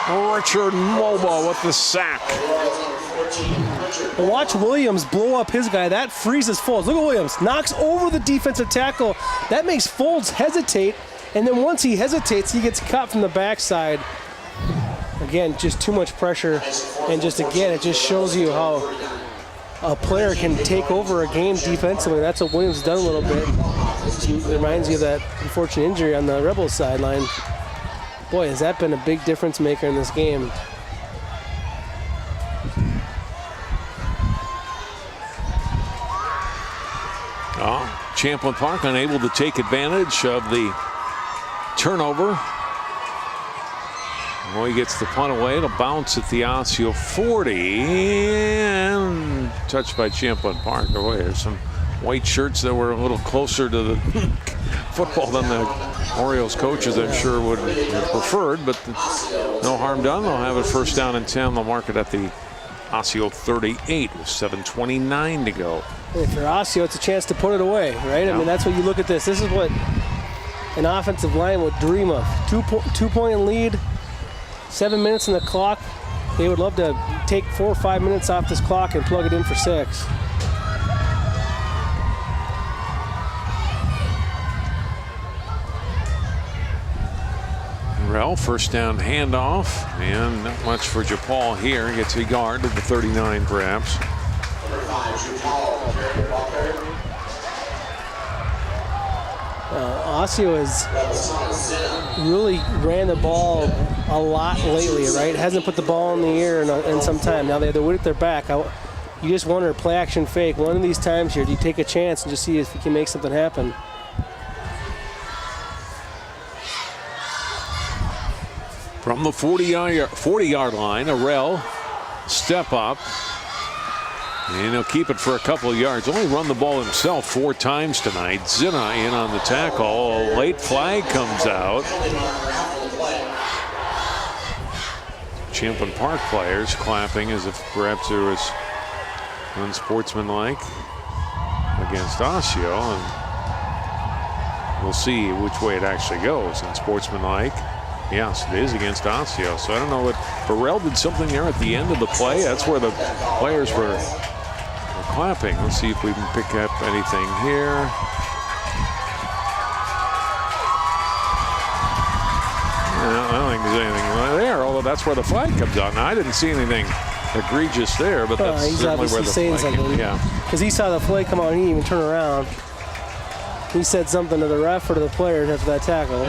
Richard Moba with the sack. And watch Williams blow up his guy. That freezes Folds. Look at Williams. Knocks over the defensive tackle. That makes Folds hesitate. And then once he hesitates, he gets cut from the backside. Again, just too much pressure. And just again, it just shows you how a player can take over a game defensively. That's what Williams has done a little bit. It reminds you of that unfortunate injury on the Rebels sideline. Boy, has that been a big difference maker in this game. Oh, Champlin Park unable to take advantage of the turnover. Well, he gets the punt away. It'll bounce at the Osseo 40 and touched by Champlin Park. Oh, there's some white shirts that were a little closer to the football than the Orioles coaches, I'm sure, would have preferred, but no harm done. They'll have it first down and 10. They'll mark it at the Osseo 38 with 7:29 to go. Hey, for Osseo, it's a chance to put it away, right? Yeah. I mean, that's what you look at this. This is what an offensive line would dream of. Two-point lead, 7 minutes on the clock. They would love to take 4 or 5 minutes off this clock and plug it in for 6. Rel, first down handoff, and not much for JaPaul here. He gets a yard at the 39 perhaps. Osseo has really ran the ball a lot lately, right? Hasn't put the ball in the air in some time. Now they have the wind at their back. You just wonder, play action fake. One of these times here, do you take a chance and just see if you can make something happen? From the 40-yard line, Arell step up. And he'll keep it for a couple of yards. Only run the ball himself 4 times tonight. Zinna in on the tackle. A late flag comes out. Champlin Park players clapping as if perhaps there was unsportsmanlike against Osseo. And we'll see which way it actually goes. Unsportsmanlike. Yes, it is against Osseo. So I don't know what Burrell did something there at the end of the play. That's where the players were clapping. Let's see if we can pick up anything here. I don't think there's anything there, although that's where the flag comes out. Now, I didn't see anything egregious there, but that's he's certainly obviously where the saying flag something. came. Yeah. Because he saw the play come out and he didn't even turn around. He said something to the ref or to the players after that tackle.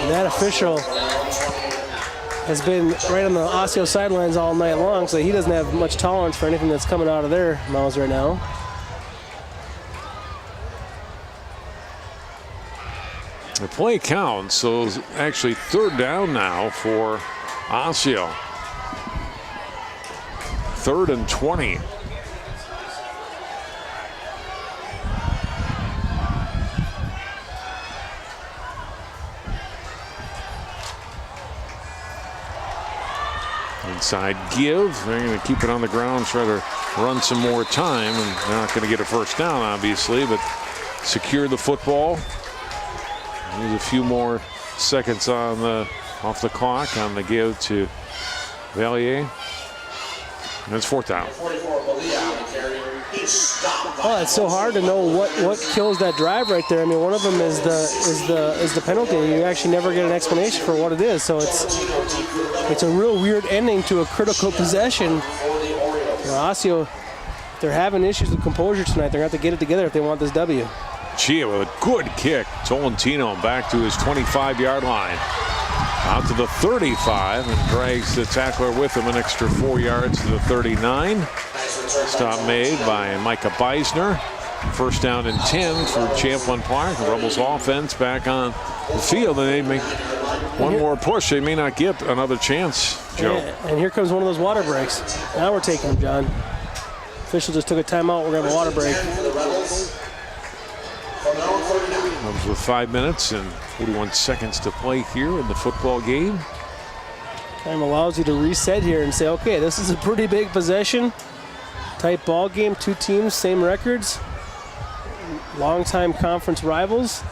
And that official has been right on the Osseo sidelines all night long, so he doesn't have much tolerance for anything that's coming out of their mouths right now. The play counts, so it's actually 3rd down now for Osseo. 3rd and 20. Inside give. They're going to keep it on the ground, try to run some more time, and they're not going to get a first down, obviously, but secure the football. There's a few more seconds on off the clock on the give to Valier. And it's 4th down. Oh, it's so hard to know what kills that drive right there. I mean, one of them is the penalty. You actually never get an explanation for what it is. So it's a real weird ending to a critical possession. Osseo, if they're having issues with composure tonight, they're going to have to get it together if they want this W. Chia with a good kick. Tolentino back to his 25-yard line. Out to the 35 and drags the tackler with him an extra 4 yards to the 39. Stop made by Micah Beisner. First down and 10 for Champlin Park. The Rebels offense back on the field, and they make one more push. They may not get another chance, Joe. Yeah, and here comes one of those water breaks. Now we're taking them, John. Official just took a timeout. We're going to have a water break. Comes with 5 minutes and 41 seconds to play here in the football game. Time allows you to reset here and say, okay, this is a pretty big possession. Tight ball game, 2 teams, same records. Longtime conference rivals.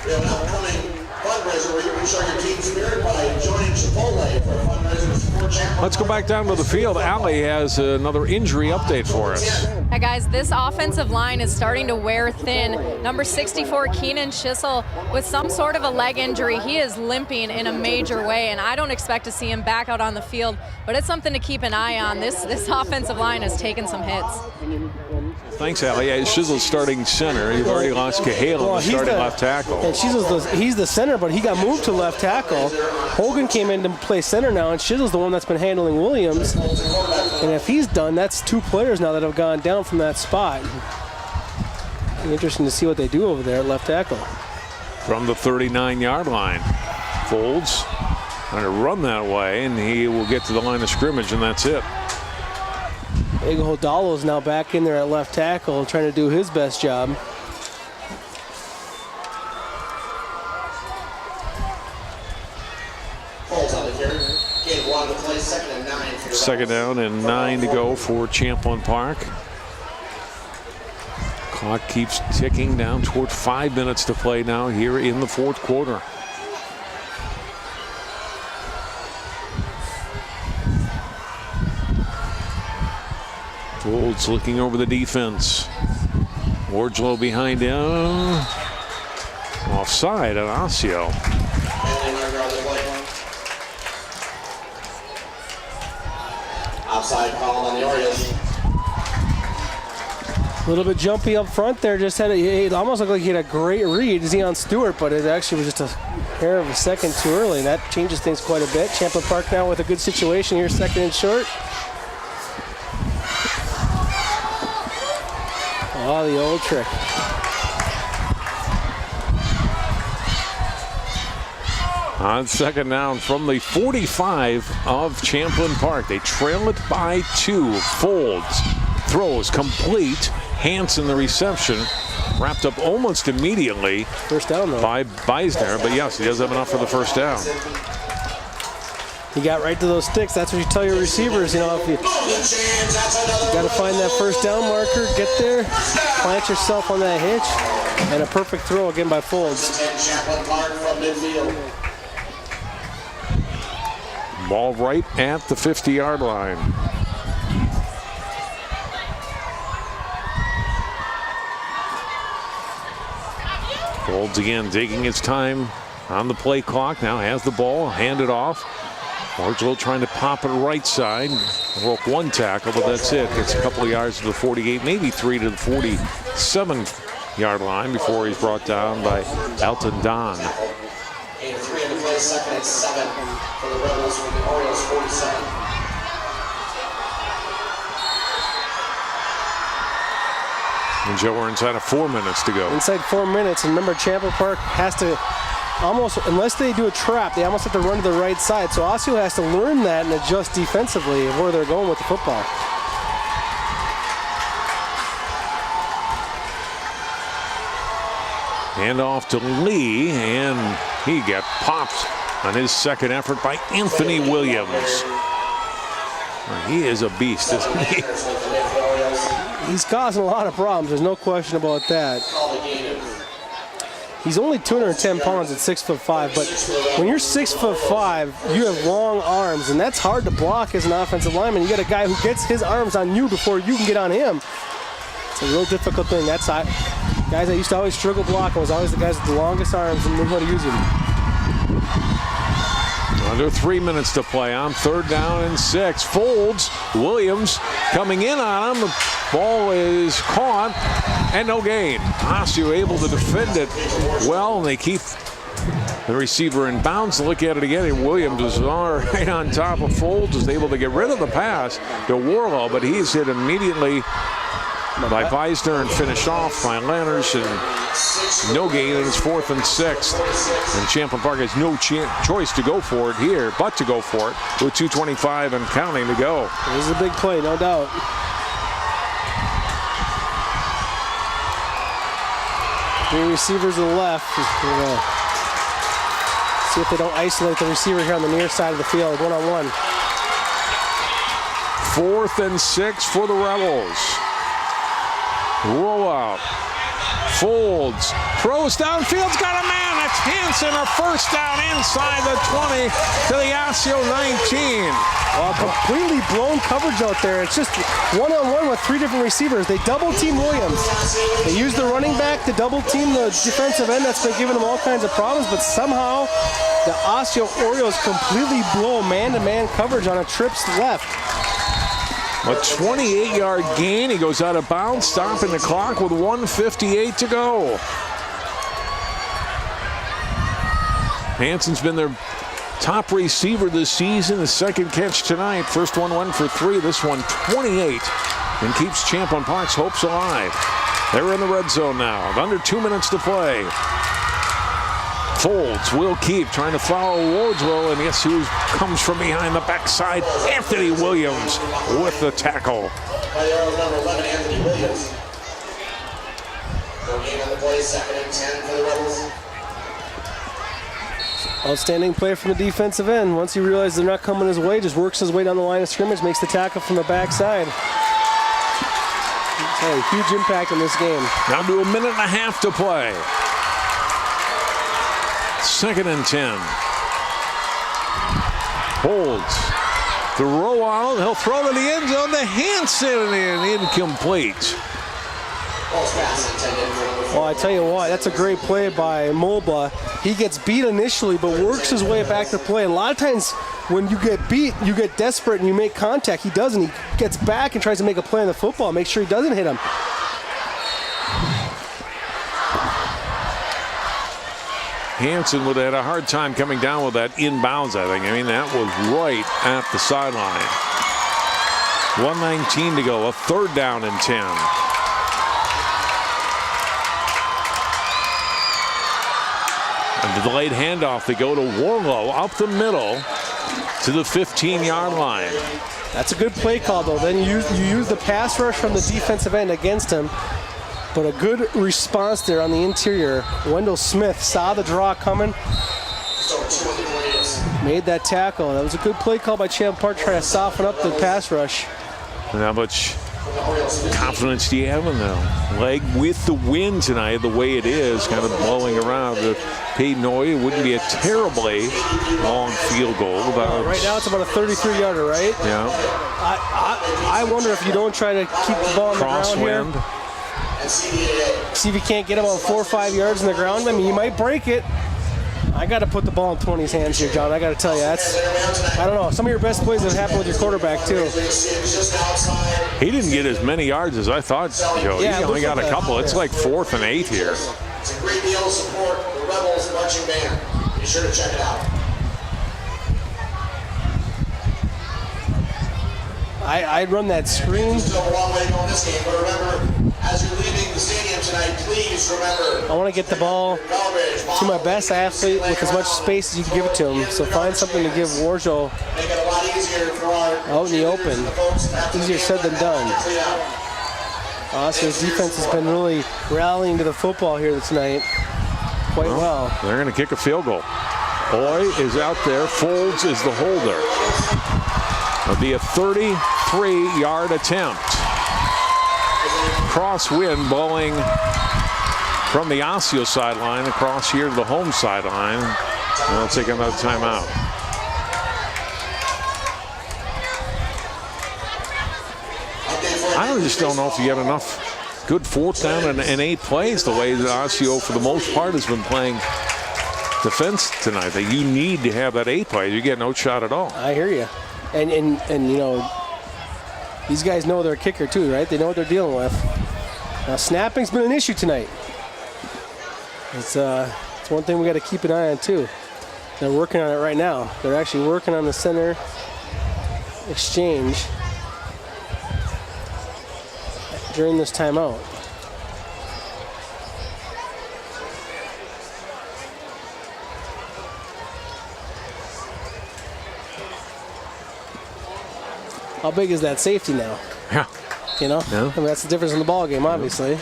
We have an upcoming fundraiser where you can show your team spirit by joining Chipotle for a fundraiser to support Champlin. Let's go back down to the field. Allie has another injury update for us. Hey guys, this offensive line is starting to wear thin. Number 64, Keenan Schissel, with some sort of a leg injury. He is limping in a major way, and I don't expect to see him back out on the field, but it's something to keep an eye on. This offensive line has taken some hits. Thanks, Allie. Yeah, Schizel's starting center. You've already lost Cahalan, starting left tackle. And he's the center, but he got moved to left tackle. Hogan came in to play center now, and Schizel's the one that's been handling Williams. And if he's done, that's 2 players now that have gone down from that spot. Interesting to see what they do over there at left tackle. From the 39-yard line. Folds trying to run that way, and he will get to the line of scrimmage, and that's it. Iguodalo's now back in there at left tackle, trying to do his best job. Second down and 9 to go for Champlin Park. Clock keeps ticking down toward 5 minutes to play now here in the fourth quarter. Folds looking over the defense. Wardlow behind him. Offside on Osseo. Offside call on the Orioles. A little bit jumpy up front there. Just had it almost looked like he had a great read, Zeon Stewart, but it actually was just a hair of a second too early. And that changes things quite a bit. Champlin Park now with a good situation here, second and short. Oh, the old trick. On second down from the 45 of Champlin Park. They trail it by 2. Folds, throws complete. Hansen the reception. Wrapped up almost immediately. First down though. By Beisner, but yes, he does have enough for the first down. He got right to those sticks. That's what you tell your receivers. You know, if you got to find that first down marker, get there, plant yourself on that hitch, and a perfect throw again by Folds. Ball right at the 50-yard line. Folds again, taking his time on the play clock. Now has the ball, handed off. Wardlow trying to pop it right side. Broke one tackle, but that's it. Gets a couple of yards to the 48, maybe 3 to the 47-yard line before he's brought down by Elton Don. 3 in the play, second and 7 for the Rebels from the Orioles 47. And Joe, we're inside of 4 minutes to go. Inside 4 minutes, and remember Champlin Park has to almost, unless they do a trap, they almost have to run to the right side. So Osseo has to learn that and adjust defensively of where they're going with the football. Hand off to Lee, and he got popped on his second effort by Anthony Williams. He is a beast, isn't he? He's causing a lot of problems. There's no question about that. He's only 210 pounds at 6'5", but when you're 6'5", you have long arms, and that's hard to block as an offensive lineman. You got a guy who gets his arms on you before you can get on him. It's a real difficult thing. That's guys I used to always struggle blocking was always the guys with the longest arms and knew how to use them. Under 3 minutes to play on third down and 6. Folds, Williams coming in on him. The ball is caught and no gain. Osseo able to defend it well, and they keep the receiver in bounds. Look at it again, and Williams is right on top of Folds, is able to get rid of the pass to Warlow, but he's hit immediately by Beisner and finished off by Lanners, and no gain, and it's 4th and 6. And Champlin Park has no choice to go for it here, but to go for it with 2:25 and counting to go. This is a big play, no doubt. Three receivers to the left. See if they don't isolate the receiver here on the near side of the field, one-on-one. 4th and 6 for the Rebels. Roll out. Folds. Throws downfield. Got a man. That's Hansen. A first down inside the 20 to the Osseo 19. Well, completely blown coverage out there. It's just one-on-one with 3 different receivers. They double-team Williams. They use the running back to double-team the defensive end. That's been giving them all kinds of problems, but somehow the Osseo Orioles completely blow man-to-man coverage on a trips left. A 28-yard gain. He goes out of bounds, stopping the clock with 1:58 to go. Hansen's been their top receiver this season. The second catch tonight. First one went for 3. This one 28, and keeps Champlin Park's hopes alive. They're in the red zone now. Under 2 minutes to play. Folds will keep trying to follow Wardlow, and guess who comes from behind the backside? Anthony Williams with the tackle. Number 11, Anthony Williams. No game on the play, 2nd and 10 for the Rebels. Outstanding play from the defensive end. Once he realizes they're not coming his way, just works his way down the line of scrimmage, makes the tackle from the backside. Hey, huge impact in this game. Down to 1.5 minutes to play. 2nd and 10. Holds. The roll out. He'll throw to the end zone to Hansen, and incomplete. Well, I tell you what, that's a great play by Mulba. He gets beat initially, but works his way back to play. And a lot of times when you get beat, you get desperate and you make contact. He doesn't. He gets back and tries to make a play on the football, make sure he doesn't hit him. Hansen would have had a hard time coming down with that inbounds, I think. I mean, that was right at the sideline. 1:19 to go, a 3rd down and 10. And the delayed handoff, they go to Warlow up the middle to the 15-yard line. That's a good play call, though. Then you use the pass rush from the defensive end against him. But a good response there on the interior. Wendell Smith saw the draw coming. Made that tackle. That was a good play call by Champlin Park, trying to soften up the pass rush. And how much confidence do you have in the leg with the wind tonight, the way it is, kind of blowing around? The Peyton Oy wouldn't be a terribly long field goal. Right now it's about a 33-yarder, right? Yeah. I wonder if you don't try to keep the ball on the ground here. See if you can't get him on 4 or 5 yards in the ground. I mean, you might break it. I got to put the ball in 20's hands here, John. I got to tell you, I don't know. Some of your best plays have happened with your quarterback, too. He didn't get as many yards as I thought, Joe. Yeah, he only got a couple. It's like 4th and 8 here. It's a great deal to support the Rebels marching band. Be sure to check it out. I'd run that screen. Still a long way to go in this game, but remember, as you're leaving the stadium tonight, please remember. I want to get the ball to my best athlete with as much space as you can give it to him. So find something to give Warjo out in the open. Easier said than done. Osseo's defense has been really rallying to the football here tonight quite well. They're going to kick a field goal. Oy is out there. Folds is the holder. It'll be a 33-yard attempt. Crosswind blowing from the Osseo sideline across here to the home sideline. And they'll take another timeout. I just don't know if you have enough good 4th down and 8 plays the way that Osseo, for the most part, has been playing defense tonight. That you need to have that 8 plays. You get no shot at all. I hear you. And you know, these guys know their kicker too, right? They know what they're dealing with. Now snapping's been an issue tonight. It's one thing we got to keep an eye on too. They're working on it right now. They're actually working on the center exchange during this timeout. How big is that safety now? Yeah. You know? Yeah. I mean, that's the difference in the ball game, obviously.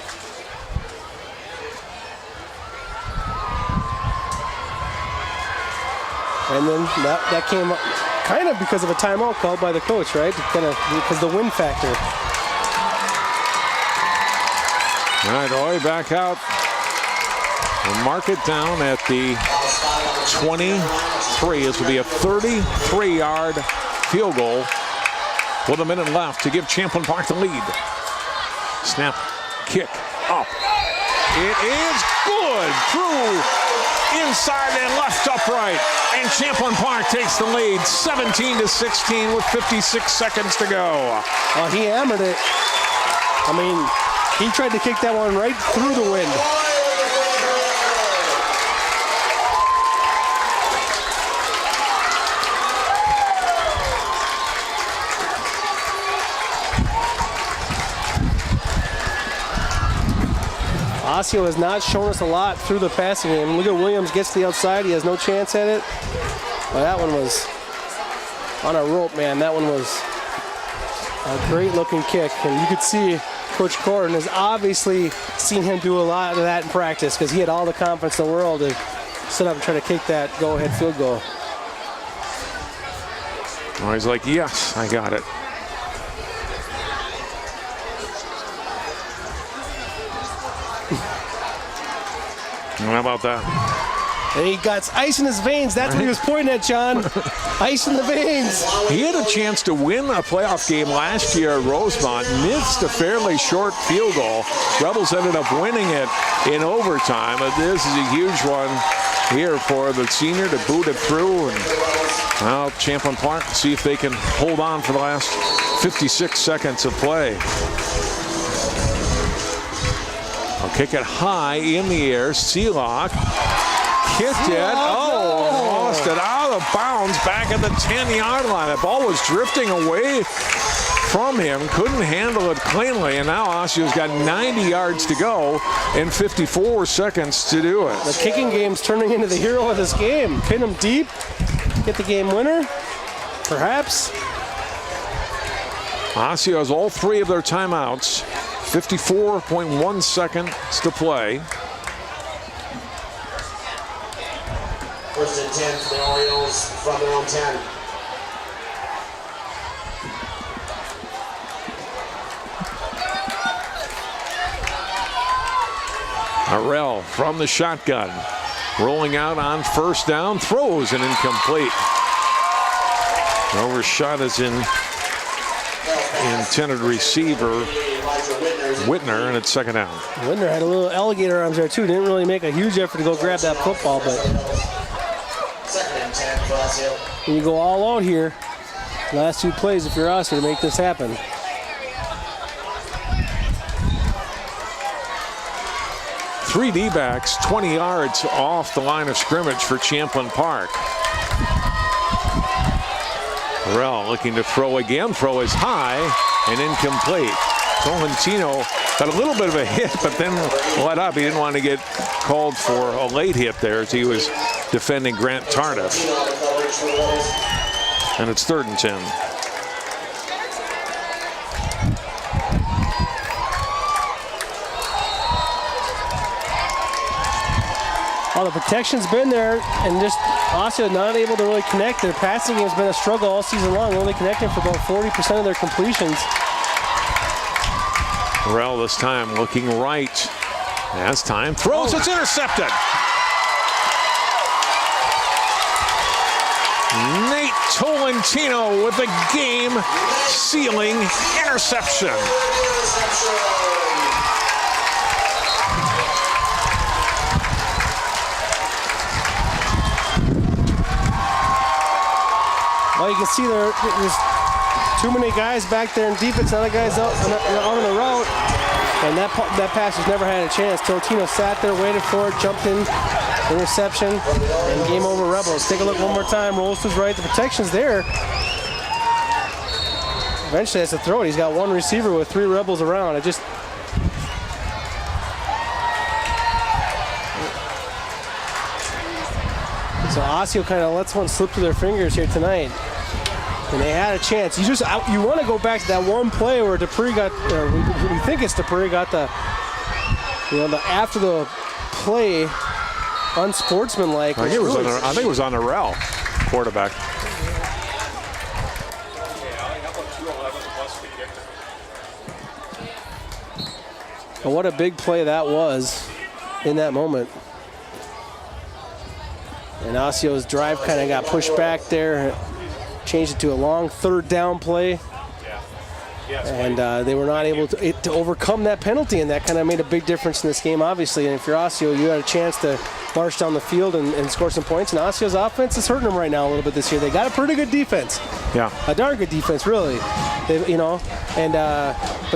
And then that came up kind of because of a timeout called by the coach, right? Kind of because the wind factor. All right, Oy back out. We'll mark it down at the 23. This will be a 33-yard field goal with a minute left to give Champlin Park the lead. Snap, kick, up. It is good through inside and left upright. And Champlin Park takes the lead 17-16 with 56 seconds to go. He hammered it. I mean, he tried to kick that one right through the wind. Osseo has not shown us a lot through the passing game. Look at Williams, gets to the outside. He has no chance at it. Well, that one was on a rope, man. That one was a great-looking kick. And you could see Coach Gordon has obviously seen him do a lot of that in practice because he had all the confidence in the world to sit up and try to kick that go-ahead field goal. Oh, he's like, yes, I got it. How about that? And he got ice in his veins. That's what he was pointing at, John. Ice in the veins. He had a chance to win a playoff game last year at Rosemont. Missed a fairly short field goal. Rebels ended up winning it in overtime. But this is a huge one here for the senior to boot it through. And now Champlin Park, see if they can hold on for the last 56 seconds of play. I'll kick it high in the air. Seelock kicked it. Oh, lost it out of bounds back at the 10-yard line. The ball was drifting away from him. Couldn't handle it cleanly. And now Osseo's got 90 yards to go and 54 seconds to do it. The kicking game's turning into the hero of this game. Pin him deep. Get the game winner. Perhaps. Osseo has all three of their timeouts. 54.1 seconds to play. First and 10 for the Orioles from their own 10. Harrell from the shotgun. Rolling out on first down. Throws and incomplete. Overshot his intended receiver, Whitner, and it's second down. Whitner had a little alligator arms there too. Didn't really make a huge effort to go grab that football, but Second and 10 for Osseo. you go all out here. Last two plays if you're Osseo to make this happen. Three D-backs, 20 yards off the line of scrimmage for Champlin Park. Harrell looking to throw again. Throw is high and incomplete. Tolentino got a little bit of a hit, but then let up. He didn't want to get called for a late hit there as he was defending Grant Tardif. And it's 3rd and 10. Well, the protection's been there, and just Osseo not able to really connect. Their passing game's been a struggle all season long, only connecting for about 40% of their completions. Harrell this time looking right. As time throws, it's intercepted. Nate Tolentino with a game-sealing interception. Well, you can see there's too many guys back there in defense. Other guys out on the route, and that pass has never had a chance. Tolentino sat there, waited for it, jumped in, interception, and game over Rebels. Take a look one more time. Rolls to his right. The protection's there. Eventually has to throw it. He's got one receiver with 3 Rebels around. It just so Osseo kind of lets one slip through their fingers here tonight. And they had a chance. You want to go back to that one play where Dupree got, or we think it's Dupree, got the after the play unsportsmanlike. I think it was on Harrell, quarterback. And what a big play that was in that moment. And Osseo's drive kind of got pushed back there. Changed it to a long 3rd down play. And they were not able to overcome that penalty, and that kind of made a big difference in this game, obviously. And if you're Osseo, you had a chance to march down the field and score some points. And Osseo's offense is hurting them right now a little bit this year. They got a pretty good defense. Yeah. A darn good defense, really. But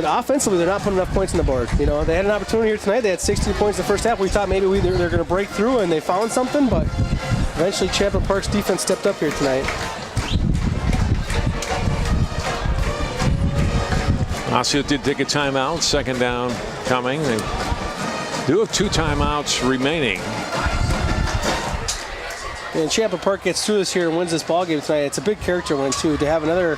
offensively, they're not putting enough points on the board. They had an opportunity here tonight. They had 16 points in the first half. We thought maybe they're going to break through, and they found something, but eventually Champlin Park's defense stepped up here tonight. Osseo did take a timeout. 2nd down coming. They Do have 2 timeouts remaining. And Champlin Park gets through this here and wins this ball game tonight. It's a big character win, too, to have another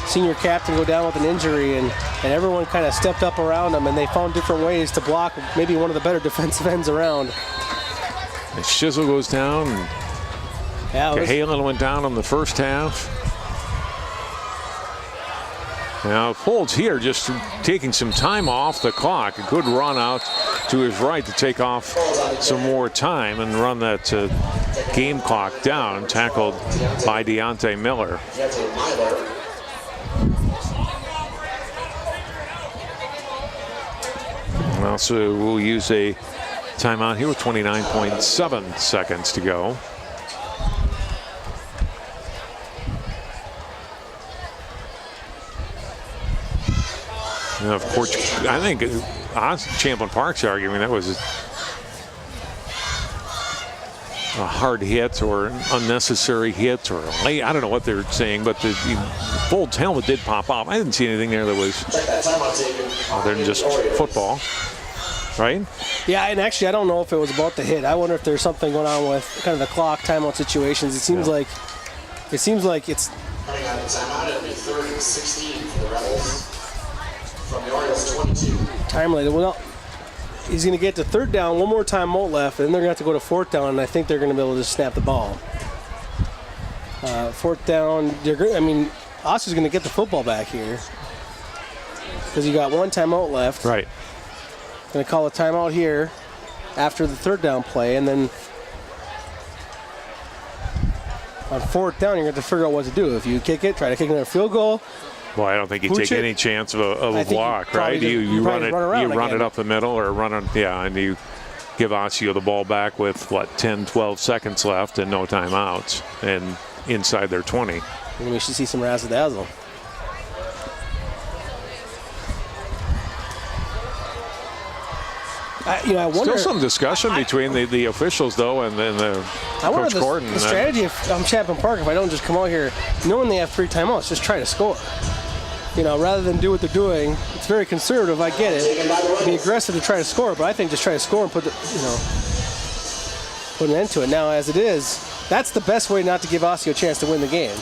senior captain go down with an injury, and everyone kind of stepped up around him, and they found different ways to block maybe one of the better defensive ends around. And Shizzle goes down. Yeah, Halen went down in the first half. Now Folds here just taking some time off the clock. A good run out to his right to take off some more time and run that game clock down. Tackled by Deontay Miller. Also, we'll use a timeout here with 29.7 seconds to go. And of course, I think Champlin Park's arguing that was a hard hit or an unnecessary hit or late. I don't know what they're saying, but the Folds helmet did pop off. I didn't see anything there that was other than just football, right? Yeah, and actually, I don't know if it was about the hit. I wonder if there's something going on with kind of the clock timeout situations. It seems like it's. Coming out of timeout, it'll be 3rd and 16 for the Rebels. From the Orioles 22. Time later. Well, he's going to get to 3rd down, one more timeout left, and then they're going to have to go to 4th down, and I think they're going to be able to just snap the ball. 4th down, Osseo's going to get the football back here because you got one timeout left. Right. Going to call a timeout here after the 3rd down play, and then on 4th down, you're going to have to figure out what to do. If you kick it, try to kick another field goal. Well, I don't think you take any chance of a block, right? You run it up the middle or and you give Osseo the ball back with, 10, 12 seconds left and no timeouts and inside their 20. And we should see some razzle-dazzle. I wonder, still some discussion between the officials, though, and then Coach Gordon. The strategy of Champlin Park, if I don't just come out here knowing they have 3 timeouts, just try to score. Rather than do what they're doing, it's very conservative. I get it. Be aggressive to try to score, but I think just try to score and put an end to it. Now, as it is, that's the best way not to give Osseo a chance to win the game.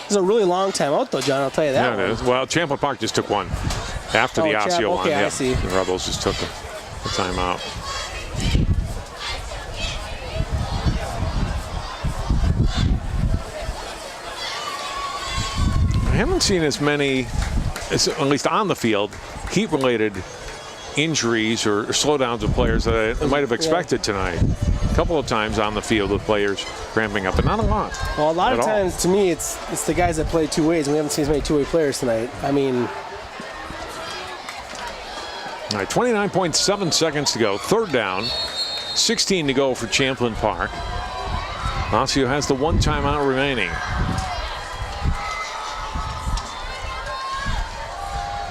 This is a really long time out, though, John. I'll tell you that. Yeah, it is. Well, Champlin Park just took one after the Osseo one. Okay, I see. The Rebels just took the timeout. I haven't seen as many, at least on the field, heat-related injuries or slowdowns of players that I might have expected tonight. A couple of times on the field with players cramping up, but not a lot. Well, a lot of times, to me, it's the guys that play two ways, and we haven't seen as many two-way players tonight. All right, 29.7 seconds to go. 3rd down, 16 to go for Champlin Park. Osseo has the 1 timeout remaining.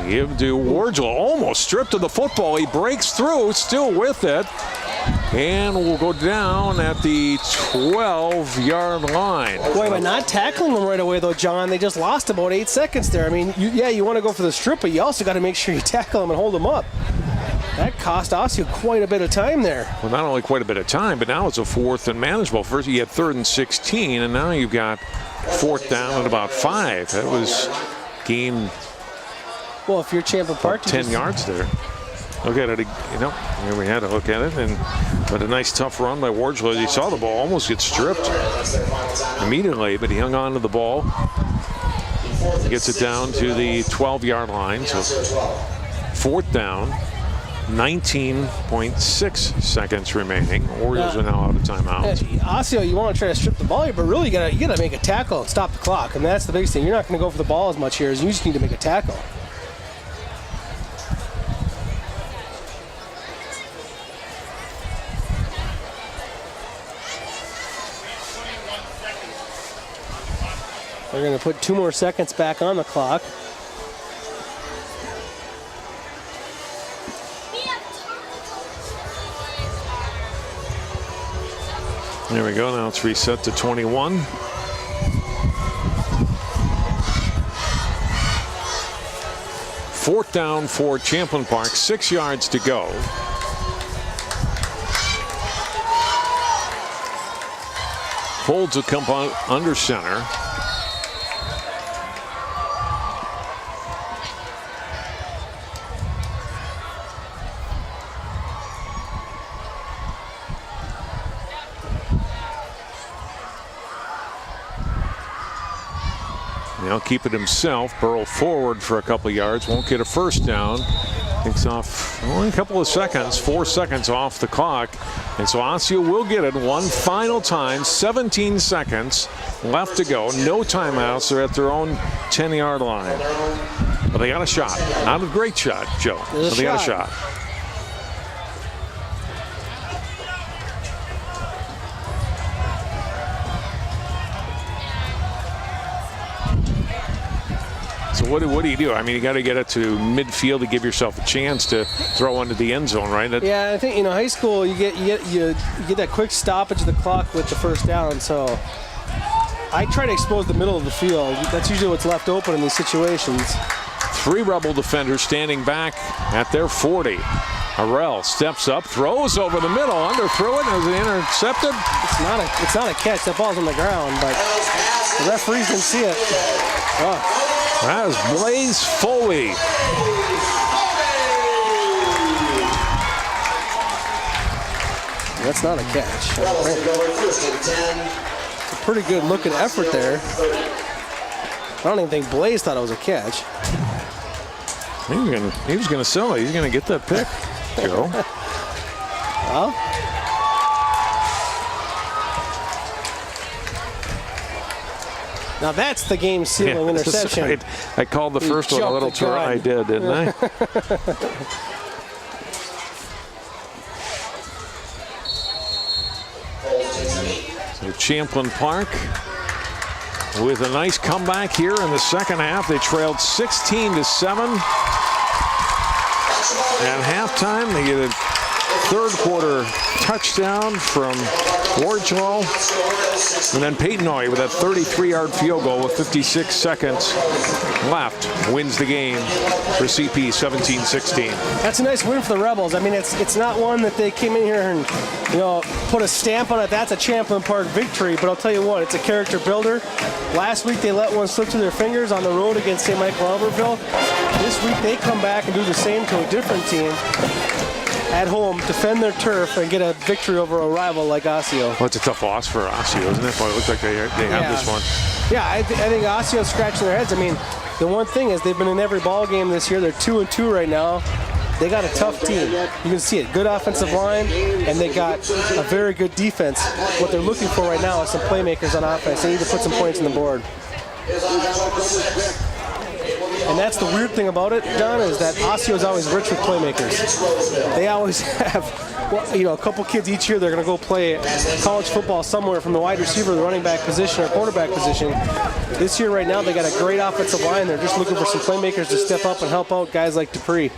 Give to Wardle, almost stripped of the football. He breaks through, still with it. And will go down at the 12-yard line. Boy, by not tackling them right away, though, John, they just lost about 8 seconds there. You want to go for the strip, but you also got to make sure you tackle them and hold them up. That cost Osseo quite a bit of time there. Well, not only quite a bit of time, but now it's a 4th and manageable. First you had 3rd and 16, and now you've got 4th down at about 5. That was gain. Well, if you're Champlin Park, 10 yards there. Look at it, here we had to look at it, but a nice tough run by Wardle. He saw the ball almost get stripped immediately, but he hung on to the ball. He gets it down to the 12-yard line, so 4th down, 19.6 seconds remaining. Orioles are now out of timeout. Osseo, you want to try to strip the ball here, but really you got to make a tackle and stop the clock, and that's the biggest thing. You're not going to go for the ball as much here as you just need to make a tackle. They're going to put 2 more seconds back on the clock. There we go. Now it's reset to 21. 4th down for Champlin Park, 6 yards to go. Folds will come on under center. Now keep it himself. Burrow forward for a couple yards. Won't get a first down. Takes off only a couple of seconds. 4 seconds off the clock. And so Osseo will get it one final time. 17 seconds left to go. No timeouts. They're at their own 10-yard line. But they got a shot. Not a great shot, Joe. But they got a shot. So what do you do? I mean, you got to get it to midfield to give yourself a chance to throw into the end zone, right? Yeah, I think high school you get that quick stoppage of the clock with the first down. So I try to expose the middle of the field. That's usually what's left open in these situations. 3 Rebel defenders standing back at their 40. Harrell steps up, throws over the middle, underthrew it, as it intercepted. It's not a catch. That ball's on the ground, but the referees didn't see it. Oh. That is Blaze Foley. That's not a catch. It's a pretty good looking effort there. I don't even think Blaze thought it was a catch. He was going to sell it. He's going to get that pick, Joe. Well, now that's the game-sealing interception. Right. I called the first one a little too early. I did, didn't I? So Champlin Park with a nice comeback here in the second half. They trailed 16-7. At halftime, they get a third quarter touchdown from Wardlow. And then Peytonoy with a 33-yard field goal with 56 seconds left wins the game for CP 17-16. That's a nice win for the Rebels. I mean, it's not one that they came in here and put a stamp on it. That's a Champlin Park victory. But I'll tell you what, it's a character builder. Last week they let one slip through their fingers on the road against St. Michael Albertville. This week they come back and do the same to a different team at home, defend their turf, and get a victory over a rival like Osseo. Well, it's a tough loss for Osseo, isn't it? Well, it looks like they have this one. Yeah, I think Osseo's scratching their heads. I mean, the one thing is they've been in every ball game this year. They're 2-2 right now. They got a tough team. You can see it. Good offensive line, and they got a very good defense. What they're looking for right now is some playmakers on offense. They need to put some points on the board. And that's the weird thing about it, Don, is that Osseo is always rich with playmakers. They always have, a couple kids each year. They're going to go play college football somewhere from the wide receiver, the running back position, or quarterback position. This year, right now, they got a great offensive line. They're just looking for some playmakers to step up and help out guys like Dupree.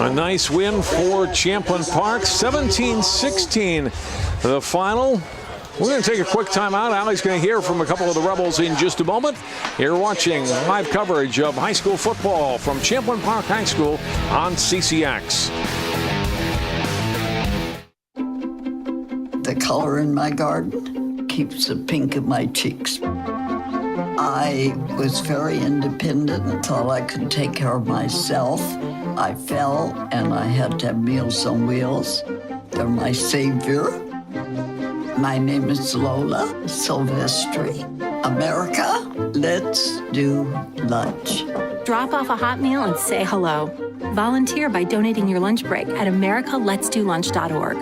A nice win for Champlin Park, 17-16. The final. We're going to take a quick timeout. Allie's going to hear from a couple of the Rebels in just a moment. You're watching live coverage of high school football from Champlin Park High School on CCX. The color in my garden keeps the pink in my cheeks. I was very independent and thought I could take care of myself. I fell and I had to have Meals on Wheels. They're my savior. My name is Lola Silvestri. America, let's do lunch. Drop off a hot meal and say hello. Volunteer by donating your lunch break at americaletsdolunch.org.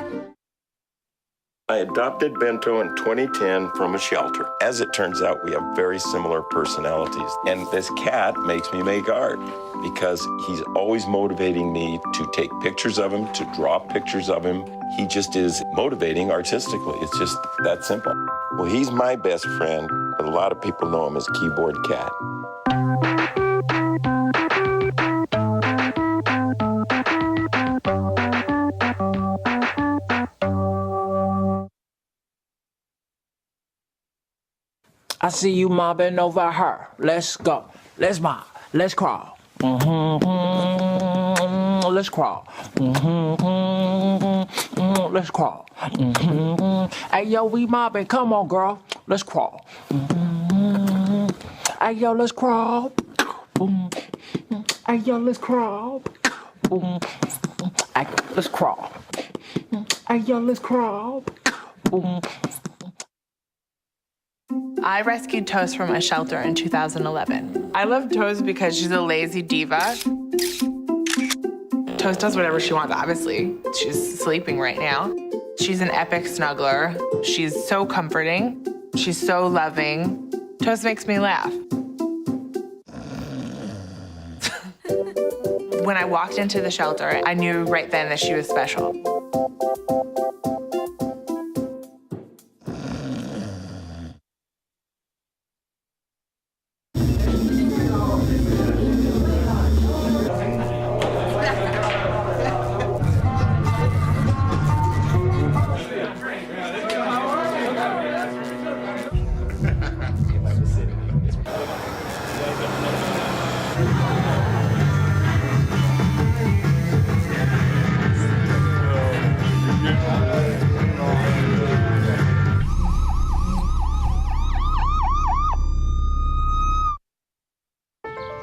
I adopted Bento in 2010 from a shelter. As it turns out, we have very similar personalities. And this cat makes me make art because he's always motivating me to take pictures of him, to draw pictures of him. He just is motivating artistically. It's just that simple. Well, he's my best friend, but a lot of people know him as Keyboard Cat. I see you mobbing over her. Let's go. Let's mob. Let's crawl. Let's crawl. Let's crawl. Hey, yo, we mobbing. Come on, girl. Let's crawl. Hey, yo, let's crawl. Hey, yo, let's crawl. Hey, let's crawl. Hey, yo, let's crawl. I rescued Toast from a shelter in 2011. I love Toast because she's a lazy diva. Toast does whatever she wants, obviously. She's sleeping right now. She's an epic snuggler. She's so comforting. She's so loving. Toast makes me laugh. When I walked into the shelter, I knew right then that she was special.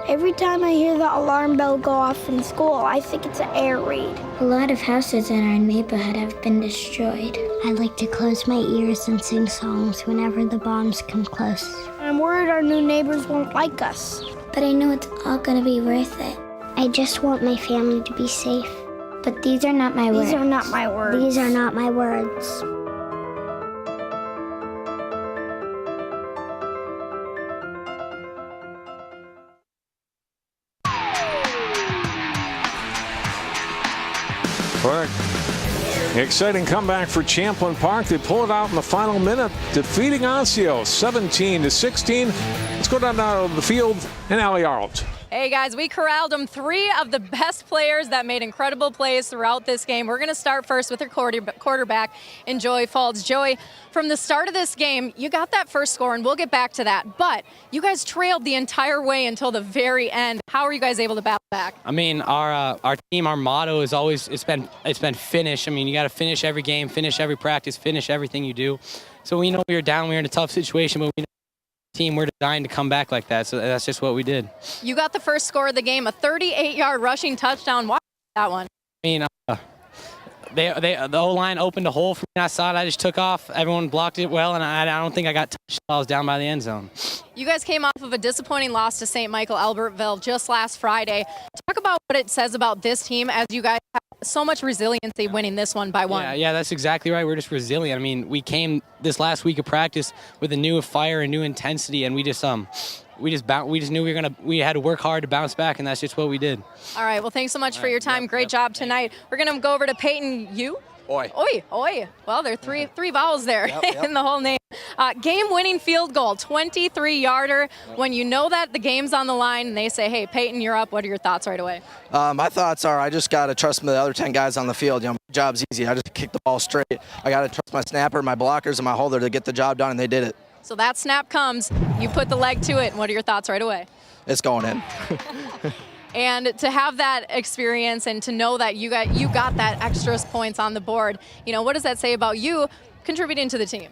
Every time I hear the alarm bell go off in school, I think it's an air raid. A lot of houses in our neighborhood have been destroyed. I like to close my ears and sing songs whenever the bombs come close. I'm worried our new neighbors won't like us. But I know it's all gonna be worth it. I just want my family to be safe. But these are not my words. These are not my words. These are not my words. Correct. Exciting comeback for Champlin Park. They pull it out in the final minute, defeating Osseo 17-16. Let's go down to the field and Allie Arlt. Hey guys, we corralled them. 3 of the best players that made incredible plays throughout this game. We're going to start first with their quarterback in Joey Faulds. Joey, from the start of this game, you got that first score, and we'll get back to that. But you guys trailed the entire way until the very end. How are you guys able to battle back? I mean, our team, our motto is always it's been finish. I mean, you got to finish every game, finish every practice, finish everything you do. So we know we were down, we were in a tough situation, but we know team, we're designed to come back like that, so that's just what we did. You got the first score of the game, a 38-yard rushing touchdown. Watch that one. I mean, the O-line opened a hole for me outside. I just took off. Everyone blocked it well, and I don't think I got touched while I was down by the end zone. You guys came off of a disappointing loss to St. Michael Albertville just last Friday. Talk about what it says about this team as you guys have so much resiliency winning this one by 1. Yeah, that's exactly right. We're just resilient. I mean, we came this last week of practice with a new fire and new intensity, and we just knew we had to work hard to bounce back, and that's just what we did. All right. Well, thanks so much for your time. Great job tonight. We're gonna go over to Peyton. Oi. Well, there are three vowels there in the whole name. Game-winning field goal, 23-yarder. When you know that the game's on the line and they say, hey, Peyton, you're up, what are your thoughts right away? My thoughts are I just got to trust the other 10 guys on the field. My job's easy. I just kick the ball straight. I got to trust my snapper, my blockers, and my holder to get the job done, and they did it. So that snap comes, you put the leg to it, and what are your thoughts right away? It's going in. And to have that experience and to know that you got that extra points on the board, what does that say about you contributing to the team?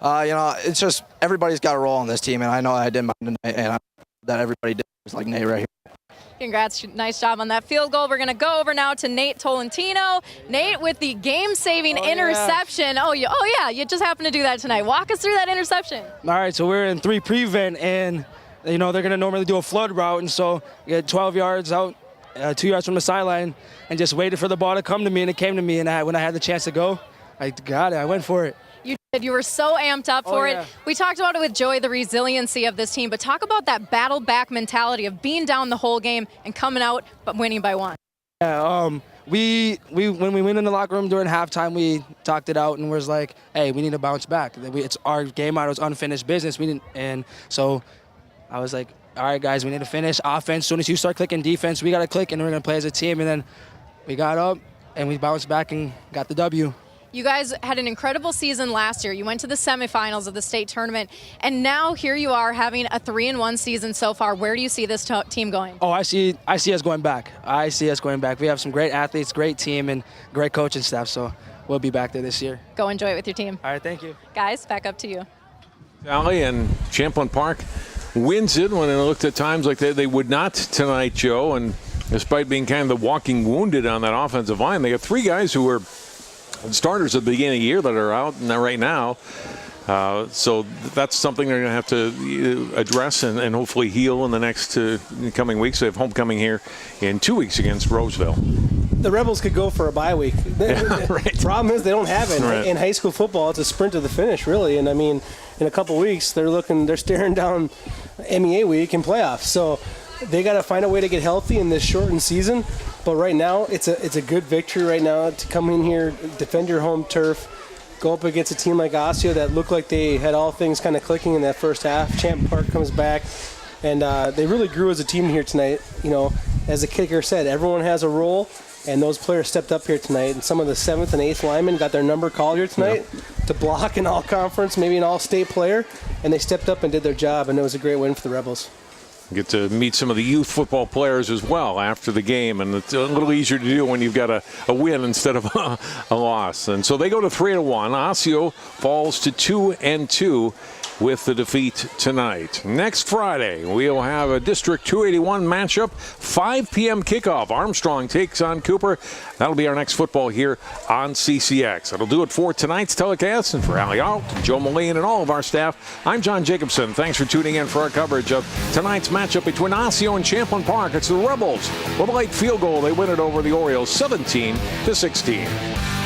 It's just everybody's got a role on this team, and I know I did mine tonight, and that everybody did. It's like Nate right here. Congrats. Nice job on that field goal. We're going to go over now to Nate Tolentino. Nate with the game-saving interception. Yeah. Oh, yeah, you just happened to do that tonight. Walk us through that interception. All right, so we're in 3 prevent, and they're going to normally do a flood route, and so you get 12 yards out, 2 yards from the sideline, and just waited for the ball to come to me, and it came to me, and when I had the chance to go, I got it. I went for it. You did. You were so amped up for it. We talked about it with Joey, the resiliency of this team, but talk about that battle-back mentality of being down the whole game and coming out but winning by 1. Yeah, when we went in the locker room during halftime, we talked it out and was like, hey, we need to bounce back. It's our game motto is unfinished business. And so I was like, all right, guys, we need to finish offense. As soon as you start clicking defense, we got to click, and we're going to play as a team. And then we got up, and we bounced back and got the W. You guys had an incredible season last year. You went to the semifinals of the state tournament, and now here you are having a 3-1 season so far. Where do you see this team going? Oh, I see us going back. I see us going back. We have some great athletes, great team, and great coaching staff, so we'll be back there this year. Go enjoy it with your team. All right, thank you. Guys, back up to you. Sally, and Champlin Park wins it when it looked at times like they would not tonight, Joe, and despite being kind of the walking wounded on that offensive line, they got 3 guys who were starters at the beginning of the year that are out right now. So that's something they're going to have to address and hopefully heal in the next coming weeks. They have homecoming here in 2 weeks against Roseville. The Rebels could go for a bye week. Yeah, right. Problem is they don't have it. Right. In high school football, it's a sprint to the finish, really. And I mean, in a couple weeks, they're staring down MEA week and playoffs. So they got to find a way to get healthy in this shortened season. But right now, it's a good victory right now to come in here, defend your home turf, go up against a team like Osseo that looked like they had all things kind of clicking in that first half. Champlin Park comes back, and they really grew as a team here tonight. You know, as the kicker said, everyone has a role, and those players stepped up here tonight. And some of the 7th and 8th linemen got their number called here tonight to block an all-conference, maybe an all-state player, and they stepped up and did their job, and it was a great win for the Rebels. Get to meet some of the youth football players as well after the game, and it's a little easier to do when you've got a win instead of a loss. And so they go to 3-1. Osseo falls to 2-2 with the defeat tonight. Next Friday, we'll have a District 281 matchup, 5 p.m. kickoff. Armstrong takes on Cooper. That'll be our next football here on CCX. That'll do it for tonight's telecast. And for Allie Alt, Joe Mullane, and all of our staff, I'm John Jacobson. Thanks for tuning in for our coverage of tonight's matchup between Osseo and Champlin Park. It's the Rebels with a late field goal. They win it over the Orioles 17-16.